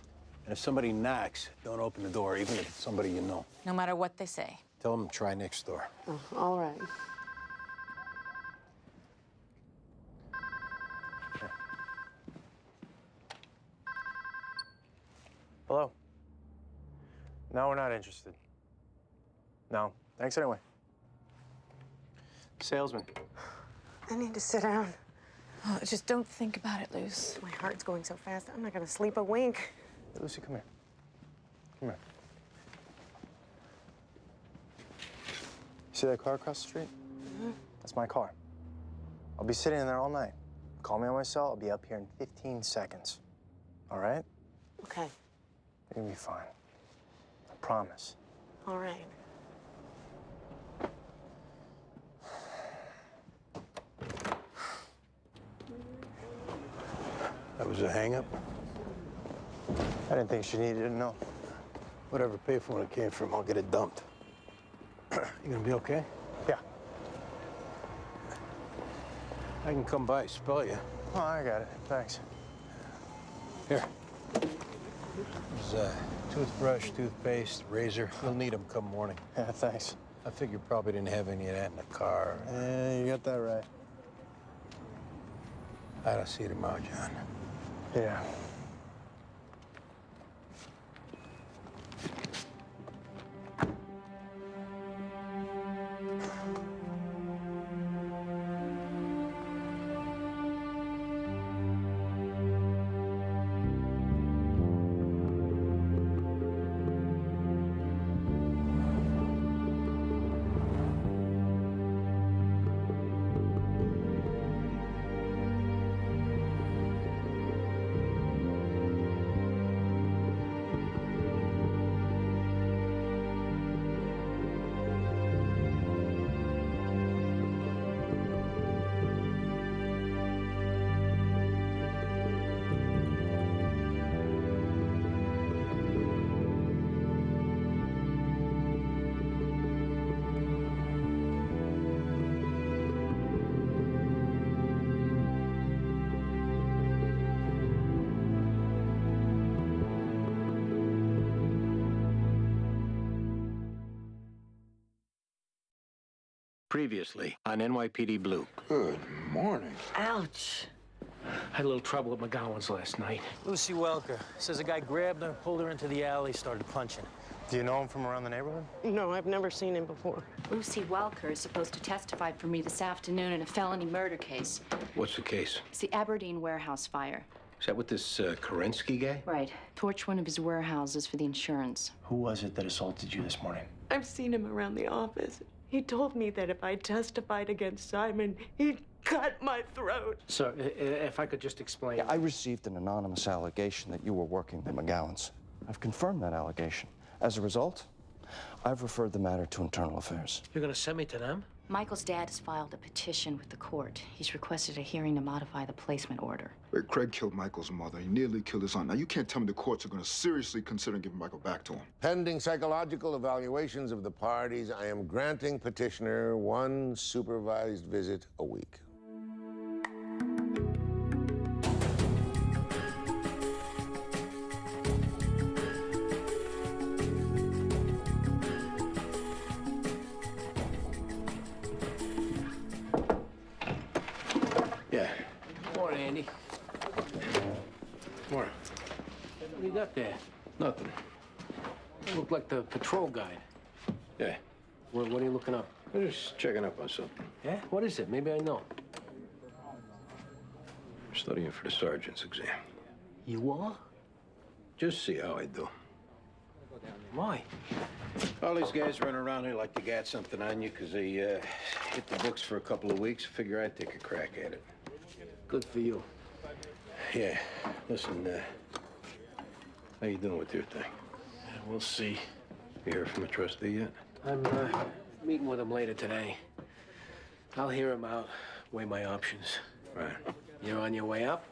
And if somebody knocks, don't open the door, even if it's somebody you know. No matter what they say. Tell them to try next door. Oh, all right. Hello? No, we're not interested. No, thanks anyway. Salesman. I need to sit down. Oh, just don't think about it, Luce. My heart's going so fast, I'm not gonna sleep a wink. Hey, Lucy, come here. Come here. See that car across the street? Mm-hmm. That's my car. I'll be sitting in there all night. Call me on my cell. I'll be up here in 15 seconds. All right? Okay, You're gonna be fine. I promise. all right. That was a hang-up? I didn't think she needed to know. Whatever payphone it came from, I'll get it dumped. You gonna be okay? Yeah. I can come by, spell you. Oh, I got it. Thanks. Here. There's toothbrush, toothpaste, razor. You'll need them come morning. Yeah, thanks. I figure you probably didn't have any of that in the car. Yeah, you got that right. I don't see you tomorrow, John. Yeah. Previously on NYPD Blue. Good morning. Ouch. I had a little trouble at McGowan's last night. Lucy Welker says a guy grabbed her, pulled her into the alley, started punching. Do you know him from around the neighborhood? No, I've never seen him before. Lucy Welker is supposed to testify for me this afternoon in a felony murder case. What's the case? It's the Aberdeen warehouse fire. Is that with this Kerensky guy? Right. Torched one of his warehouses for the insurance. Who was it that assaulted you this morning? I've seen him around the office. He told me that if I testified against Simon, he'd cut my throat. Sir, if I could just explain. Yeah, I received an anonymous allegation that you were working at McGowan's. I've confirmed that allegation. As a result, I've referred the matter to Internal Affairs. You're gonna send me to them? Michael's dad has filed a petition with the court. He's requested a hearing to modify the placement order. Wait, Craig killed Michael's mother. He nearly killed his aunt. Now, you can't tell me the courts are going to seriously consider giving Michael back to him. Pending psychological evaluations of the parties, I am granting petitioner 1 supervised visit a week. Yeah. Morning, Andy. Morning. What do you got there? Nothing. You look like the patrol guide. Yeah. What are you looking up? I'm just checking up on something. Yeah? What is it? Maybe I know. I'm studying for the sergeant's exam. You are? Just see how I do. Why? All these guys running around here like they got something on you because they hit the books for a couple of weeks. Figure I'd take a crack at it. Good for you. Yeah. Listen, how you doing with your thing? Yeah, we'll see. You hear from a trustee yet? I'm meeting with him later today. I'll hear him out, weigh my options. Right. You're on your way up,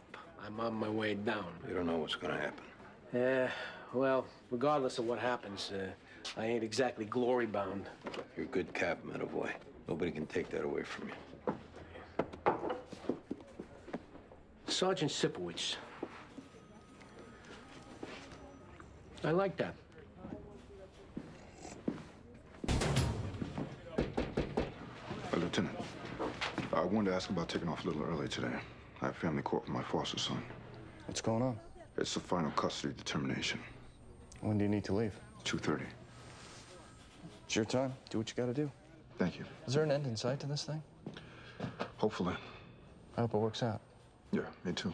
I'm on my way down. You don't know what's gonna happen. Yeah, well, regardless of what happens, I ain't exactly glory-bound. You're a good cop, Medavoy. Nobody can take that away from you. Sergeant Sipowicz. I like that. Lieutenant, I wanted to ask about taking off a little early today. I have family court with my foster son. What's going on? It's the final custody determination. When do you need to leave? 2:30. It's your time. Do what you gotta do. Thank you. Is there an end in sight to this thing? Hopefully. I hope it works out. Yeah, me too.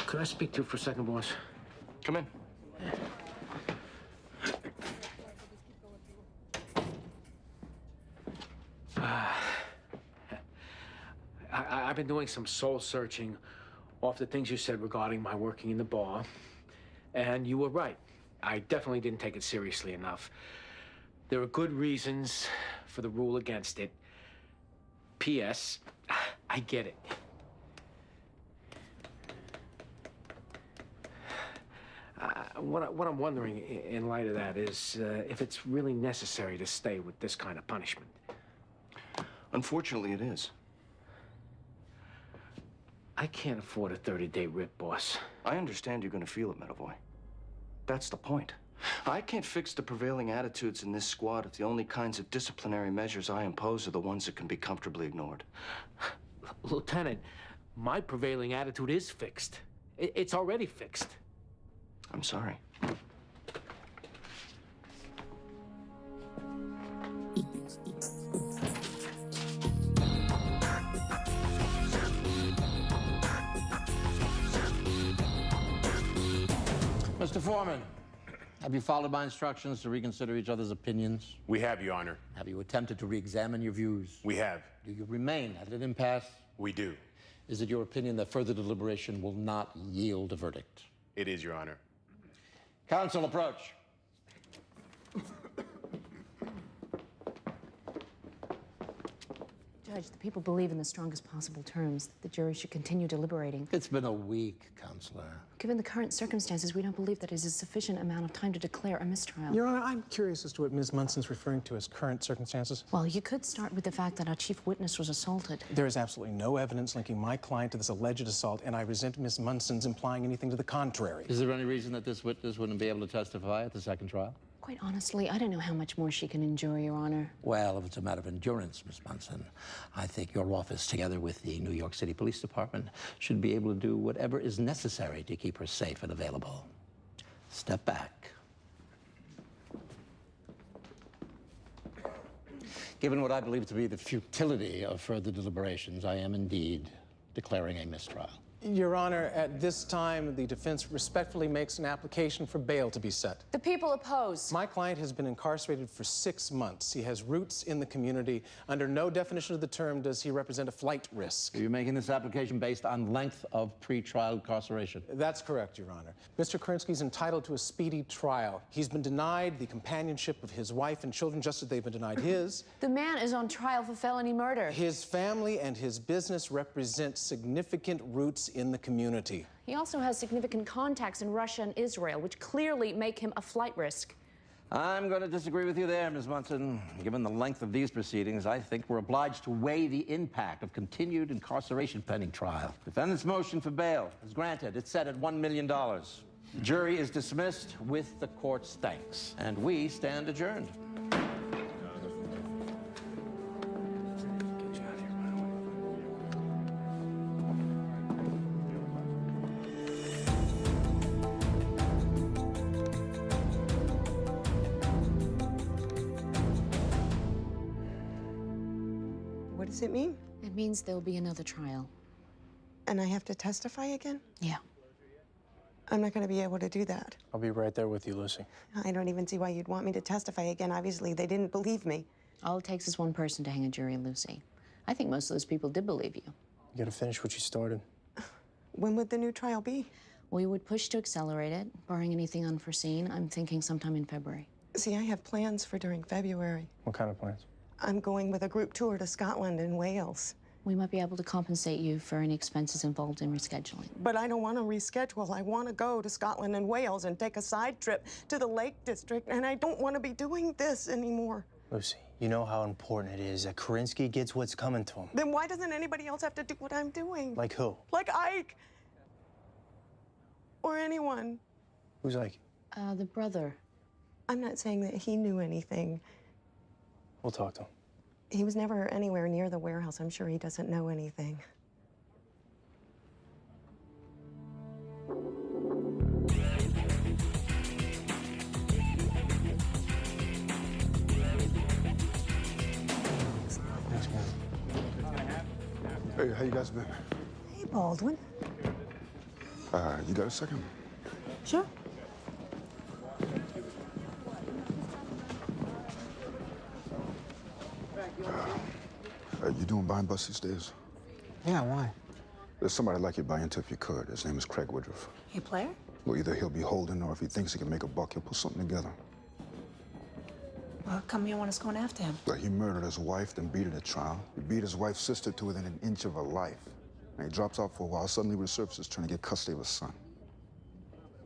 Could I speak to you for a second, boss? Come in. I've been doing some soul searching off the things you said regarding my working in the bar. And you were right. I definitely didn't take it seriously enough. There are good reasons for the rule against it. P.S. I get it. What I'm wondering in light of that is if it's really necessary to stay with this kind of punishment. Unfortunately, it is. I can't afford a 30-day rip, boss. I understand you're gonna feel it, Medavoy. That's the point. I can't fix the prevailing attitudes in this squad if the only kinds of disciplinary measures I impose are the ones that can be comfortably ignored. Lieutenant, my prevailing attitude is fixed. It's already fixed. I'm sorry. Mr. Foreman, have you followed my instructions to reconsider each other's opinions? We have, Your Honor. Have you attempted to re-examine your views? We have. Do you remain at an impasse? We do. Is it your opinion that further deliberation will not yield a verdict? It is, Your Honor. Counsel, approach. Judge, the people believe in the strongest possible terms that the jury should continue deliberating. It's been a week, Counselor. Given the current circumstances, we don't believe that it is a sufficient amount of time to declare a mistrial. Your Honor, I'm curious as to what Ms. Munson's referring to as current circumstances. Well, you could start with the fact that our chief witness was assaulted. There is absolutely no evidence linking my client to this alleged assault, and I resent Ms. Munson's implying anything to the contrary. Is there any reason that this witness wouldn't be able to testify at the second trial? Quite honestly, I don't know how much more she can endure, Your Honor. Well, if it's a matter of endurance, Miss Munson, I think your office, together with the New York City Police Department, should be able to do whatever is necessary to keep her safe and available. Step back. Given what I believe to be the futility of further deliberations, I am indeed declaring a mistrial. Your Honor, at this time, the defense respectfully makes an application for bail to be set. The people oppose. My client has been incarcerated for 6 months. He has roots in the community. Under no definition of the term does he represent a flight risk. Are you making this application based on length of pretrial incarceration? That's correct, Your Honor. Mr. Kerensky's entitled to a speedy trial. He's been denied the companionship of his wife and children just as they've been denied his. The man is on trial for felony murder. His family and his business represent significant roots in the community. He also has significant contacts in Russia and Israel, which clearly make him a flight risk. I'm going to disagree with you there, Ms. Munson. Given the length of these proceedings, I think we're obliged to weigh the impact of continued incarceration pending trial. Defendant's motion for bail is granted. It's set at $1 million. The jury is dismissed with the court's thanks, and we stand adjourned. What does it mean? It means there'll be another trial. And I have to testify again? Yeah. I'm not going to be able to do that. I'll be right there with you, Lucy. I don't even see why you'd want me to testify again. Obviously, they didn't believe me. All it takes is one person to hang a jury, Lucy. I think most of those people did believe you. You gotta finish what you started. When would the new trial be? We would push to accelerate it, barring anything unforeseen. I'm thinking sometime in February. See, I have plans for during February. What kind of plans? I'm going with a group tour to Scotland and Wales. We might be able to compensate you for any expenses involved in rescheduling. But I don't want to reschedule. I want to go to Scotland and Wales and take a side trip to the Lake District, and I don't want to be doing this anymore. Lucy, you know how important it is that Kerensky gets what's coming to him. Then why doesn't anybody else have to do what I'm doing? Like who? Like Ike. Or anyone. Who's Ike? The brother. I'm not saying that he knew anything. We'll talk to him. He was never anywhere near the warehouse. I'm sure he doesn't know anything. Thanks, man. Hey, how you guys been? Hey, Baldwin. You got a second? Sure. You doing buying bus these days? Yeah, why? There's somebody I'd like you to buy into if you could. His name is Craig Woodruff. Hey, player? Well, either he'll be holding or if he thinks he can make a buck, he'll put something together. Well, how come you want us going after him? But he murdered his wife, then beat her at trial. He beat his wife's sister to within an inch of her life. And he drops out for a while, suddenly resurfaces trying to get custody of his son.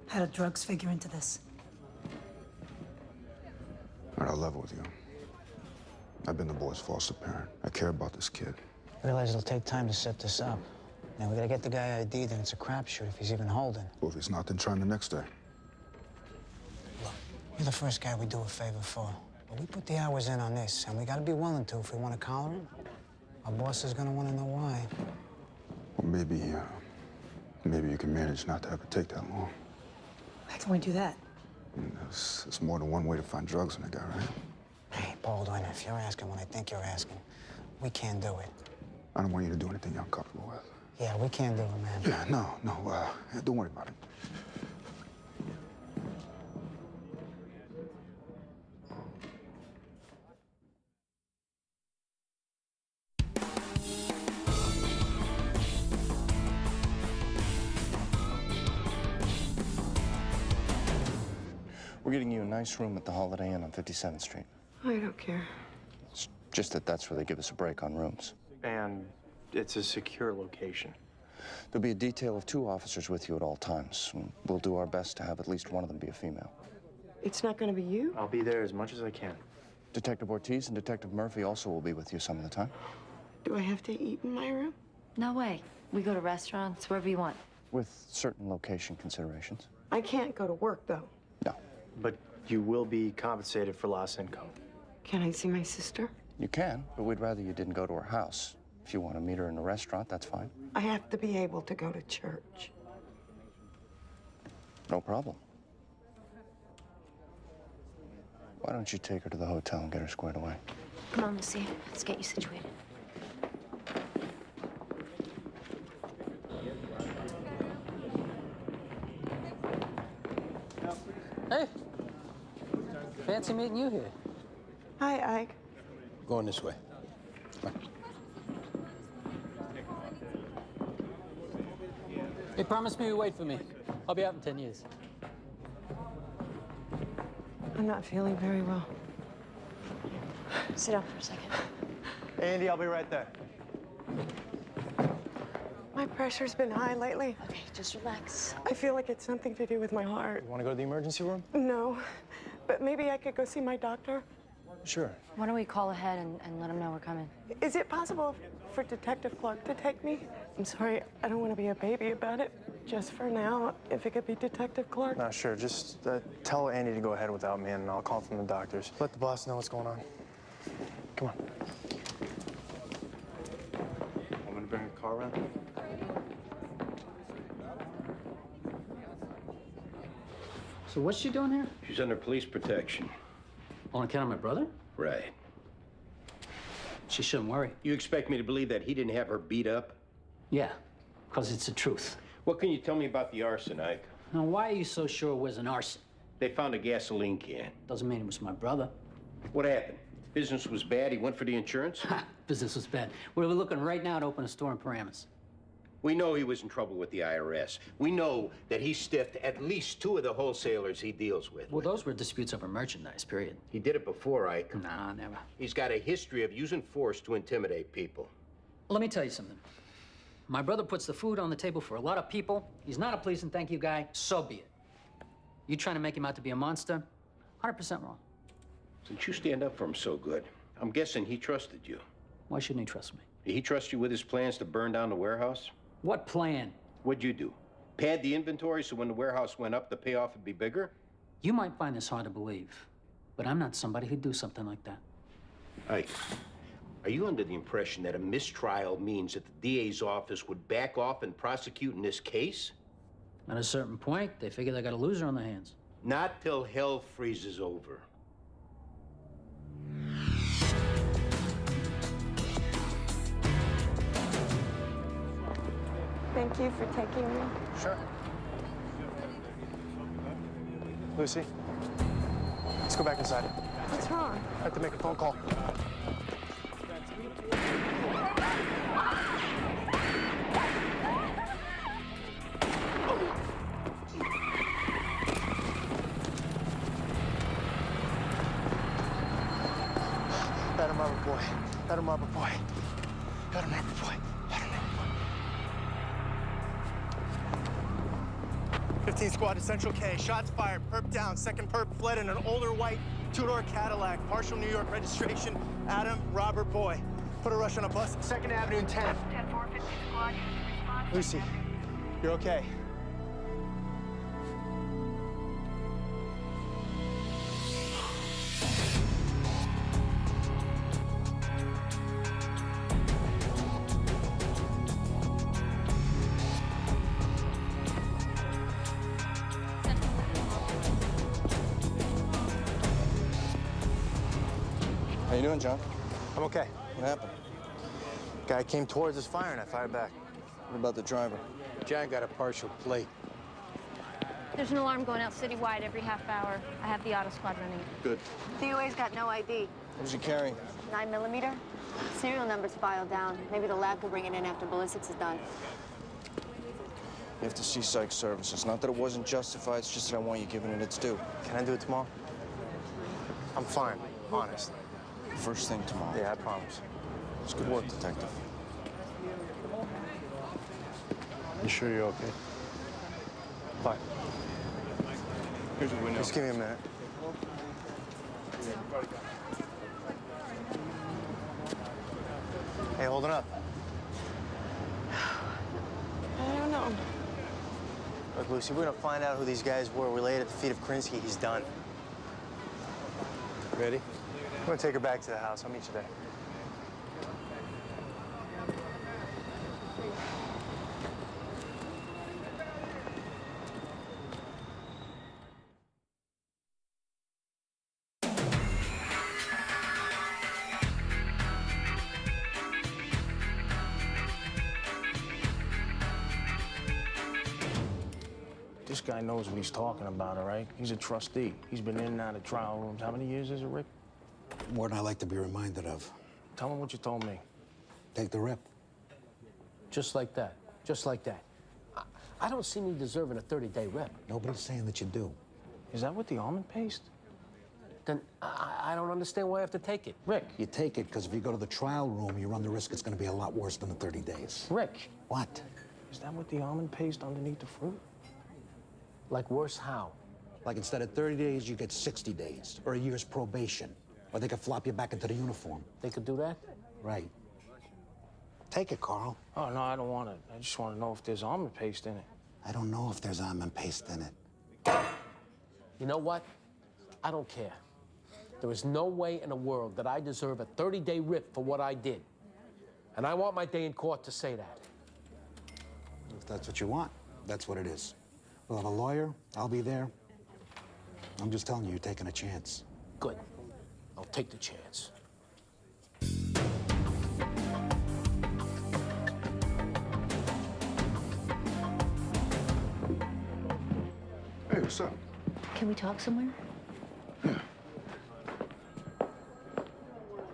How do drugs figure into this? All right, I'll level with you. I've been the boy's foster parent. I care about this kid. I realize it'll take time to set this up. Now, we gotta get the guy ID'd, and it's a crapshoot if he's even holding. Well, if he's not, then try him the next day. You're the first guy we do a favor for. But we put the hours in on this, and we gotta be willing to if we want to collar him. Our boss is gonna want to know why. Well, maybe you can manage not to have it take that long. How can we do that? It's more than one way to find drugs in a guy, right? Hey, Baldwin, if you're asking what I think you're asking, we can't do it. I don't want you to do anything you're uncomfortable with. Yeah, we can't do it, man. Yeah, no, don't worry about it. We're getting you a nice room at the Holiday Inn on 57th Street. I don't care. It's just that that's where they give us a break on rooms. And it's a secure location. There'll be a detail of 2 officers with you at all times. We'll do our best to have at least one of them be a female. It's not going to be you? I'll be there as much as I can. Detective Ortiz and Detective Murphy also will be with you some of the time. Do I have to eat in my room? No way. We go to restaurants, wherever you want. With certain location considerations. I can't go to work, though. No. But you will be compensated for lost income. Can I see my sister? You can, but we'd rather you didn't go to her house. If you want to meet her in a restaurant, that's fine. I have to be able to go to church. No problem. Why don't you take her to the hotel and get her squared away? Come on, Lucy. Let's get you situated. Hey. Fancy meeting you here. Hi, Ike. Going this way. Come on. Hey, promise me you wait for me. I'll be out in 10 years. I'm not feeling very well. Sit down for a second. Andy, I'll be right there. My pressure's been high lately. Okay, just relax. I feel like it's something to do with my heart. You want to go to the emergency room? No, but maybe I could go see my doctor. Sure. Why don't we call ahead and let him know we're coming? Is it possible for Detective Clark to take me? I'm sorry, I don't want to be a baby about it. Just for now, if it could be Detective Clark. No, sure. Just tell Andy to go ahead without me, and I'll call from the doctors. Let the boss know what's going on. Come on. Want me to bring a car around? So what's she doing here? She's under police protection. On account of my brother? Right. She shouldn't worry. You expect me to believe that he didn't have her beat up? Yeah, because it's the truth. What can you tell me about the arson, Ike? Now, why are you so sure it was an arson? They found a gasoline can. Doesn't mean it was my brother. What happened? Business was bad, he went for the insurance? Ha! Business was bad. We're looking right now to open a store in Paramus. We know he was in trouble with the IRS. We know that he stiffed at least 2 of the wholesalers he deals with. Well, those were disputes over merchandise, period. He did it before, Ike. Nah, never. He's got a history of using force to intimidate people. Let me tell you something. My brother puts the food on the table for a lot of people. He's not a please and thank you guy, so be it. You trying to make him out to be a monster? 100% wrong. Since you stand up for him so good, I'm guessing he trusted you. Why shouldn't he trust me? Did he trust you with his plans to burn down the warehouse? What plan? What'd you do? Pad the inventory so when the warehouse went up, the payoff would be bigger? You might find this hard to believe, but I'm not somebody who'd do something like that. Ike, are you under the impression that a mistrial means that the DA's office would back off and prosecute in this case? At a certain point, they figure they got a loser on their hands. Not till hell freezes over. Thank you for taking me. Sure. Lucy, let's go back inside. What's wrong? I have to make a phone call. Adam Robert boy. Adam Robert boy. Adam Robert boy. Adam Robert boy. 15 squad to Central K. Shots fired. Perp down. Second perp fled in an older white two-door Cadillac. Partial New York registration. Adam Robert boy. Put a rush on a bus at 2nd Avenue and 10. 10-450 squad. Lucy, you're okay. How you doing, John? I'm okay. What happened? Guy came towards us firing. I fired back. What about the driver? John got a partial plate. There's an alarm going out citywide every half hour. I have the auto squad running. Good. DOA's got no ID. What was he carrying? 9mm. Serial number's filed down. Maybe the lab will bring it in after ballistics is done. You have to see psych services. Not that it wasn't justified, it's just that I want you giving it its due. Can I do it tomorrow? I'm fine, honest. First thing tomorrow. Yeah, I promise. It's good work, detective. You sure you're okay? Fine. Here's your window. Just give me a minute. Hey, hold it up. I don't know. Look, Lucy, we're gonna find out who these guys were. We lay it at the feet of Krinsky. He's done. Ready? I'm gonna take her back to the house. I'll meet you there. this guy knows what he's talking about, all right? He's a trustee. He's been in and out of trial rooms. How many years is it, Rick? More than I like to be reminded of. Tell him what you told me. Take the rip. Just like that. Just like that. I don't see me deserving a 30-day rep. Nobody's saying that you do. Is that with the almond paste? Then I don't understand why I have to take it. Rick. You take it because if you go to the trial room, you run the risk it's going to be a lot worse than the 30 days. Rick. What? Is that with the almond paste underneath the fruit? Like worse how? Like instead of 30 days, you get 60 days or a year's probation. Or they could flop you back into the uniform. They could do that? Right. Take it, Carl. Oh, no, I don't want it. I just want to know if there's almond paste in it. I don't know if there's almond paste in it. You know what? I don't care. There is no way in the world that I deserve a 30-day rip for what I did. And I want my day in court to say that. If that's what you want, that's what it is. We'll have a lawyer. I'll be there. I'm just telling you, you're taking a chance. Good. I'll take the chance. Hey, what's up? Can we talk somewhere? Yeah.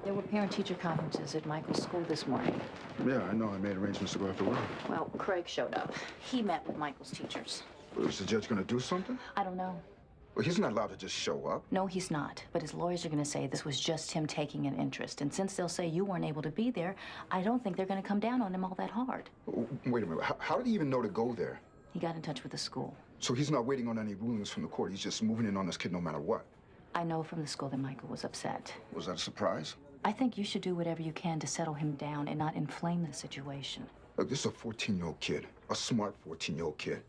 There were parent-teacher conferences at Michael's school this morning. Yeah, I know. I made arrangements to go after work. Well, Craig showed up. He met with Michael's teachers. Is the judge going to do something? I don't know. Well, he's not allowed to just show up. No, he's not. But his lawyers are going to say this was just him taking an interest. And since they'll say you weren't able to be there, I don't think they're going to come down on him all that hard. Wait a minute. How did he even know to go there? He got in touch with the school. So he's not waiting on any rulings from the court. He's just moving in on this kid no matter what. I know from the school that Michael was upset. Was that a surprise? I think you should do whatever you can to settle him down and not inflame the situation. Look, this is a 14-year-old kid. A smart 14-year-old kid.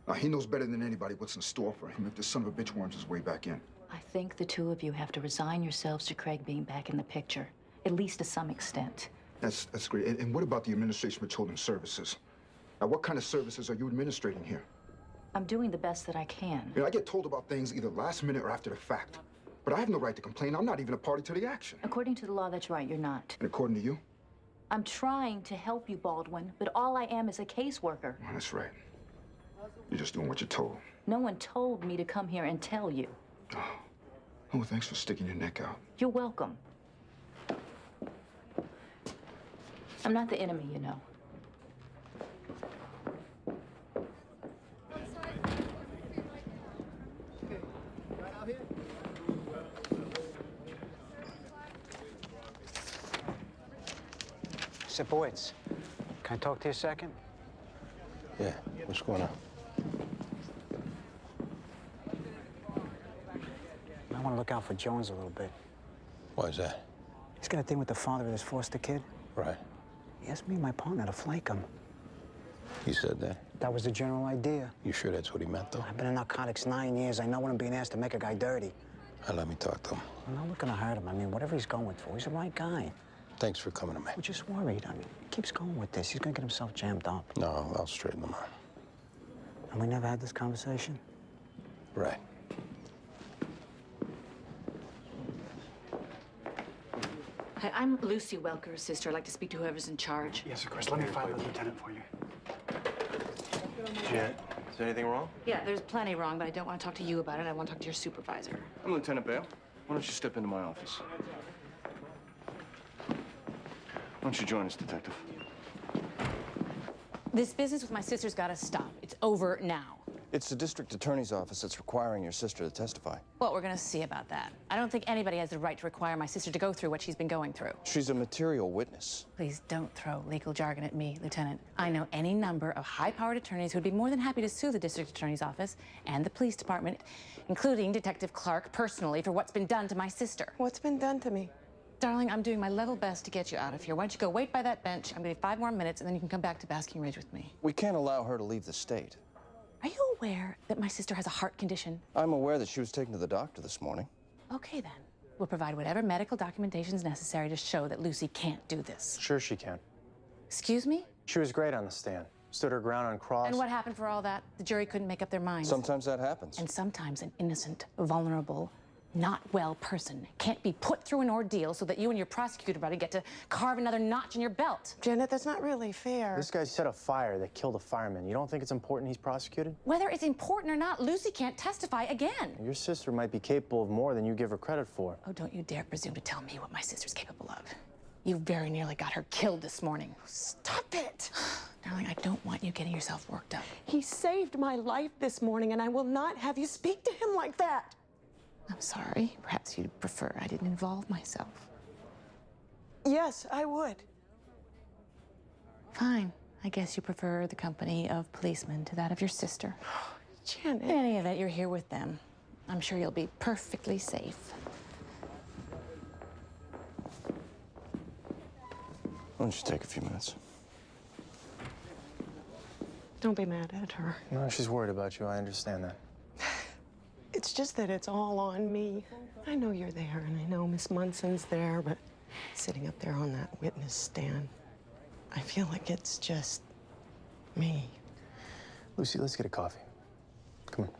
Now, he knows better than anybody what's in store for him if this son of a bitch worms his way back in. I think the two of you have to resign yourselves to Craig being back in the picture, at least to some extent. That's great. And what about the Administration for Children's Services? Now, what kind of services are you administrating here? I'm doing the best that I can. You know, I get told about things either last minute or after the fact. But I have no right to complain. I'm not even a party to the action. According to the law, that's right, you're not. And according to you? I'm trying to help you, Baldwin, but all I am is a caseworker. Well, that's right. You're just doing what you're told. No one told me to come here and tell you. Oh, thanks for sticking your neck out. You're welcome. I'm not the enemy, you know. Sipowicz, can I talk to you a second? Yeah, what's going on? I want to look out for Jones a little bit. Why is that? He's got a thing with the father of his foster kid. Right. He asked me and my partner to flake him. He said that? That was the general idea. You sure that's what he meant, though? I've been in narcotics 9 years. I know when I'm being asked to make a guy dirty. Let me talk to him. I'm not looking to hurt him. I mean, whatever he's going through, he's the right guy. Thanks for coming to me. We're just worried. I mean, he keeps going with this. He's gonna get himself jammed up. No, I'll straighten him out. And we never had this conversation? Right. Hi, I'm Lucy Welker's sister. I'd like to speak to whoever's in charge. Yes, of course. Let me find the lieutenant for you. Jet, is anything wrong? Yeah, there's plenty wrong, but I don't want to talk to you about it. I want to talk to your supervisor. I'm Lieutenant Bale. Why don't you step into my office? Why don't you join us, Detective? This business with my sister's got to stop. It's over now. It's the district attorney's office that's requiring your sister to testify. Well, we're going to see about that. I don't think anybody has the right to require my sister to go through what she's been going through. She's a material witness. Please don't throw legal jargon at me, Lieutenant. I know any number of high-powered attorneys who would be more than happy to sue the district attorney's office and the police department, including Detective Clark personally, for what's been done to my sister. What's been done to me? Darling, I'm doing my level best to get you out of here. Why don't you go wait by that bench? I'm going to give 5 more minutes, and then you can come back to Basking Ridge with me. We can't allow her to leave the state. Are you aware that my sister has a heart condition? I'm aware that she was taken to the doctor this morning. Okay, then. We'll provide whatever medical documentation is necessary to show that Lucy can't do this. Sure she can. Excuse me? She was great on the stand. Stood her ground on cross. And what happened for all that? The jury couldn't make up their minds. Sometimes that happens. And sometimes an innocent, vulnerable not well person can't be put through an ordeal so that you and your prosecutor buddy get to carve another notch in your belt. Janet, that's not really fair. This guy set a fire that killed a fireman. You don't think it's important he's prosecuted? Whether it's important or not, Lucy can't testify again. Your sister might be capable of more than you give her credit for. Oh, don't you dare presume to tell me what my sister's capable of. You very nearly got her killed this morning. Stop it! Darling, I don't want you getting yourself worked up. He saved my life this morning, and I will not have you speak to him like that. I'm sorry. Perhaps you'd prefer I didn't involve myself. Yes, I would. Fine. I guess you prefer the company of policemen to that of your sister. Janet. In any event, you're here with them. I'm sure you'll be perfectly safe. Why don't you take a few minutes? Don't be mad at her. No, she's worried about you. I understand that. It's just that it's all on me. I know you're there, and I know Miss Munson's there, but sitting up there on that witness stand, I feel like it's just me. Lucy, let's get a coffee. Come on.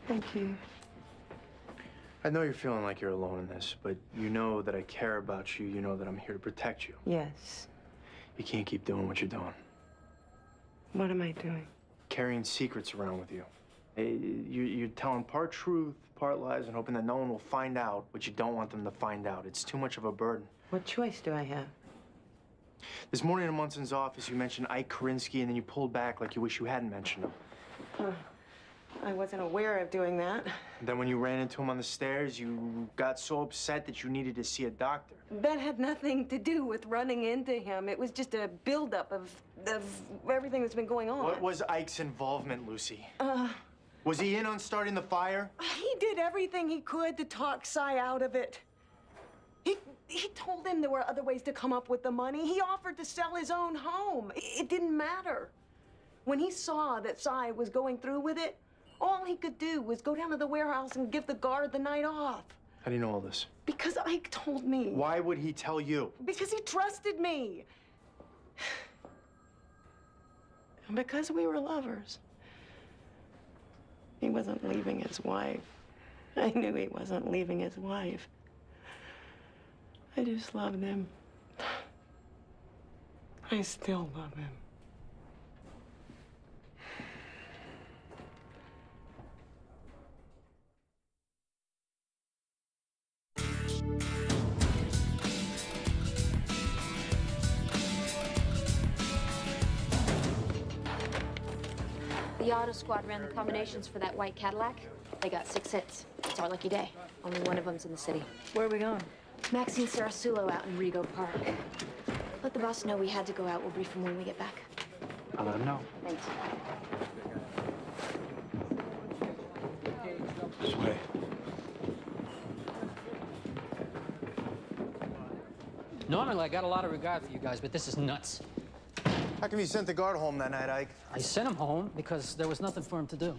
Thank you. I know you're feeling like you're alone in this, but you know that I care about you. You know that I'm here to protect you. Yes. You can't keep doing what you're doing. What am I doing? Carrying secrets around with you. You're telling part truth, part lies, and hoping that no one will find out what you don't want them to find out. It's too much of a burden. What choice do I have? This morning in Munson's office, you mentioned Ike Korinsky, and then you pulled back like you wish you hadn't mentioned him. I wasn't aware of doing that. And then when you ran into him on the stairs, you got so upset that you needed to see a doctor. That had nothing to do with running into him. It was just a buildup of everything that's been going on. What was Ike's involvement, Lucy? Was he in on starting the fire? He did everything he could to talk Cy out of it. He told him there were other ways to come up with the money. He offered to sell his own home. It didn't matter. When he saw that Cy was going through with it, all he could do was go down to the warehouse and give the guard the night off. How do you know all this? Because Ike told me. Why would he tell you? Because he trusted me. And because we were lovers. He wasn't leaving his wife. I knew he wasn't leaving his wife. I just loved him. I still love him. The auto squad ran the combinations for that white Cadillac. They got 6 hits. It's our lucky day. Only one of them's in the city. Where are we going? Maxine Sarasulo out in Rego Park. Let the boss know we had to go out. We'll brief him when we get back. I'll let him know. Thanks. This way. Normally, I got a lot of regard for you guys, but this is nuts. How come you sent the guard home that night, Ike? I sent him home because there was nothing for him to do.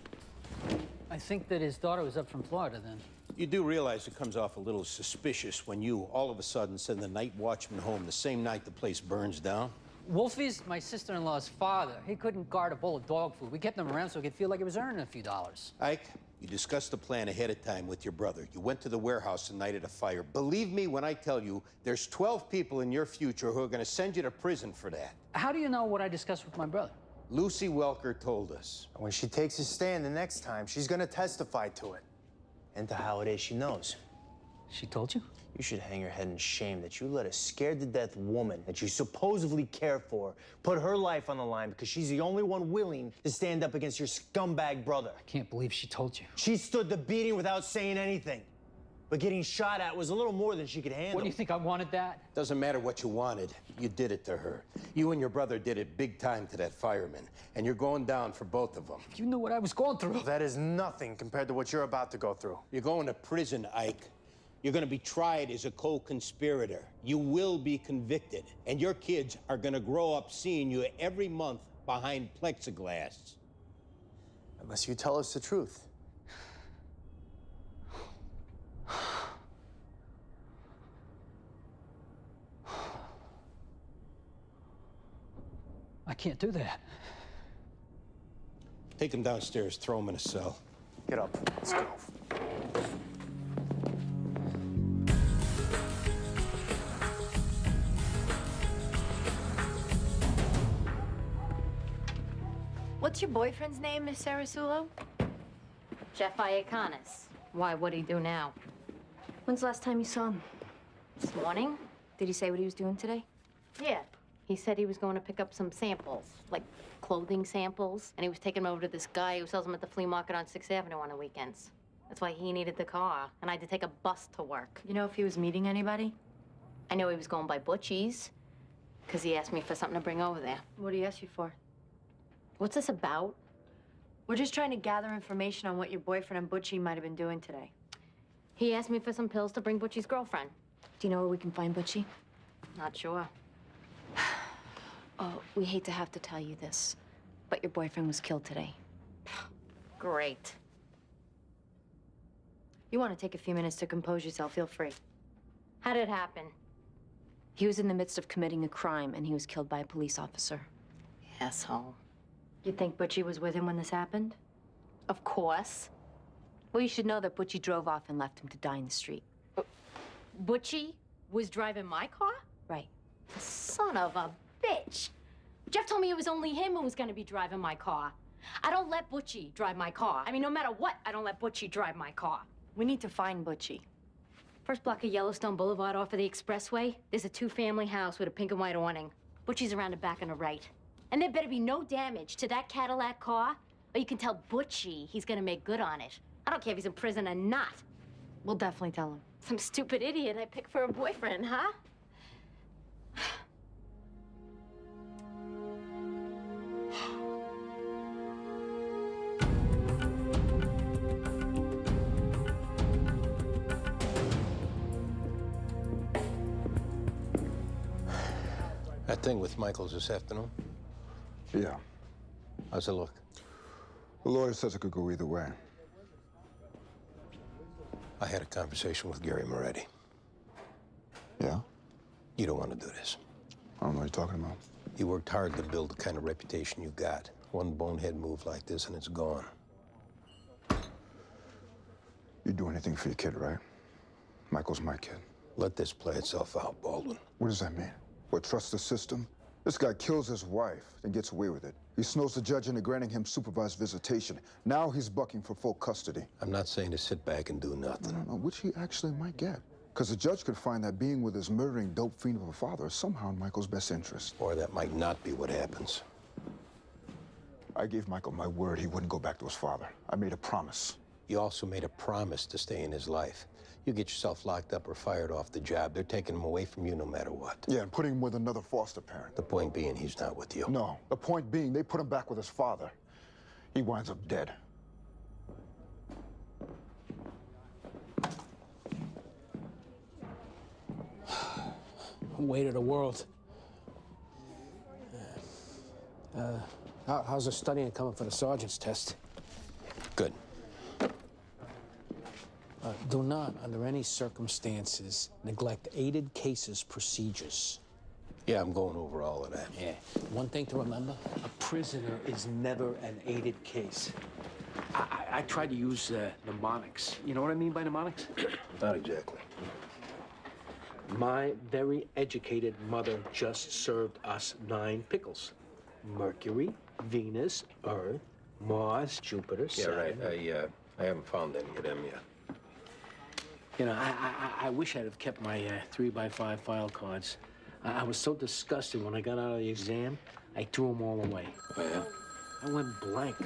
I think that his daughter was up from Florida then. You do realize it comes off a little suspicious when you all of a sudden send the night watchman home the same night the place burns down? Wolfie's my sister-in-law's father. He couldn't guard a bowl of dog food. We kept him around so he could feel like he was earning a few dollars. Ike, you discussed the plan ahead of time with your brother. You went to the warehouse the night of the fire. Believe me when I tell you, there's 12 people in your future who are going to send you to prison for that. How do you know what I discussed with my brother? Lucy Welker told us. When she takes a stand the next time, she's gonna testify to it. And to how it is she knows. She told you? You should hang your head in shame that you let a scared-to-death woman that you supposedly care for put her life on the line because she's the only one willing to stand up against your scumbag brother. I can't believe she told you. She stood the beating without saying anything. But getting shot at was a little more than she could handle. What, do you think I wanted that? Doesn't matter what you wanted. You did it to her. You and your brother did it big time to that fireman. And you're going down for both of them. If you knew what I was going through. That is nothing compared to what you're about to go through. You're going to prison, Ike. You're going to be tried as a co-conspirator. You will be convicted. And your kids are going to grow up seeing you every month behind plexiglass. Unless you tell us the truth. I can't do that. Take him downstairs, throw him in a cell. Get up. Let's go. What's your boyfriend's name, Miss Sarasulo? Jeff Iaccanis. Why, what'd he do now? When's the last time you saw him? This morning? Did he say what he was doing today? Yeah. He said he was going to pick up some samples, like clothing samples, and he was taking them over to this guy who sells them at the flea market on 6th Avenue on the weekends. That's why he needed the car, and I had to take a bus to work. You know if he was meeting anybody? I know he was going by Butchie's, because he asked me for something to bring over there. What did he ask you for? What's this about? We're just trying to gather information on what your boyfriend and Butchie might have been doing today. He asked me for some pills to bring Butchie's girlfriend. Do you know where we can find Butchie? Not sure. Oh, we hate to have to tell you this, but your boyfriend was killed today. Great. You want to take a few minutes to compose yourself, feel free. How did it happen? He was in the midst of committing a crime, and he was killed by a police officer. Asshole. You think Butchie was with him when this happened? Of course. Well, you should know that Butchie drove off and left him to die in the street. Butchie was driving my car? Right. Son of a bitch. Jeff told me it was only him who was going to be driving my car. I don't let Butchie drive my car. I mean, no matter what, I don't let Butchie drive my car. We need to find Butchie. First block of Yellowstone Boulevard off of the expressway, there's a 2-family house with a pink and white awning. Butchie's around the back on the right. And there better be no damage to that Cadillac car, or you can tell Butchie he's gonna make good on it. I don't care if he's in prison or not. We'll definitely tell him. Some stupid idiot I picked for a boyfriend, huh? That thing with Michaels this afternoon? Yeah. How's it look? The lawyer says it could go either way. I had a conversation with Gary Moretti. Yeah? You don't want to do this. I don't know what you're talking about. You worked hard to build the kind of reputation you got. One bonehead move like this and it's gone. You'd do anything for your kid, right? Michael's my kid. Let this play itself out, Baldwin. What does that mean? What, trust the system? This guy kills his wife and gets away with it. He snows the judge into granting him supervised visitation. Now he's bucking for full custody. I'm not saying to sit back and do nothing. I don't know, which he actually might get. Because the judge could find that being with his murdering dope fiend of a father is somehow in Michael's best interest. Or that might not be what happens. I gave Michael my word he wouldn't go back to his father. I made a promise. You also made a promise to stay in his life. You get yourself locked up or fired off the job, they're taking him away from you no matter what. Yeah, and putting him with another foster parent. The point being, he's not with you. No, the point being, they put him back with his father. He winds up dead. Weight of the world. How's the studying coming for the sergeant's test? Good. Do not, under any circumstances, neglect aided cases procedures. Yeah, I'm going over all of that. Yeah. One thing to remember, a prisoner is never an aided case. I tried to use mnemonics. You know what I mean by mnemonics? Not exactly. My very educated mother just served us 9 pickles. Mercury, Venus, Earth, Mars, Jupiter, Saturn. Yeah, right. I haven't found any of them yet. You know, I wish I'd have kept my 3x5 file cards. I was so disgusted when I got out of the exam, I threw them all away. Oh, yeah? I went blank,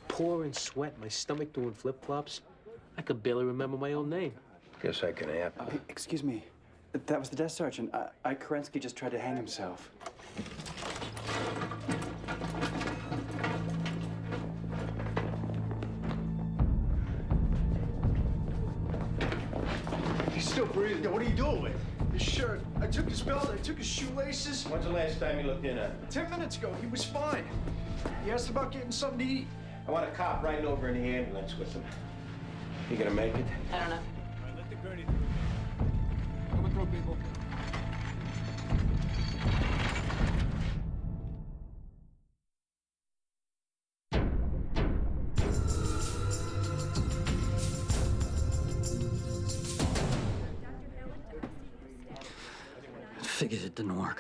pouring sweat, my stomach doing flip-flops. I could barely remember my own name. Guess I can happen. Excuse me. That was the desk sergeant. Ike Kerensky just tried to hang himself. He's still breathing. What are you doing with his shirt? I took his belt, I took his shoelaces. When's the last time you looked in on him? 10 minutes ago, he was fine. He asked about getting something to eat. I want a cop riding over in the ambulance with him. You gonna make it? I don't know. All right, let the gurney through. Coming through, people. figured it didn't work.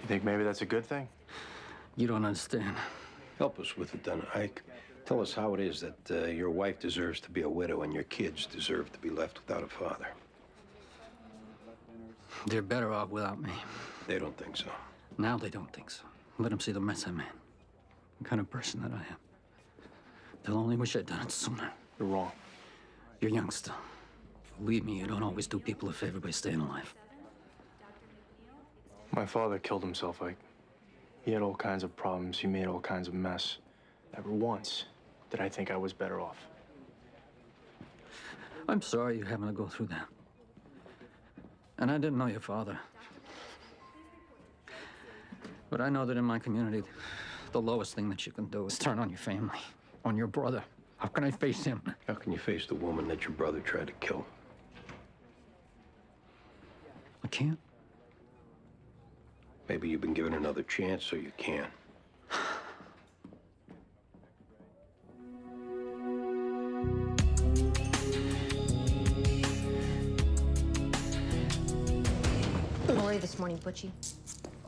You think maybe that's a good thing? You don't understand. Help us with it then, Ike. Tell us how it is that your wife deserves to be a widow and your kids deserve to be left without a father. They're better off without me. They don't think so. Now they don't think so. Let them see the mess I'm in. The kind of person that I am. They'll only wish I'd done it sooner. You're wrong. You're young still. Believe me, you don't always do people a favor by staying alive. My father killed himself, Ike. He had all kinds of problems. He made all kinds of mess. Never once did I think I was better off. I'm sorry you're having to go through that. And I didn't know your father. But I know that in my community, the lowest thing that you can do is turn on your family, on your brother. How can I face him? How can you face the woman that your brother tried to kill? I can't. Maybe you've been given another chance, so you can. How are you this morning, Butchie?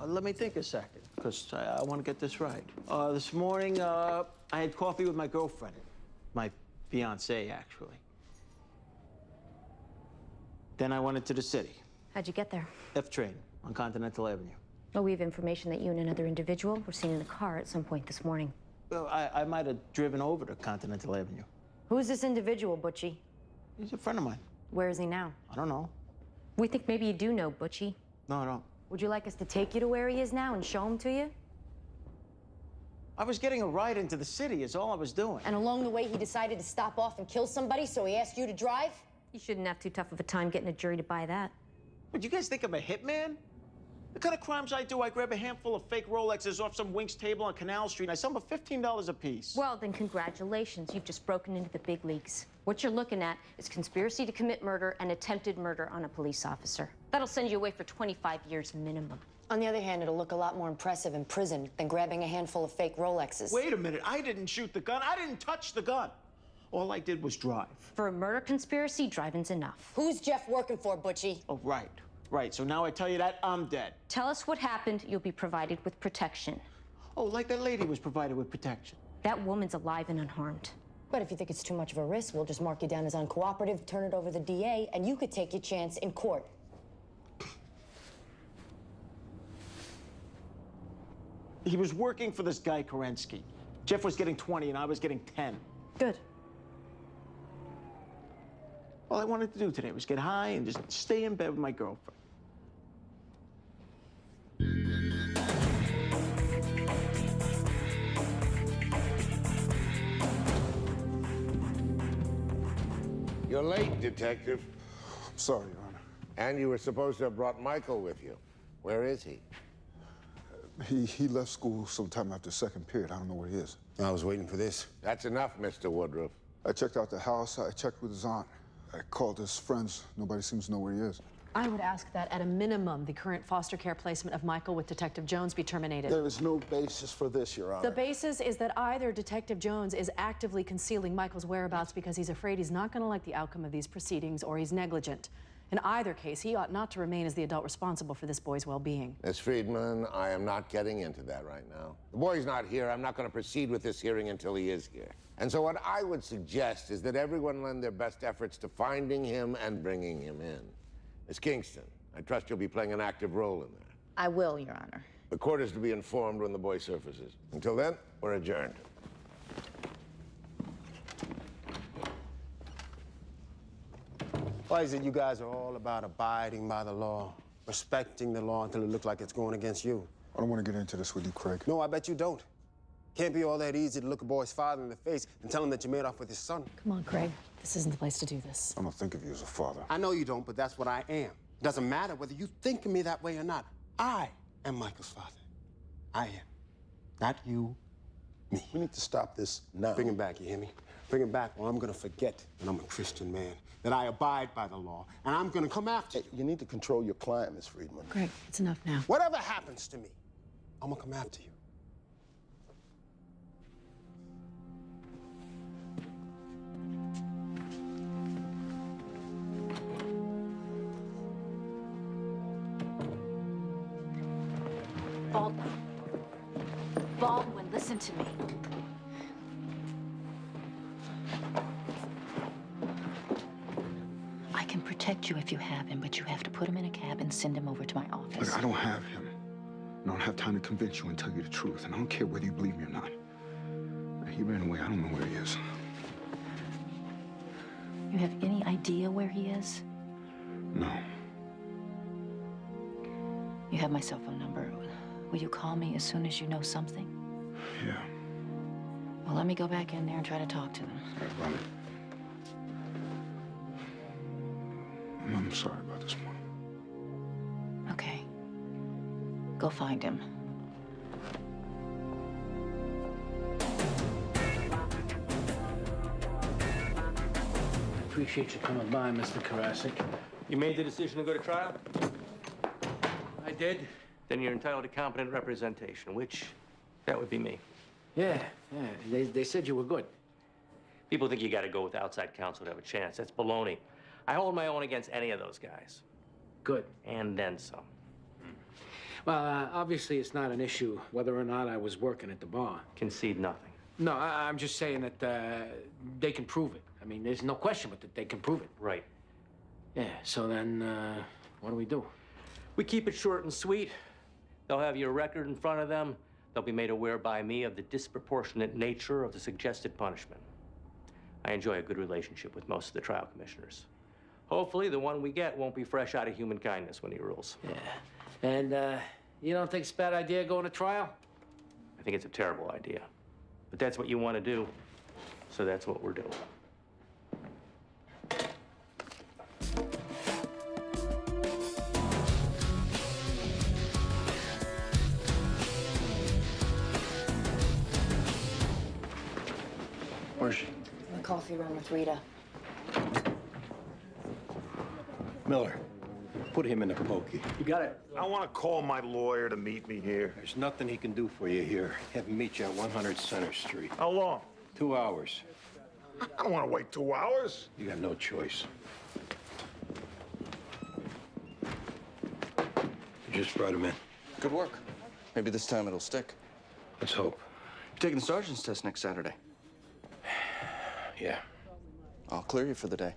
Let me think a second, because I want to get this right. This morning, I had coffee with my girlfriend. My fiancée, actually. Then I went into the city. How'd you get there? F train on Continental Avenue. Well, we have information that you and another individual were seen in a car at some point this morning. Well, I might have driven over to Continental Avenue. Who's this individual, Butchie? He's a friend of mine. Where is he now? I don't know. We think maybe you do know, Butchie. No, I don't. Would you like us to take you to where he is now and show him to you? I was getting a ride into the city, is all I was doing. And along the way, he decided to stop off and kill somebody, so he asked you to drive? You shouldn't have too tough of a time getting a jury to buy that. But you guys think I'm a hitman? The kind of crimes I do, I grab a handful of fake Rolexes off some Winks table on Canal Street, and I sell them for $15 a piece. Well, then congratulations. You've just broken into the big leagues. What you're looking at is conspiracy to commit murder and attempted murder on a police officer. That'll send you away for 25 years minimum. On the other hand, it'll look a lot more impressive in prison than grabbing a handful of fake Rolexes. Wait a minute, I didn't shoot the gun. I didn't touch the gun. All I did was drive. For a murder conspiracy, driving's enough. Who's Jeff working for, Butchie? Oh, right. Right, so now I tell you that, I'm dead. Tell us what happened, you'll be provided with protection. Oh, like that lady was provided with protection. That woman's alive and unharmed. But if you think it's too much of a risk, we'll just mark you down as uncooperative, turn it over to the DA, and you could take your chance in court. He was working for this guy, Kerensky. Jeff was getting 20 and I was getting 10. Good. All I wanted to do today was get high and just stay in bed with my girlfriend. You're late, Detective. Sorry, Your Honor. And you were supposed to have brought Michael with you. Where is he? He left school sometime after second period. I don't know where he is. I was waiting for this. That's enough, Mr. Woodruff. I checked out the house. I checked with his aunt. I called his friends. Nobody seems to know where he is. I would ask that, at a minimum, the current foster care placement of Michael with Detective Jones be terminated. There is no basis for this, Your Honor. The basis is that either Detective Jones is actively concealing Michael's whereabouts because he's afraid he's not going to like the outcome of these proceedings, or he's negligent. In either case, he ought not to remain as the adult responsible for this boy's well-being. Miss Friedman, I am not getting into that right now. The boy's not here. I'm not going to proceed with this hearing until he is here. And so what I would suggest is that everyone lend their best efforts to finding him and bringing him in. Miss Kingston, I trust you'll be playing an active role in that. I will, Your Honor. The court is to be informed when the boy surfaces. Until then, we're adjourned. Why is it you guys are all about abiding by the law, respecting the law until it looks like it's going against you? I don't want to get into this with you, Craig. No, I bet you don't. Can't be all that easy to look a boy's father in the face and tell him that you made off with his son. Come on, Craig. This isn't the place to do this. I don't think of you as a father. I know you don't, but that's what I am. It doesn't matter whether you think of me that way or not. I am Michael's father. I am. Not you, me. We need to stop this now. Bring him back, you hear me? Bring him back, or I'm gonna forget that I'm a Christian man, that I abide by the law, and I'm gonna come after you. You need to control your client, Miss Friedman. Craig, it's enough now. Whatever happens to me, I'm gonna come after you. Baldwin. Baldwin, listen to me. I can protect you if you have him, but you have to put him in a cab and send him over to my office. Look, I don't have him. I don't have time to convince you and tell you the truth, and I don't care whether you believe me or not. He ran away. I don't know where he is. You have any idea where he is? No. You have my cell phone number. Will you call me as soon as you know something? Yeah. Well, let me go back in there and try to talk to them. Robin. I'm sorry about this morning. Okay. Go find him. Appreciate you coming by, Mr. Karasik. You made the decision to go to trial? I did. Then you're entitled to competent representation, which, that would be me. Yeah. They said you were good. People think you gotta go with outside counsel to have a chance. That's baloney. I hold my own against any of those guys. Good. And then some. Well, obviously it's not an issue whether or not I was working at the bar. Concede nothing. No, I'm just saying that they can prove it. I mean, there's no question but that they can prove it. Right. Yeah, so then, what do we do? We keep it short and sweet. They'll have your record in front of them. They'll be made aware by me of the disproportionate nature of the suggested punishment. I enjoy a good relationship with most of the trial commissioners. Hopefully, the one we get won't be fresh out of human kindness when he rules. Yeah. And, you don't think it's a bad idea going to trial? I think it's a terrible idea. But that's what you want to do, so that's what we're doing. Where's she? In the coffee room with Rita. Miller, put him in a pokey. You got it. I want to call my lawyer to meet me here. There's nothing he can do for you here. Have him meet you at 100 Center Street. How long? 2 hours. I don't want to wait 2 hours. You got no choice. You just brought him in. Good work. Maybe this time it'll stick. Let's hope. You're taking the sergeant's test next Saturday. Yeah. I'll clear you for the day.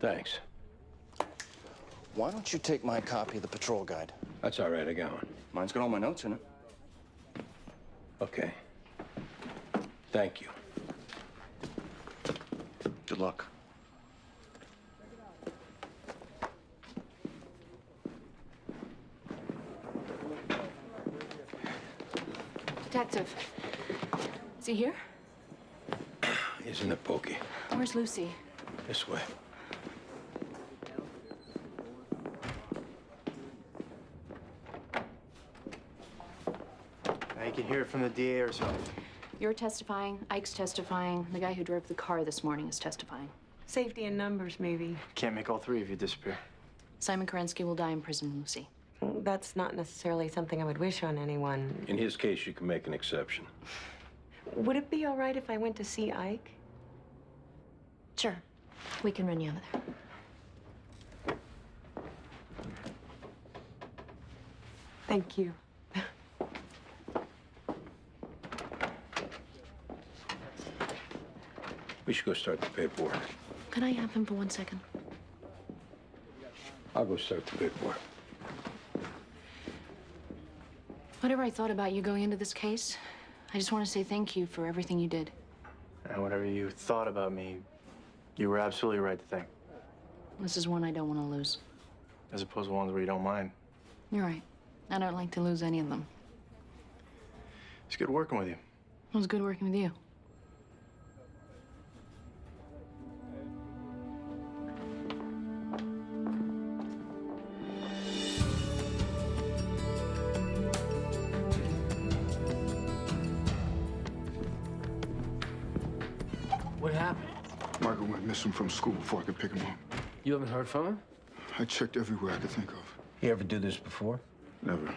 Thanks. Why don't you take my copy of the patrol guide? That's all right, I got one. Mine's got all my notes in it. Okay. Thank you. Good luck. Detective. Is he here? He's in the pokey. Where's Lucy? This way. Now you can hear it from the DA herself. You're testifying, Ike's testifying, the guy who drove the car this morning is testifying. Safety in numbers, maybe. Can't make all three of you disappear. Simon Kerensky will die in prison, Lucy. That's not necessarily something I would wish on anyone. In his case, you can make an exception. Would it be all right if I went to see Ike? Sure. We can run you over there. Thank you. We should go start the paperwork. Can I have him for 1 second? I'll go start the paperwork. Whatever I thought about you going into this case, I just want to say thank you for everything you did. And whatever you thought about me, you were absolutely right to think. This is one I don't want to lose. As opposed to ones where you don't mind. You're right. I don't like to lose any of them. It's good working with you. It was good working with you. What happened? Margaret went missing from school before I could pick him up. You haven't heard from him? I checked everywhere I could think of. You ever do this before? Never.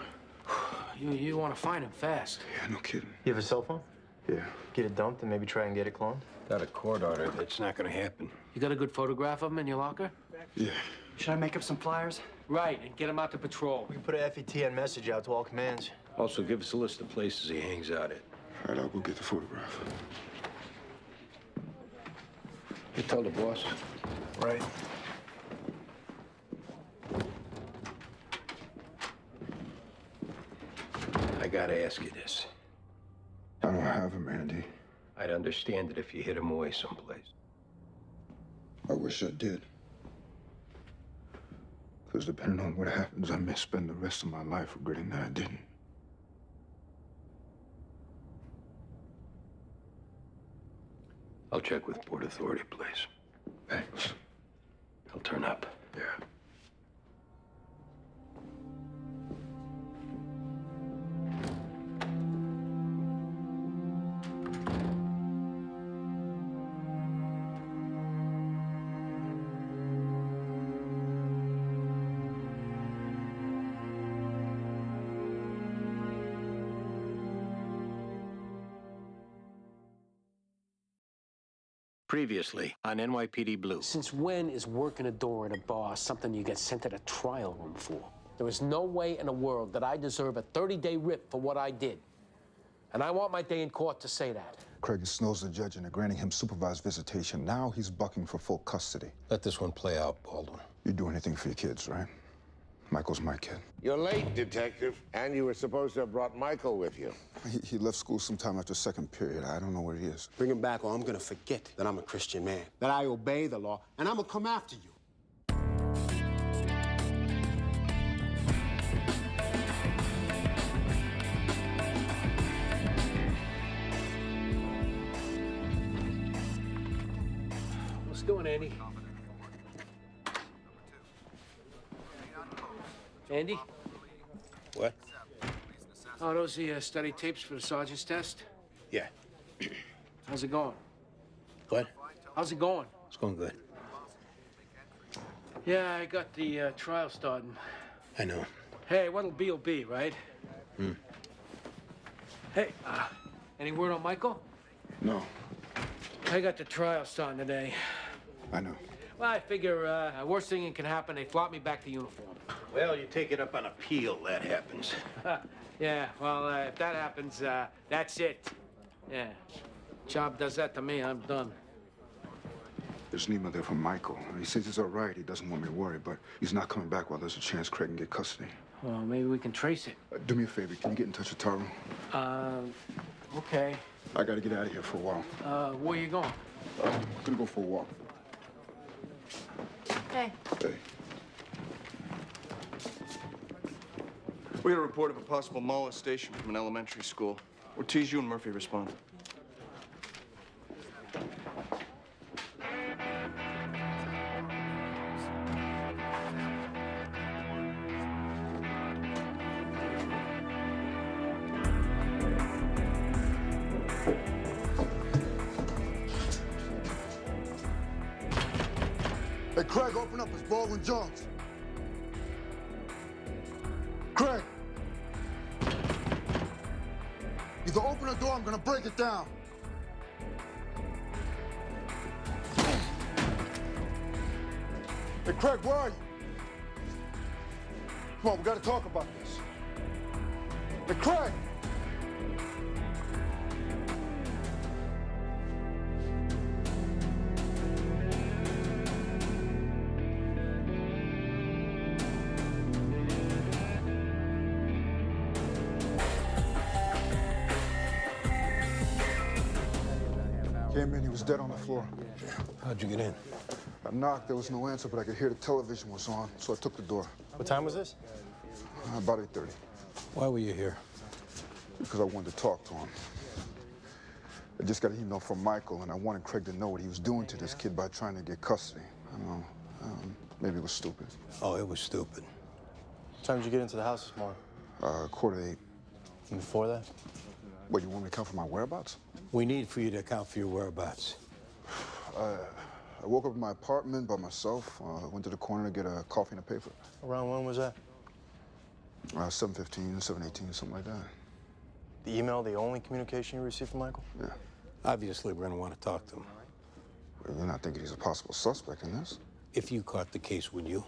You want to find him fast. Yeah, no kidding. You have a cell phone? Yeah. Get it dumped and maybe try and get it cloned? Got a court order. It's not going to happen. You got a good photograph of him in your locker? Yeah. Should I make up some flyers? Right, and get him out to patrol. We can put a FETN message out to all commands. Also, give us a list of places he hangs out at. All right, I'll go get the photograph. You tell the boss. Right. I gotta ask you this. I don't have him, Andy. I'd understand it if you hid him away someplace. I wish I did. Because depending on what happens, I may spend the rest of my life regretting that I didn't. I'll check with Port Authority, please. Thanks. He'll turn up. Yeah. Previously on NYPD Blue. Since when is working a door at a bar something you get sent to the trial room for? There is no way in the world that I deserve a 30-day rip for what I did. And I want my day in court to say that. Craig snows the judge into granting him supervised visitation. Now he's bucking for full custody. Let this one play out, Baldwin. You do anything for your kids, right? Michael's my kid. You're late, Detective. And you were supposed to have brought Michael with you. He left school sometime after second period. I don't know where he is. Bring him back or I'm gonna forget that I'm a Christian man, that I obey the law, and I'm gonna come after you. What's doing, Andy? Andy? What? Oh, those the study tapes for the sergeant's test? Yeah. How's it going? What? How's it going? It's going good. Yeah, I got the trial starting. I know. Hey, what'll be will be, right? Hey, any word on Michael? No. I got the trial starting today. I know. Well, I figure worst thing that can happen, they flop me back to uniform. Well, you take it up on appeal, that happens. Yeah, well, if that happens, that's it. Yeah. Job does that to me, I'm done. There's an email there from Michael. He says he's all right. He doesn't want me to worry, but he's not coming back while there's a chance Craig can get custody. Well, maybe we can trace it. Do me a favor. Can you get in touch with Taro? Okay. I gotta get out of here for a while. Where you going? I'm gonna go for a walk. Hey. Hey. We got a report of a possible molestation from an elementary school. Ortiz, you and Murphy respond. Hey, Craig, open up. It's Baldwin Jones. Craig! Either open the door, I'm gonna break it down. Hey, Craig, where are you? Come on, we gotta talk about this. Hey, Craig! Came in, he was dead on the floor. How'd you get in? I knocked, there was no answer, but I could hear the television was on, so I took the door. What time was this? About 8:30. Why were you here? Because I wanted to talk to him. I just got an email from Michael, and I wanted Craig to know what he was doing to this kid by trying to get custody. I don't know. Maybe it was stupid. Oh, it was stupid. What time did you get into the house this morning? 7:45. And before that? What, you want me to count for my whereabouts? We need for you to account for your whereabouts. I woke up in my apartment by myself. Went to the corner to get a coffee and a paper. Around when was that? 7:15, 7:18, something like that. The email, the only communication you received from Michael? Yeah. Obviously, we're gonna want to talk to him. Well, you're not thinking he's a possible suspect in this? If you caught the case, would you?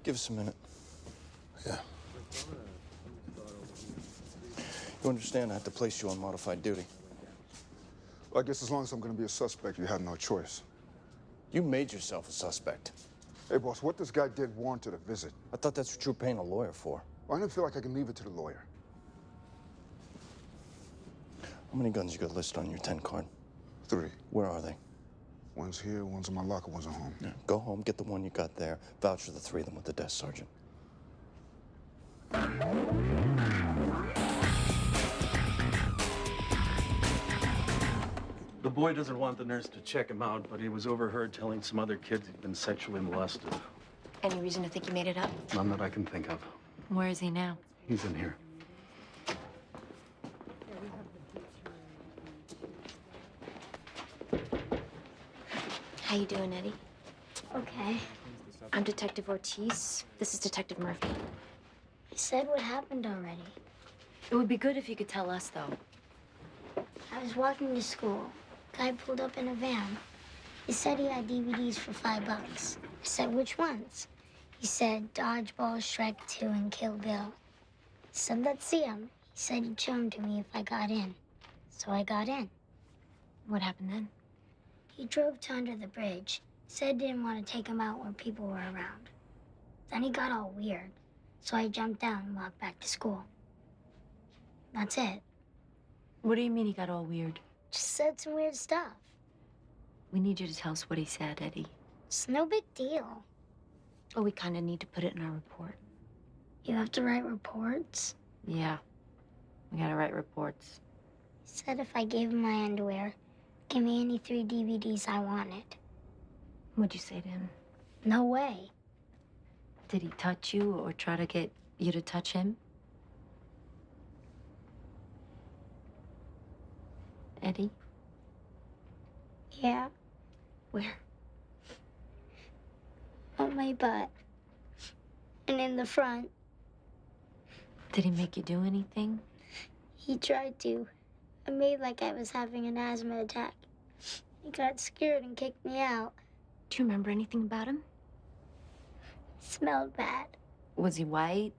Give us a minute. Yeah. You understand I have to place you on modified duty. Well, I guess as long as I'm gonna be a suspect, you have no choice. You made yourself a suspect. Hey, boss, what this guy did warranted a visit. I thought that's what you were paying a lawyer for. Well, I didn't feel like I could leave it to the lawyer. How many guns you got listed on your 10 card? 3. Where are they? One's here, one's in my locker, one's at home. Yeah. Go home, get the one you got there, vouch for the 3 of them with the desk sergeant. The boy doesn't want the nurse to check him out, but he was overheard telling some other kids he'd been sexually molested. Any reason to think he made it up? None that I can think of. Where is he now? He's in here. How you doing, Eddie? Okay. I'm Detective Ortiz. This is Detective Murphy. He said what happened already. It would be good if you could tell us, though. I was walking to school. Guy pulled up in a van. He said he had DVDs for $5. I said, which ones? He said Dodgeball, Shrek 2, and Kill Bill. I said, let's see them. He said he'd show them to me if I got in. So I got in. What happened then? He drove to under the bridge. Said didn't want to take him out where people were around. Then he got all weird. So I jumped down and walked back to school. That's it. What do you mean he got all weird? Just said some weird stuff. We need you to tell us what he said, Eddie. It's no big deal. Oh, we kind of need to put it in our report. You have to write reports? Yeah. We gotta write reports. He said if I gave him my underwear, give me any 3 DVDs I wanted. What'd you say to him? No way. Did he touch you or try to get you to touch him? Eddie? Yeah. Where? On my butt. And in the front. Did he make you do anything? He tried to. I made like I was having an asthma attack. He got scared and kicked me out. Do you remember anything about him? Smelled bad. Was he white?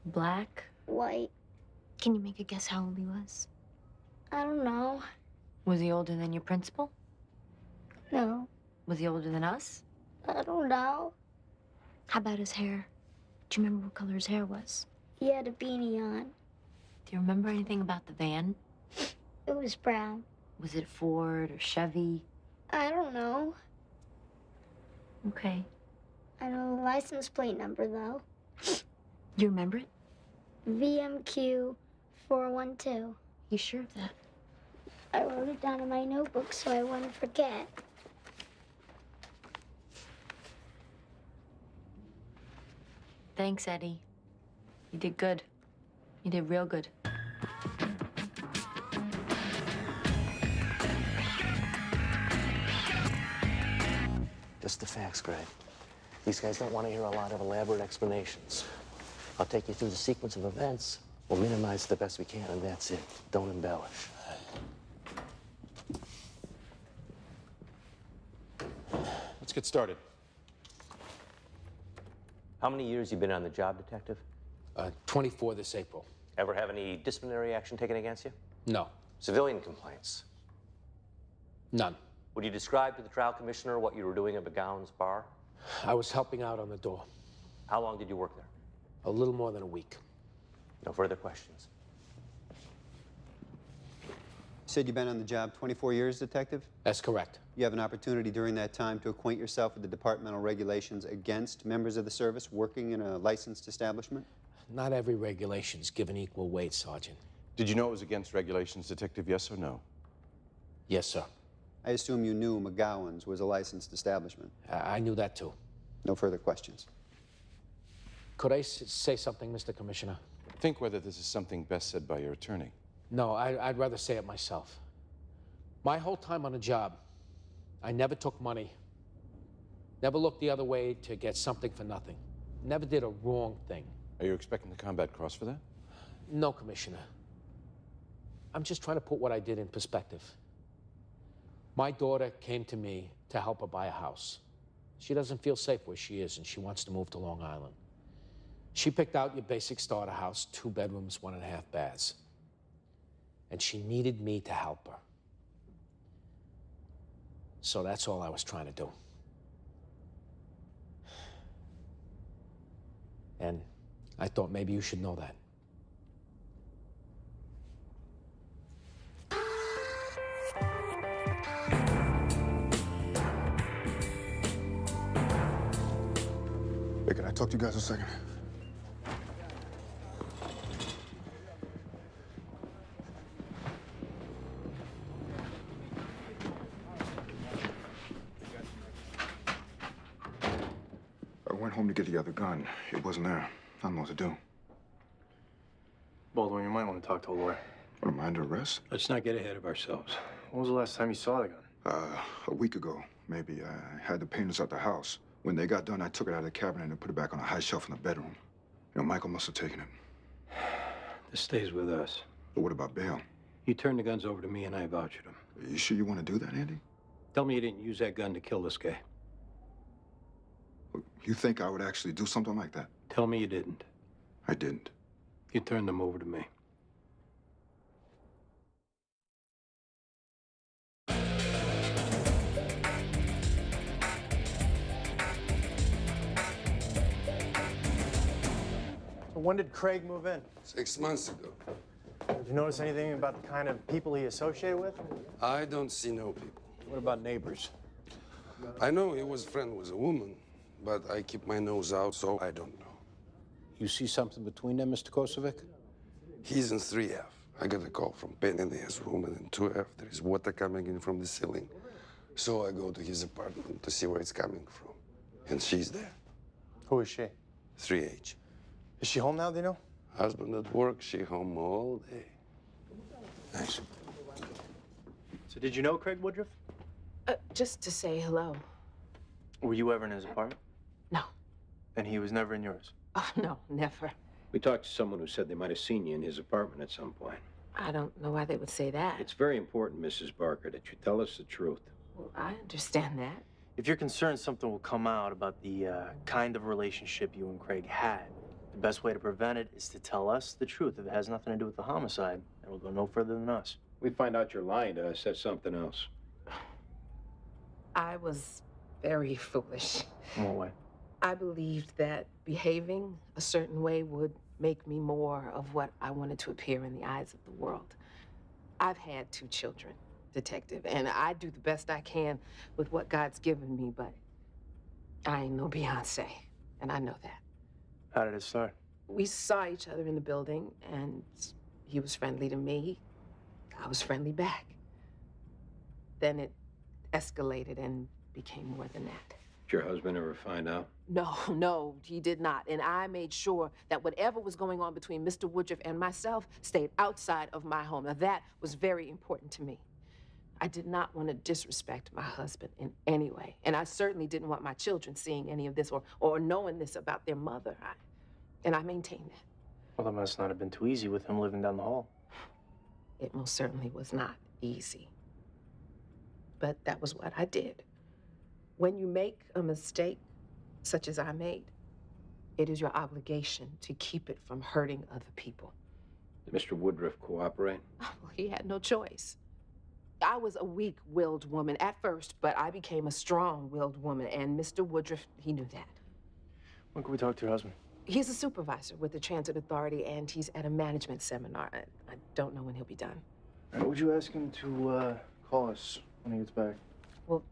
Black? White. Can you make a guess how old he was? I don't know. Was he older than your principal? No. Was he older than us? I don't know. How about his hair? Do you remember what color his hair was? He had a beanie on. Do you remember anything about the van? It was brown. Was it Ford or Chevy? I don't know. Okay. I know the license plate number, though. You remember it? VMQ 412. You sure of that? I wrote it down in my notebook so I wouldn't forget. Thanks, Eddie. You did good. You did real good. Just the facts, Greg. These guys don't want to hear a lot of elaborate explanations. I'll take you through the sequence of events. We'll minimize the best we can, and that's it. Don't embellish. Let's get started. How many years you been on the job, Detective? 24 this April. Ever have any disciplinary action taken against you? No, Civilian complaints? none. Would you describe to the trial commissioner what you were doing at McGowan's bar? I was helping out on the door. How long did you work there? A little more than a week. No further questions. You said you've been on the job 24 years, Detective? That's correct. You have an opportunity during that time to acquaint yourself with the departmental regulations against members of the service working in a licensed establishment? Not every regulation's given equal weight, Sergeant. Did you know it was against regulations, Detective, yes or no? Yes, sir. I assume you knew McGowan's was a licensed establishment. I knew that, too. No further questions. Could I say something, Mr. Commissioner? Think whether this is something best said by your attorney. No, I'd rather say it myself. My whole time on the job, I never took money. Never looked the other way to get something for nothing. Never did a wrong thing. Are you expecting the combat cross for that? No, Commissioner. I'm just trying to put what I did in perspective. My daughter came to me to help her buy a house. She doesn't feel safe where she is, and she wants to move to Long Island. She picked out your basic starter house, 2 bedrooms, 1.5 baths. and she needed me to help her. So that's all I was trying to do. And I thought maybe you should know that. Hey, can I talk to you guys a second? I went home to get the other gun. It wasn't there. I don't know what to do. Baldwin, you might want to talk to a lawyer. What, am I under arrest? Let's not get ahead of ourselves. When was the last time you saw the gun? A week ago, maybe. I had the painters at the house. When they got done, I took it out of the cabinet and put it back on a high shelf in the bedroom. You know, Michael must have taken it. This stays with us. But what about bail? You turn the guns over to me and I voucher them. You sure you want to do that, Andy? Tell me you didn't use that gun to kill this guy. You think I would actually do something like that? Tell me you didn't. I didn't. You turned them over to me. So when did Craig move in? 6 months ago. Did you notice anything about the kind of people he associated with? I don't see no people. What about neighbors? I know he was friend with a woman, but I keep my nose out, so I don't know. You see something between them, Mr. Kosovic? He's in 3F. I got a call from Penny in his room, and in 2F, there is water coming in from the ceiling. So I go to his apartment to see where it's coming from. And she's there. Who is she? 3H. Is she home now, do you know? Husband at work, she home all day. Thanks. So did you know Craig Woodruff? Just to say hello. Were you ever in his apartment? No. And he was never in yours? Oh, no, never. We talked to someone who said they might have seen you in his apartment at some point. I don't know why they would say that. It's very important, Mrs. Barker, that you tell us the truth. Well, I understand that. If you're concerned something will come out about the kind of relationship you and Craig had, the best way to prevent it is to tell us the truth. If it has nothing to do with the homicide, it'll go no further than us. We find out you're lying to us, that's something else. I was very foolish. In what way? I believed that behaving a certain way would make me more of what I wanted to appear in the eyes of the world. I've had 2 children, Detective, and I do the best I can with what God's given me, but I ain't no Beyonce, and I know that. How did it start? We saw each other in the building, and he was friendly to me. I was friendly back. Then it escalated and became more than that. Did your husband ever find out? No, he did not. And I made sure that whatever was going on between Mr. Woodruff and myself stayed outside of my home. Now, that was very important to me. I did not want to disrespect my husband in any way. And I certainly didn't want my children seeing any of this or knowing this about their mother. And I maintain that. Well, that must not have been too easy with him living down the hall. It most certainly was not easy. But that was what I did. When you make a mistake, such as I made, it is your obligation to keep it from hurting other people. Did Mr. Woodruff cooperate? Well, he had no choice. I was a weak-willed woman at first, but I became a strong-willed woman, and Mr. Woodruff, he knew that. When can we talk to your husband? He's a supervisor with the Transit Authority, and he's at a management seminar. I don't know when he'll be done. All right, would you ask him to call us when he gets back? Well,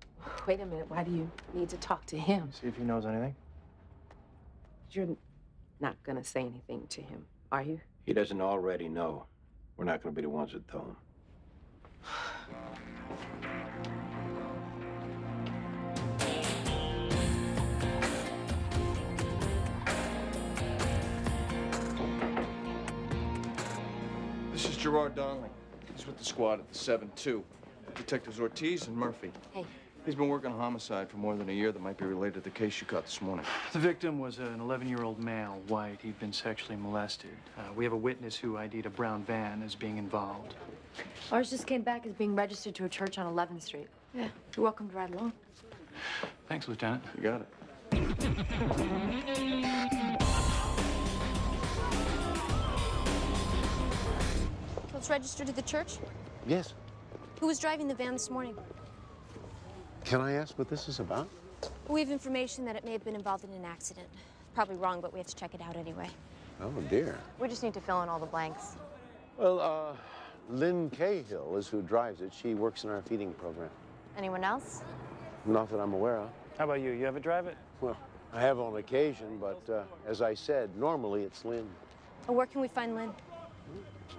wait a minute. Why do you need to talk to him? See if he knows anything. You're not gonna say anything to him, are you? He doesn't already know. We're not going to be the ones that tell him. This is Gerard Donnelly. He's with the squad at the 7-2. Detectives Ortiz and Murphy. Hey. He's been working a homicide for more than a year that might be related to the case you caught this morning. The victim was an 11-year-old male, white. He'd been sexually molested. We have a witness who ID'd a brown van as being involved. Ours just came back as being registered to a church on 11th Street. Yeah, you're welcome to ride along. Thanks, Lieutenant. You got it. It's registered to the church? Yes. Who was driving the van this morning? Can I ask what this is about? We have information that it may have been involved in an accident. Probably wrong, but we have to check it out anyway. Oh, dear. We just need to fill in all the blanks. Well, Lynn Cahill is who drives it. She works in our feeding program. Anyone else? Not that I'm aware of. How about you? You ever drive it? Well, I have on occasion, but as I said, normally it's Lynn. Oh, where can we find Lynn?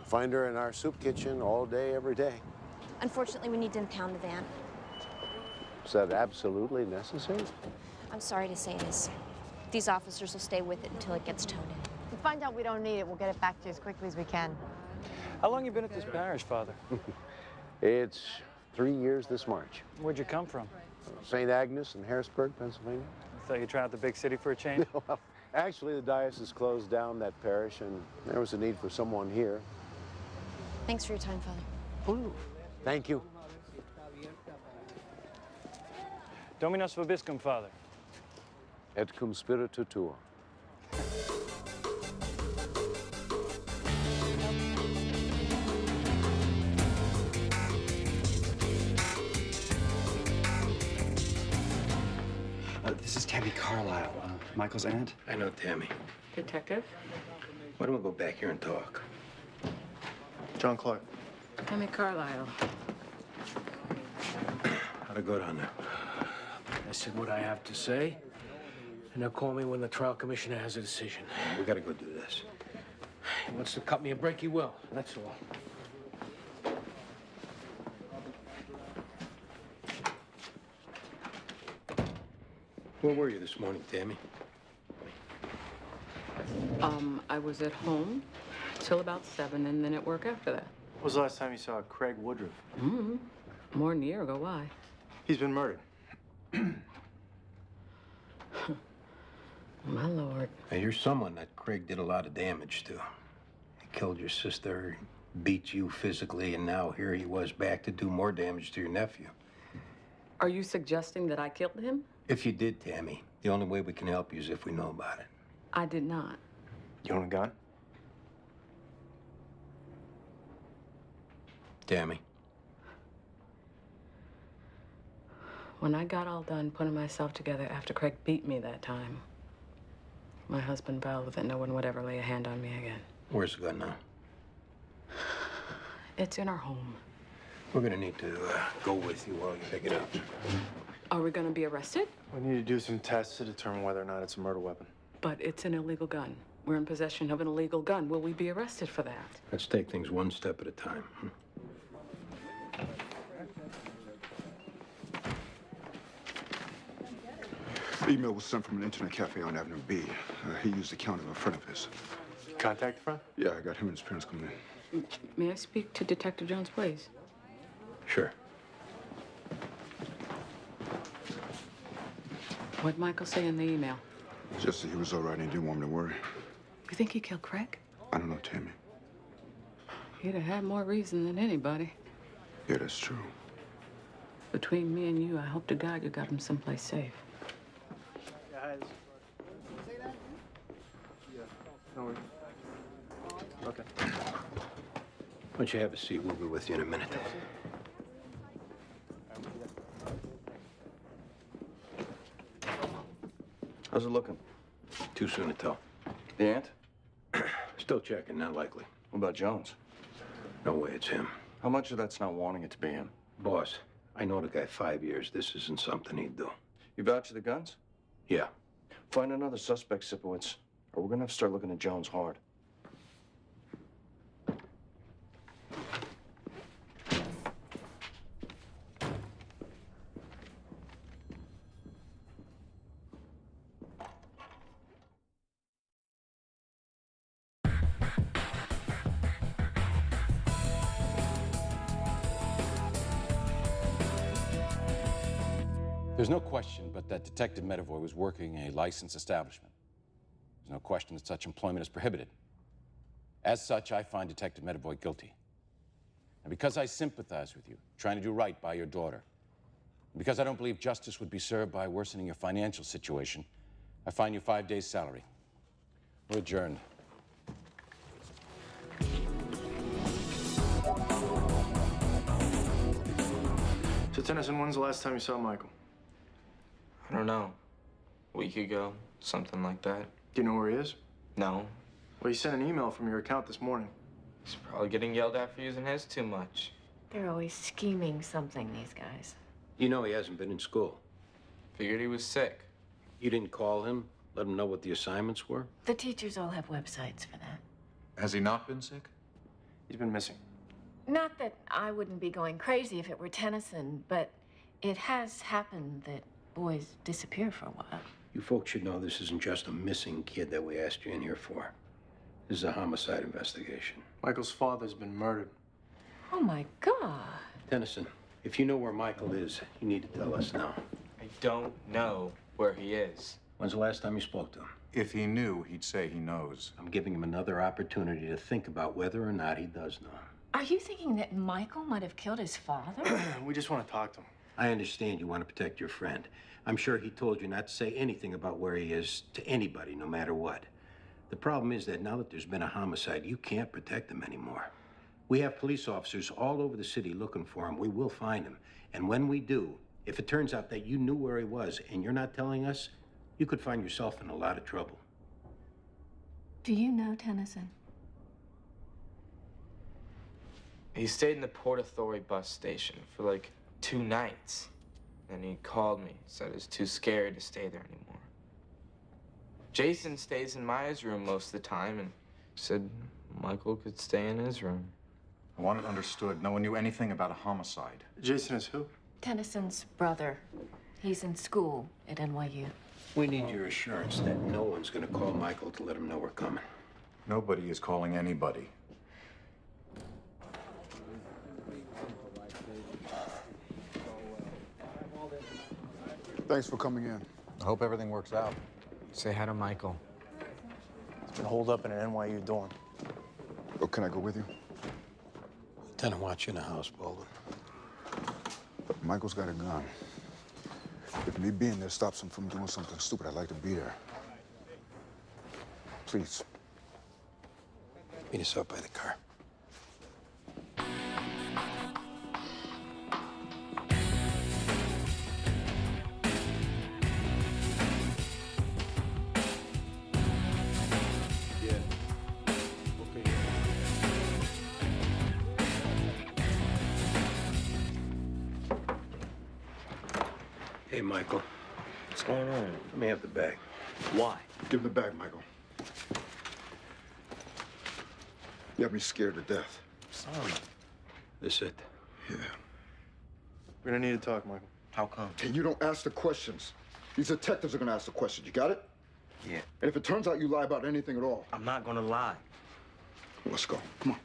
Find her in our soup kitchen all day, every day. Unfortunately, we need to impound the van. Is that absolutely necessary? I'm sorry to say it is. These officers will stay with it until it gets towed in. If we find out we don't need it, we'll get it back to you as quickly as we can. How long you been at this parish, Father? It's 3 years this March. Where'd you come from? St. Agnes in Harrisburg, Pennsylvania. Thought you'd try out the big city for a change? Well, actually, the diocese closed down that parish, and there was a need for someone here. Thanks for your time, Father. Ooh, thank you. Dominus vobiscum, Father. Et cum spiritu tuo. This is Tammy Carlisle, Michael's aunt. I know Tammy. Detective? Why don't we go back here and talk? John Clark. Tammy Carlisle. How'd it go down there? I said what I have to say, and they'll call me when the trial commissioner has a decision. We gotta go do this. He wants to cut me a break, he will. That's all. Where were you this morning, Tammy? I was at home till about 7 and then at work after that. When was the last time you saw Craig Woodruff? More than a year ago. Why? He's been murdered. My lord. Now, you're someone that Craig did a lot of damage to. He killed your sister, beat you physically, and now here he was back to do more damage to your nephew. Are you suggesting that I killed him? If you did, Tammy, the only way we can help you is if we know about it. I did not. You own a gun? Tammy. When I got all done putting myself together after Craig beat me that time, my husband vowed that no one would ever lay a hand on me again. Where's the gun now? It's in our home. We're gonna need to go with you while you pick it up. Are we gonna be arrested? We need to do some tests to determine whether or not it's a murder weapon. But it's an illegal gun. We're in possession of an illegal gun. Will we be arrested for that? Let's take things one step at a time. The email was sent from an internet cafe on Avenue B. He used the account of a friend of his. Contact the friend? Yeah, I got him and his parents coming in. May I speak to Detective Jones, please? Sure. What'd Michael say in the email? Just that he was all right and he didn't want me to worry. You think he killed Craig? I don't know, Tammy. He'd have had more reason than anybody. Yeah, that's true. Between me and you, I hope to God you got him someplace safe. Yeah, hi. Yeah, no worries. Okay. Why don't you have a seat? We'll be with you in a minute. How's it looking? Too soon to tell. The aunt? Still checking, not likely. What about Jones? No way it's him. How much of that's not wanting it to be him? Boss, I know the guy 5 years. This isn't something he'd do. You vouch for the guns? Yeah. Find another suspect, Sipowicz, or we're gonna have to start looking at Jones hard. There's no question but that Detective Medavoy was working in a licensed establishment. There's no question that such employment is prohibited. As such, I find Detective Medavoy guilty. And because I sympathize with you, trying to do right by your daughter, and because I don't believe justice would be served by worsening your financial situation, I fine you 5 days' salary. We're adjourned. Tennyson, when's the last time you saw Michael? I don't know. A week ago, something like that. Do you know where he is? No. Well, you sent an email from your account this morning. He's probably getting yelled at for using his too much. They're always scheming something, these guys. You know he hasn't been in school. Figured he was sick. You didn't call him, let him know what the assignments were? The teachers all have websites for that. Has he not been sick? He's been missing. Not that I wouldn't be going crazy if it were Tennyson, but it has happened that boys disappear for a while. You folks should know this isn't just a missing kid that we asked you in here for. This is a homicide investigation. Michael's father's been murdered. Oh my God. Tennyson, if you know where Michael is, you need to tell us now. I don't know where he is. When's the last time you spoke to him? If he knew, he'd say he knows. I'm giving him another opportunity to think about whether or not he does know. Are you thinking that Michael might have killed his father? We just want to talk to him. I understand you want to protect your friend. I'm sure he told you not to say anything about where he is to anybody, no matter what. The problem is that now that there's been a homicide, you can't protect him anymore. We have police officers all over the city looking for him. We will find him. And when we do, if it turns out that you knew where he was and you're not telling us, you could find yourself in a lot of trouble. Do you know Tennyson? He stayed in the Port Authority bus station for like 2 nights. Then he called me, said he was too scared to stay there anymore. Jason stays in Maya's room most of the time and said Michael could stay in his room. I want it understood. No one knew anything about a homicide. Jason is who? Tennyson's brother. He's in school at NYU. We need your assurance that no one's going to call Michael to let him know we're coming. Nobody is calling anybody. Thanks for coming in. I hope everything works out. Say hi to Michael. He's been holed up in an NYU dorm. Oh, can I go with you? Lieutenant, watch in the house, Baldwin. Michael's got a gun. If me being there stops him from doing something stupid, I'd like to be there. Please. Meet us up by the car. Hey, Michael. What's going on? Let me have the bag. Why? Give him the bag, Michael. You have me scared to death. Sorry. This it? Yeah. We're gonna need to talk, Michael. How come? Hey, you don't ask the questions. These detectives are gonna ask the questions. You got it? Yeah. And if it turns out you lie about anything at all, I'm not gonna lie. let's go. Come on.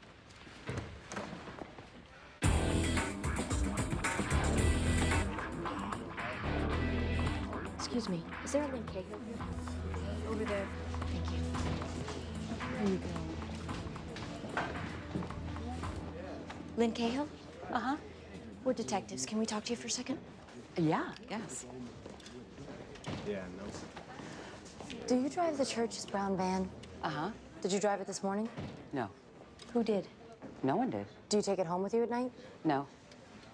Excuse me, is there a Lynn Cahill here? Over there. Thank you. There you go. Lynn Cahill? Uh-huh. We're detectives. Can we talk to you for a second? Yeah, yes. Yeah, no. Do you drive the church's brown van? Uh-huh. Did you drive it this morning? No. Who did? No one did. Do you take it home with you at night? No.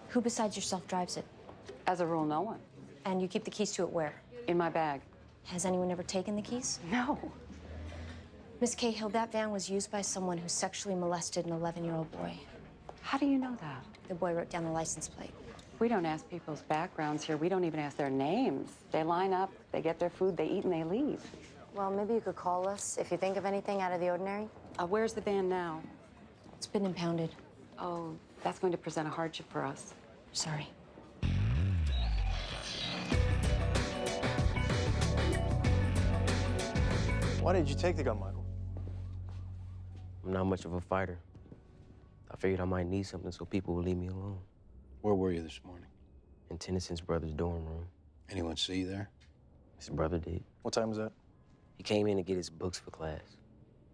Who besides yourself drives it? As a rule, no one. And you keep the keys to it where? In my bag. Has anyone ever taken the keys? No. Miss Cahill, that van was used by someone who sexually molested an 11-year-old boy. How do you know that? The boy wrote down the license plate. We don't ask people's backgrounds here. We don't even ask their names. They line up, they get their food, they eat, and they leave. Well, maybe you could call us if you think of anything out of the ordinary. Where's the van now? It's been impounded. Oh, that's going to present a hardship for us. Sorry. Why did you take the gun, Michael? I'm not much of a fighter. I figured I might need something so people would leave me alone. Where were you this morning? In Tennyson's brother's dorm room. Anyone see you there? His brother did. What time was that? He came in to get his books for class.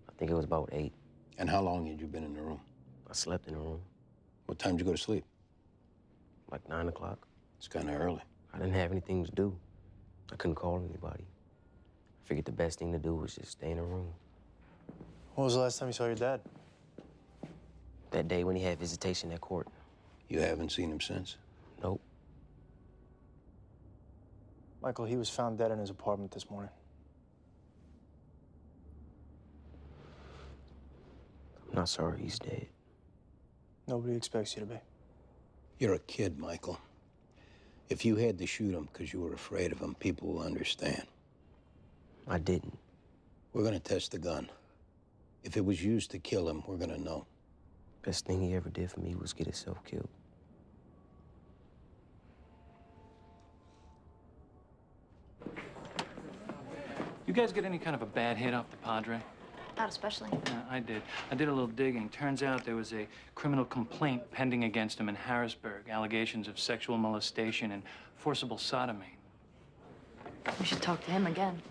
I think it was about 8. And how long had you been in the room? I slept in the room. What time did you go to sleep? Like 9 o'clock. It's kind of early. I didn't have anything to do. I couldn't call anybody. I figured the best thing to do was just stay in the room. When was the last time you saw your dad? That day when he had visitation at court. You haven't seen him since? Nope. Michael, he was found dead in his apartment this morning. I'm not sorry he's dead. Nobody expects you to be. You're a kid, Michael. If you had to shoot him because you were afraid of him, people will understand. I didn't. We're gonna test the gun. If it was used to kill him, we're gonna know. Best thing he ever did for me was get himself killed. You guys get any kind of a bad hit off the Padre? Not especially. Yeah, I did. I did a little digging. Turns out there was a criminal complaint pending against him in Harrisburg. Allegations of sexual molestation and forcible sodomy. We should talk to him again.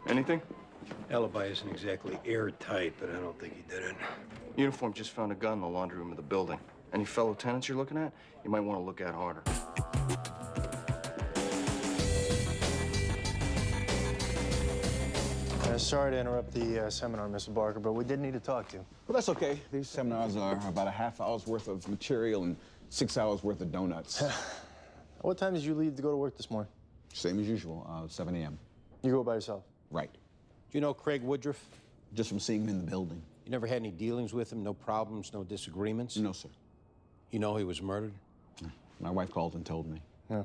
Anything? Alibi isn't exactly airtight, but I don't think he did it. Uniform just found a gun in the laundry room of the building. Any fellow tenants you're looking at, you might want to look at harder. Sorry to interrupt the seminar, Mr. Barker, but we did need to talk to you. Well, that's okay. These seminars are about a half hour's worth of material and 6 hours worth of donuts. What time did you leave to go to work this morning? Same as usual, 7 a.m. You go by yourself? Right. Do you know Craig Woodruff? Just from seeing him in the building. You never had any dealings with him? No problems, no disagreements? No, sir. You know he was murdered? My wife called and told me. Yeah.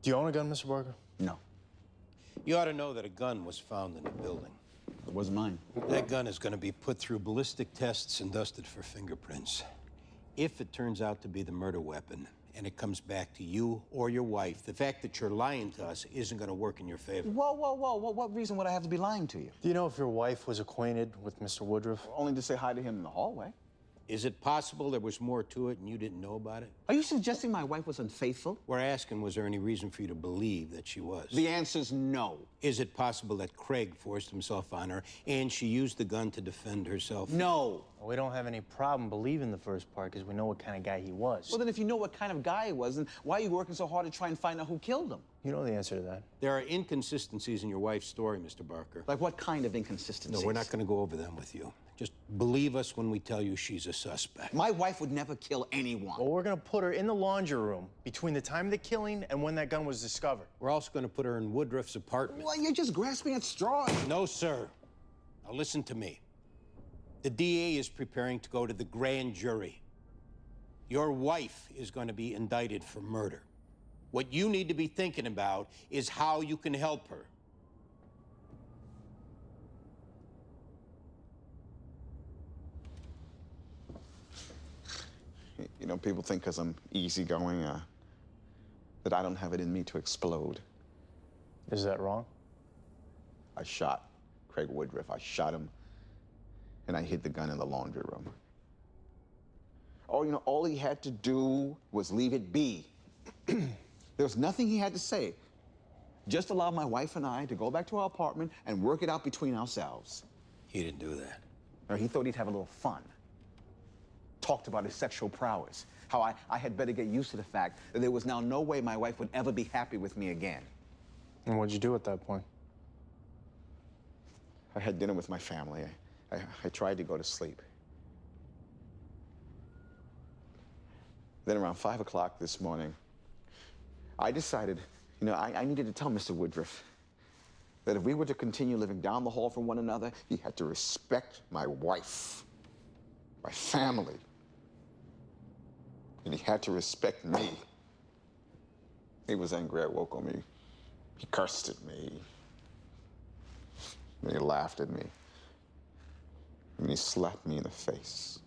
Do you own a gun, Mr. Barker? No. You ought to know that a gun was found in the building. It wasn't mine. That gun is going to be put through ballistic tests and dusted for fingerprints. If it turns out to be the murder weapon, and it comes back to you or your wife, the fact that you're lying to us isn't going to work in your favor. Whoa, whoa, whoa. What reason would I have to be lying to you? Do you know if your wife was acquainted with Mr. Woodruff? Only to say hi to him in the hallway. Is it possible there was more to it and you didn't know about it? Are you suggesting my wife was unfaithful? We're asking, was there any reason for you to believe that she was? The answer's no. Is it possible that Craig forced himself on her and she used the gun to defend herself? No. Well, we don't have any problem believing the first part because we know what kind of guy he was. Well, then if you know what kind of guy he was, then why are you working so hard to try and find out who killed him? You know the answer to that. There are inconsistencies in your wife's story, Mr. Barker. Like what kind of inconsistencies? No, we're not going to go over them with you. Just believe us when we tell you she's a suspect. My wife would never kill anyone. Well, we're going to put her in the laundry room between the time of the killing and when that gun was discovered. We're also going to put her in Woodruff's apartment. Well, you're just grasping at straws. No, sir. Now listen to me. The DA is preparing to go to the grand jury. Your wife is going to be indicted for murder. What you need to be thinking about is how you can help her. You know, people think because I'm easygoing, that I don't have it in me to explode. Is that wrong? I shot Craig Woodruff. I shot him, and I hid the gun in the laundry room. Oh, you know, all he had to do was leave it be. There was nothing he had to say. Just allow my wife and I to go back to our apartment and work it out between ourselves. He didn't do that. Or he thought he'd have a little fun. Talked about his sexual prowess, how I had better get used to the fact that there was now no way my wife would ever be happy with me again. And what'd you do at that point? I had dinner with my family. I tried to go to sleep. Then around 5 o'clock this morning, I decided, you know, I needed to tell Mr. Woodruff that if we were to continue living down the hall from one another, he had to respect my wife, my family. And he had to respect me. He was angry I woke on me. He cursed at me. And he laughed at me. And he slapped me in the face.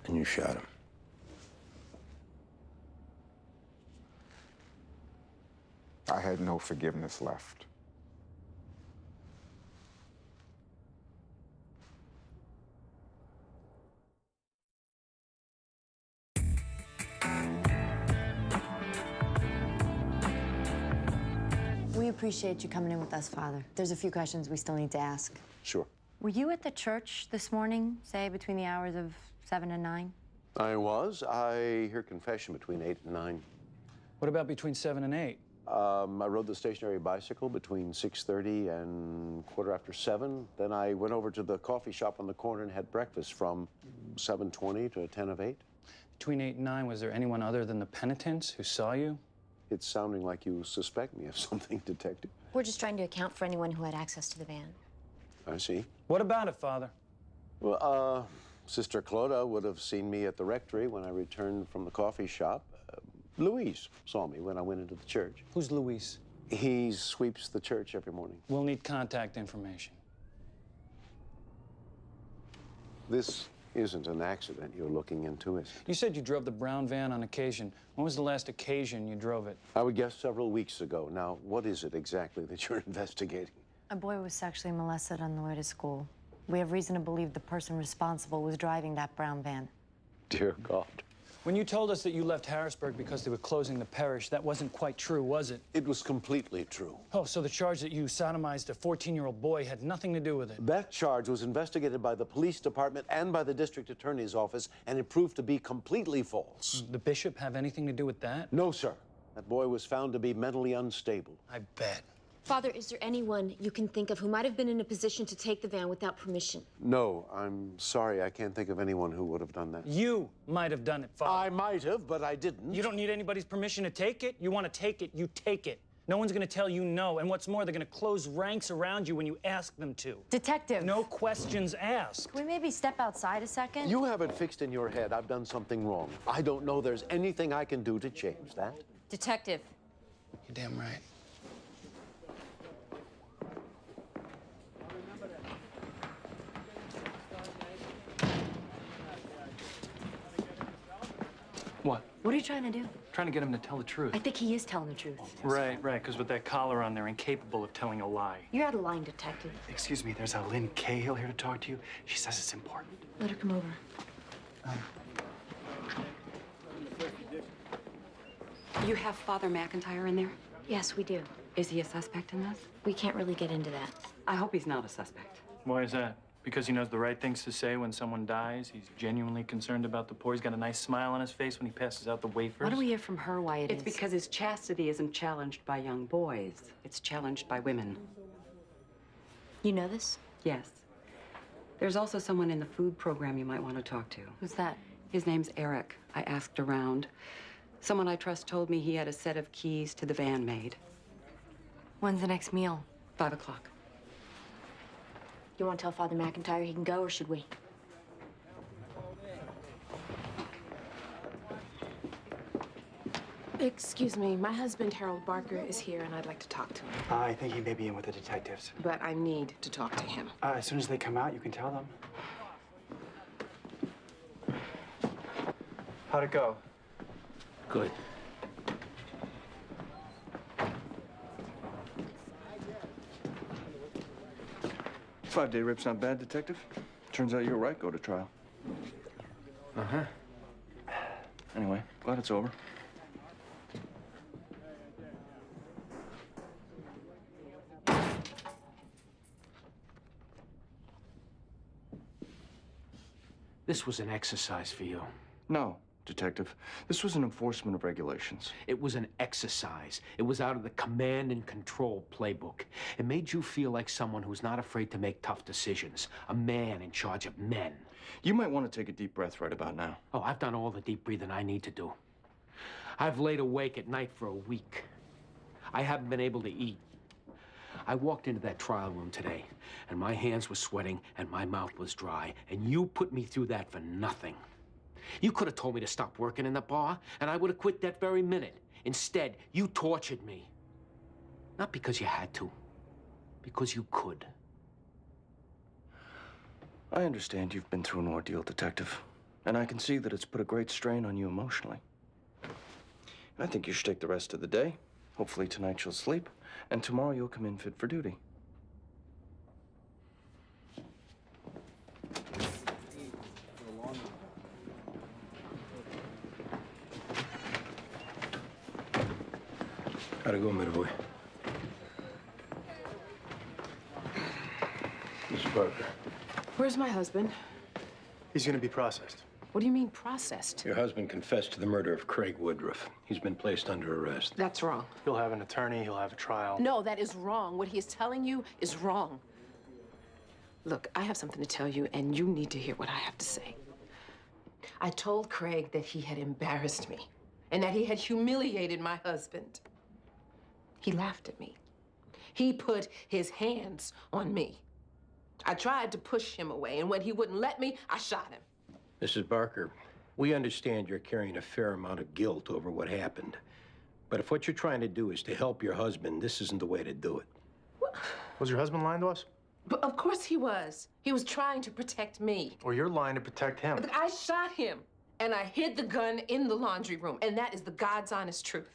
And you shot him. I had no forgiveness left. We appreciate you coming in with us, Father. There's a few questions we still need to ask. Sure. Were you at the church this morning, say between the hours of 7 and 9? I was. I hear confession between 8 and 9. What about between 7 and 8? I rode the stationary bicycle between 6:30 and 7:15. Then I went over to the coffee shop on the corner and had breakfast from 7:20 to 10 of 8. Between 8 and 9, was there anyone other than the penitents who saw you? It's sounding like you suspect me of something, Detective. We're just trying to account for anyone who had access to the van. I see. What about it, Father? Well, Sister Clodagh would have seen me at the rectory when I returned from the coffee shop. Luis saw me when I went into the church. Who's Luis? He sweeps the church every morning. We'll need contact information. This isn't an accident you're looking into, is it? You said you drove the brown van on occasion. When was the last occasion you drove it? I would guess several weeks ago. Now, what is it exactly that you're investigating? A boy was sexually molested on the way to school. We have reason to believe the person responsible was driving that brown van. Dear God. When you told us that you left Harrisburg because they were closing the parish, that wasn't quite true, was it? It was completely true. Oh, so the charge that you sodomized a 14-year-old boy had nothing to do with it? That charge was investigated by the police department and by the district attorney's office, and it proved to be completely false. The bishop have anything to do with that? No, sir. That boy was found to be mentally unstable. I bet. Father, is there anyone you can think of who might have been in a position to take the van without permission? No, I'm sorry. I can't think of anyone who would have done that. You might have done it, Father. I might have, but I didn't. You don't need anybody's permission to take it. You want to take it, you take it. No one's going to tell you no. And what's more, they're going to close ranks around you when you ask them to. Detective. No questions asked. Can we maybe step outside a second? You have it fixed in your head I've done something wrong. I don't know there's anything I can do to change that. Detective. You're damn right. What? What are you trying to do? Trying to get him to tell the truth. I think he is telling the truth. Right, because with that collar on, they're incapable of telling a lie. You're out of line, Detective. Excuse me, there's a Lynn Cahill here to talk to you. She says it's important. Let her come over. You have Father McIntyre in there? Yes, we do. Is he a suspect in this? We can't really get into that. I hope he's not a suspect. Why is that? Because he knows the right things to say when someone dies? He's genuinely concerned about the poor? He's got a nice smile on his face when he passes out the wafers? Why don't we hear from her why it is? It's because his chastity isn't challenged by young boys. It's challenged by women. You know this? Yes. There's also someone in the food program you might want to talk to. Who's that? His name's Eric. I asked around. Someone I trust told me he had a set of keys to the van made. When's the next meal? 5 o'clock. You want to tell Father McIntyre he can go, or should we? Excuse me, my husband, Harold Barker, is here, and I'd like to talk to him. I think he may be in with the detectives. But I need to talk to him. As soon as they come out, you can tell them. How'd it go? Good. Five-day rip's not bad, Detective. Turns out you were right, go to trial. Uh-huh. Anyway, glad it's over. This was an exercise for you. No, Detective. This was an enforcement of regulations. It was an exercise. It was out of the command and control playbook. It made you feel like someone who's not afraid to make tough decisions. A man in charge of men. You might want to take a deep breath right about now. Oh, I've done all the deep breathing I need to do. I've laid awake at night for a week. I haven't been able to eat. I walked into that trial room today, and my hands were sweating, and my mouth was dry, and you put me through that for nothing. You could have told me to stop working in the bar, and I would have quit that very minute. Instead, you tortured me. Not because you had to, because you could. I understand you've been through an ordeal, Detective, and I can see that it's put a great strain on you emotionally. I think you should take the rest of the day. Hopefully tonight you'll sleep, and tomorrow you'll come in fit for duty. How'd it go, Midway? Mr. Parker. Where's my husband? He's gonna be processed. What do you mean processed? Your husband confessed to the murder of Craig Woodruff. He's been placed under arrest. That's wrong. He'll have an attorney, he'll have a trial. No, that is wrong. What he is telling you is wrong. Look, I have something to tell you, and you need to hear what I have to say. I told Craig that he had embarrassed me and that he had humiliated my husband. He laughed at me. He put his hands on me. I tried to push him away, and when he wouldn't let me, I shot him. Mrs. Barker, we understand you're carrying a fair amount of guilt over what happened. But if what you're trying to do is to help your husband, this isn't the way to do it. Was your husband lying to us? But of course he was. He was trying to protect me. Or you're lying to protect him? But I shot him, and I hid the gun in the laundry room, and that is the God's honest truth.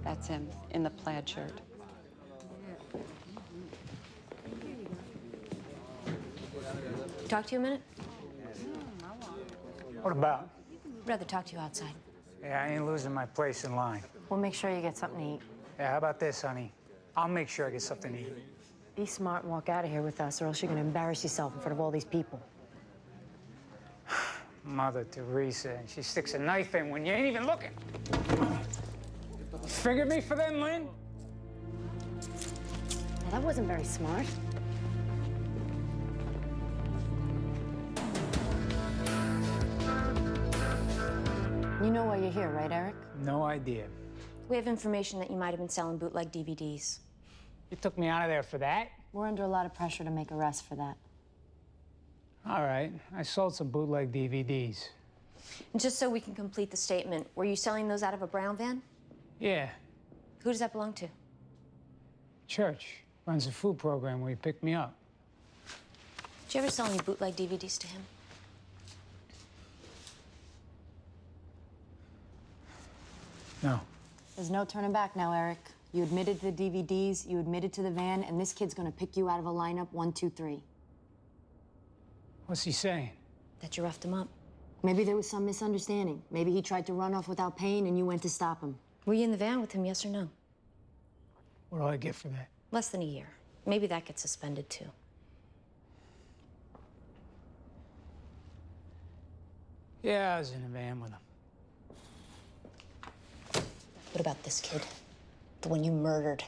That's him in the plaid shirt. Talk to you a minute? What about? I'd rather talk to you outside. Yeah, I ain't losing my place in line. We'll make sure you get something to eat. Yeah, how about this, honey? I'll make sure I get something to eat. Be smart and walk out of here with us, or else you're gonna embarrass yourself in front of all these people. Mother Teresa, and she sticks a knife in when you ain't even looking. Figured me for them, Lynn? Now, that wasn't very smart. You know why you're here, right, Eric? No idea. We have information that you might have been selling bootleg DVDs. You took me out of there for that? We're under a lot of pressure to make arrests for that. All right, I sold some bootleg DVDs. And just so we can complete the statement, were you selling those out of a brown van? Yeah, Who does that belong to? church runs a food program where he picked me up. Did you ever sell any bootleg DVDs to him? No. There's no turning back now, Eric. You admitted to the DVDs, you admitted to the van, and this kid's gonna pick you out of a lineup 1, 2, 3. What's he saying? That you roughed him up. Maybe there was some misunderstanding. Maybe he tried to run off without paying and you went to stop him. Were you in the van with him, yes or no? What do I get for that? Less than a year. Maybe that gets suspended, too. Yeah, I was in a van with him. What about this kid? The one you murdered?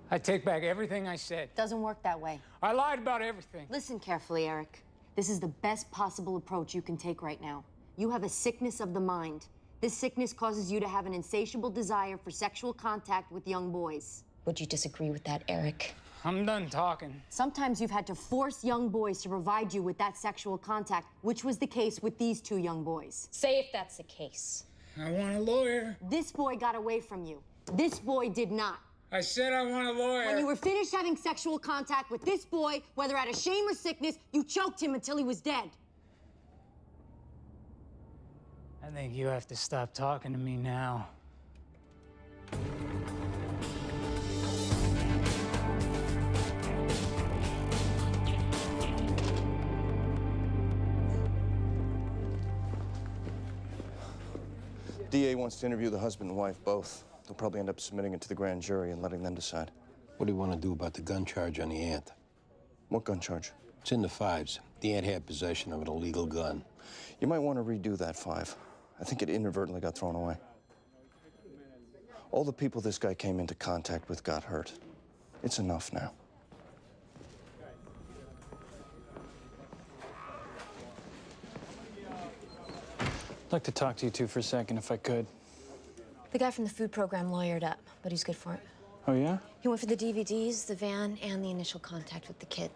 I take back everything I said. Doesn't work that way. I lied about everything. Listen carefully, Eric. This is the best possible approach you can take right now. You have a sickness of the mind. This sickness causes you to have an insatiable desire for sexual contact with young boys. Would you disagree with that, Eric? I'm done talking. Sometimes you've had to force young boys to provide you with that sexual contact, which was the case with these two young boys. Say if that's the case. I want a lawyer. This boy got away from you. This boy did not. I said I want a lawyer. When you were finished having sexual contact with this boy, whether out of shame or sickness, you choked him until he was dead. I think you have to stop talking to me now. DA wants to interview the husband and wife both. They'll probably end up submitting it to the grand jury and letting them decide. What do you want to do about the gun charge on the aunt? What gun charge? It's in the 5s. The aunt had possession of an illegal gun. You might want to redo that 5. I think it inadvertently got thrown away. All the people this guy came into contact with got hurt. It's enough now. I'd like to talk to you two for a second, if I could. The guy from the food program lawyered up, but he's good for it. Oh, yeah? He went for the DVDs, the van, and the initial contact with the kid.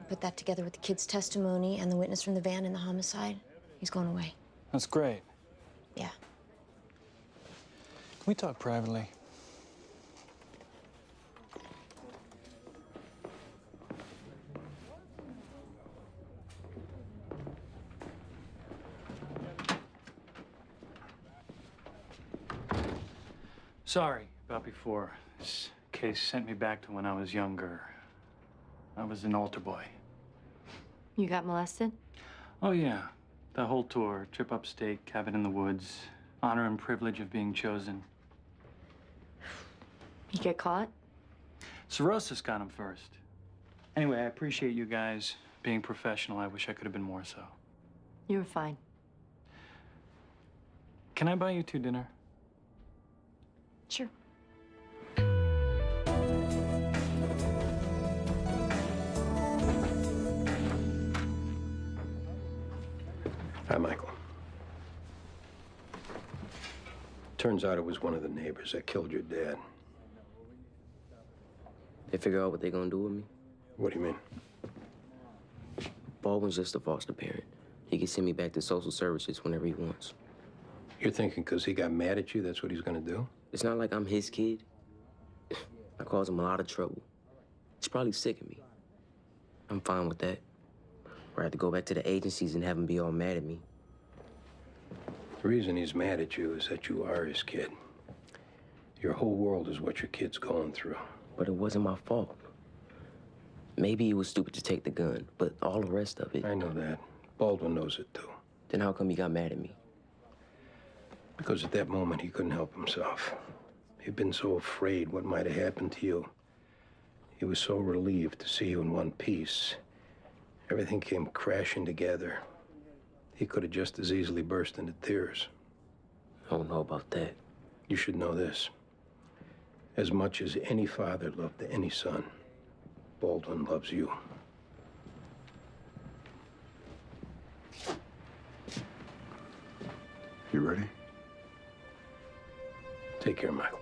Put that together with the kid's testimony and the witness from the van and the homicide. He's going away. That's great. Yeah. Can we talk privately? Sorry about before. This case sent me back to when I was younger. I was an altar boy. You got molested? Oh, yeah. The whole tour, trip upstate, cabin in the woods, honor and privilege of being chosen. You get caught? Cirrhosis got him first. Anyway, I appreciate you guys being professional. I wish I could have been more so. You were fine. Can I buy you two dinner? Sure. Hi, Michael. Turns out it was one of the neighbors that killed your dad. They figure out what they're gonna do with me? What do you mean? Baldwin's just a foster parent. He can send me back to social services whenever he wants. You're thinking because he got mad at you, that's what he's gonna do? It's not like I'm his kid. I caused him a lot of trouble. He's probably sick of me. I'm fine with that. Or I have to go back to the agencies and have him be all mad at me. The reason he's mad at you is that you are his kid. Your whole world is what your kid's going through. But it wasn't my fault. Maybe he was stupid to take the gun, but all the rest of it... I know that. Baldwin knows it, too. Then how come he got mad at me? Because at that moment, he couldn't help himself. He'd been so afraid what might have happened to you. He was so relieved to see you in one piece. Everything came crashing together. He could have just as easily burst into tears. I don't know about that. You should know this. As much as any father loved any son, Baldwin loves you. You ready? Take care, Michael.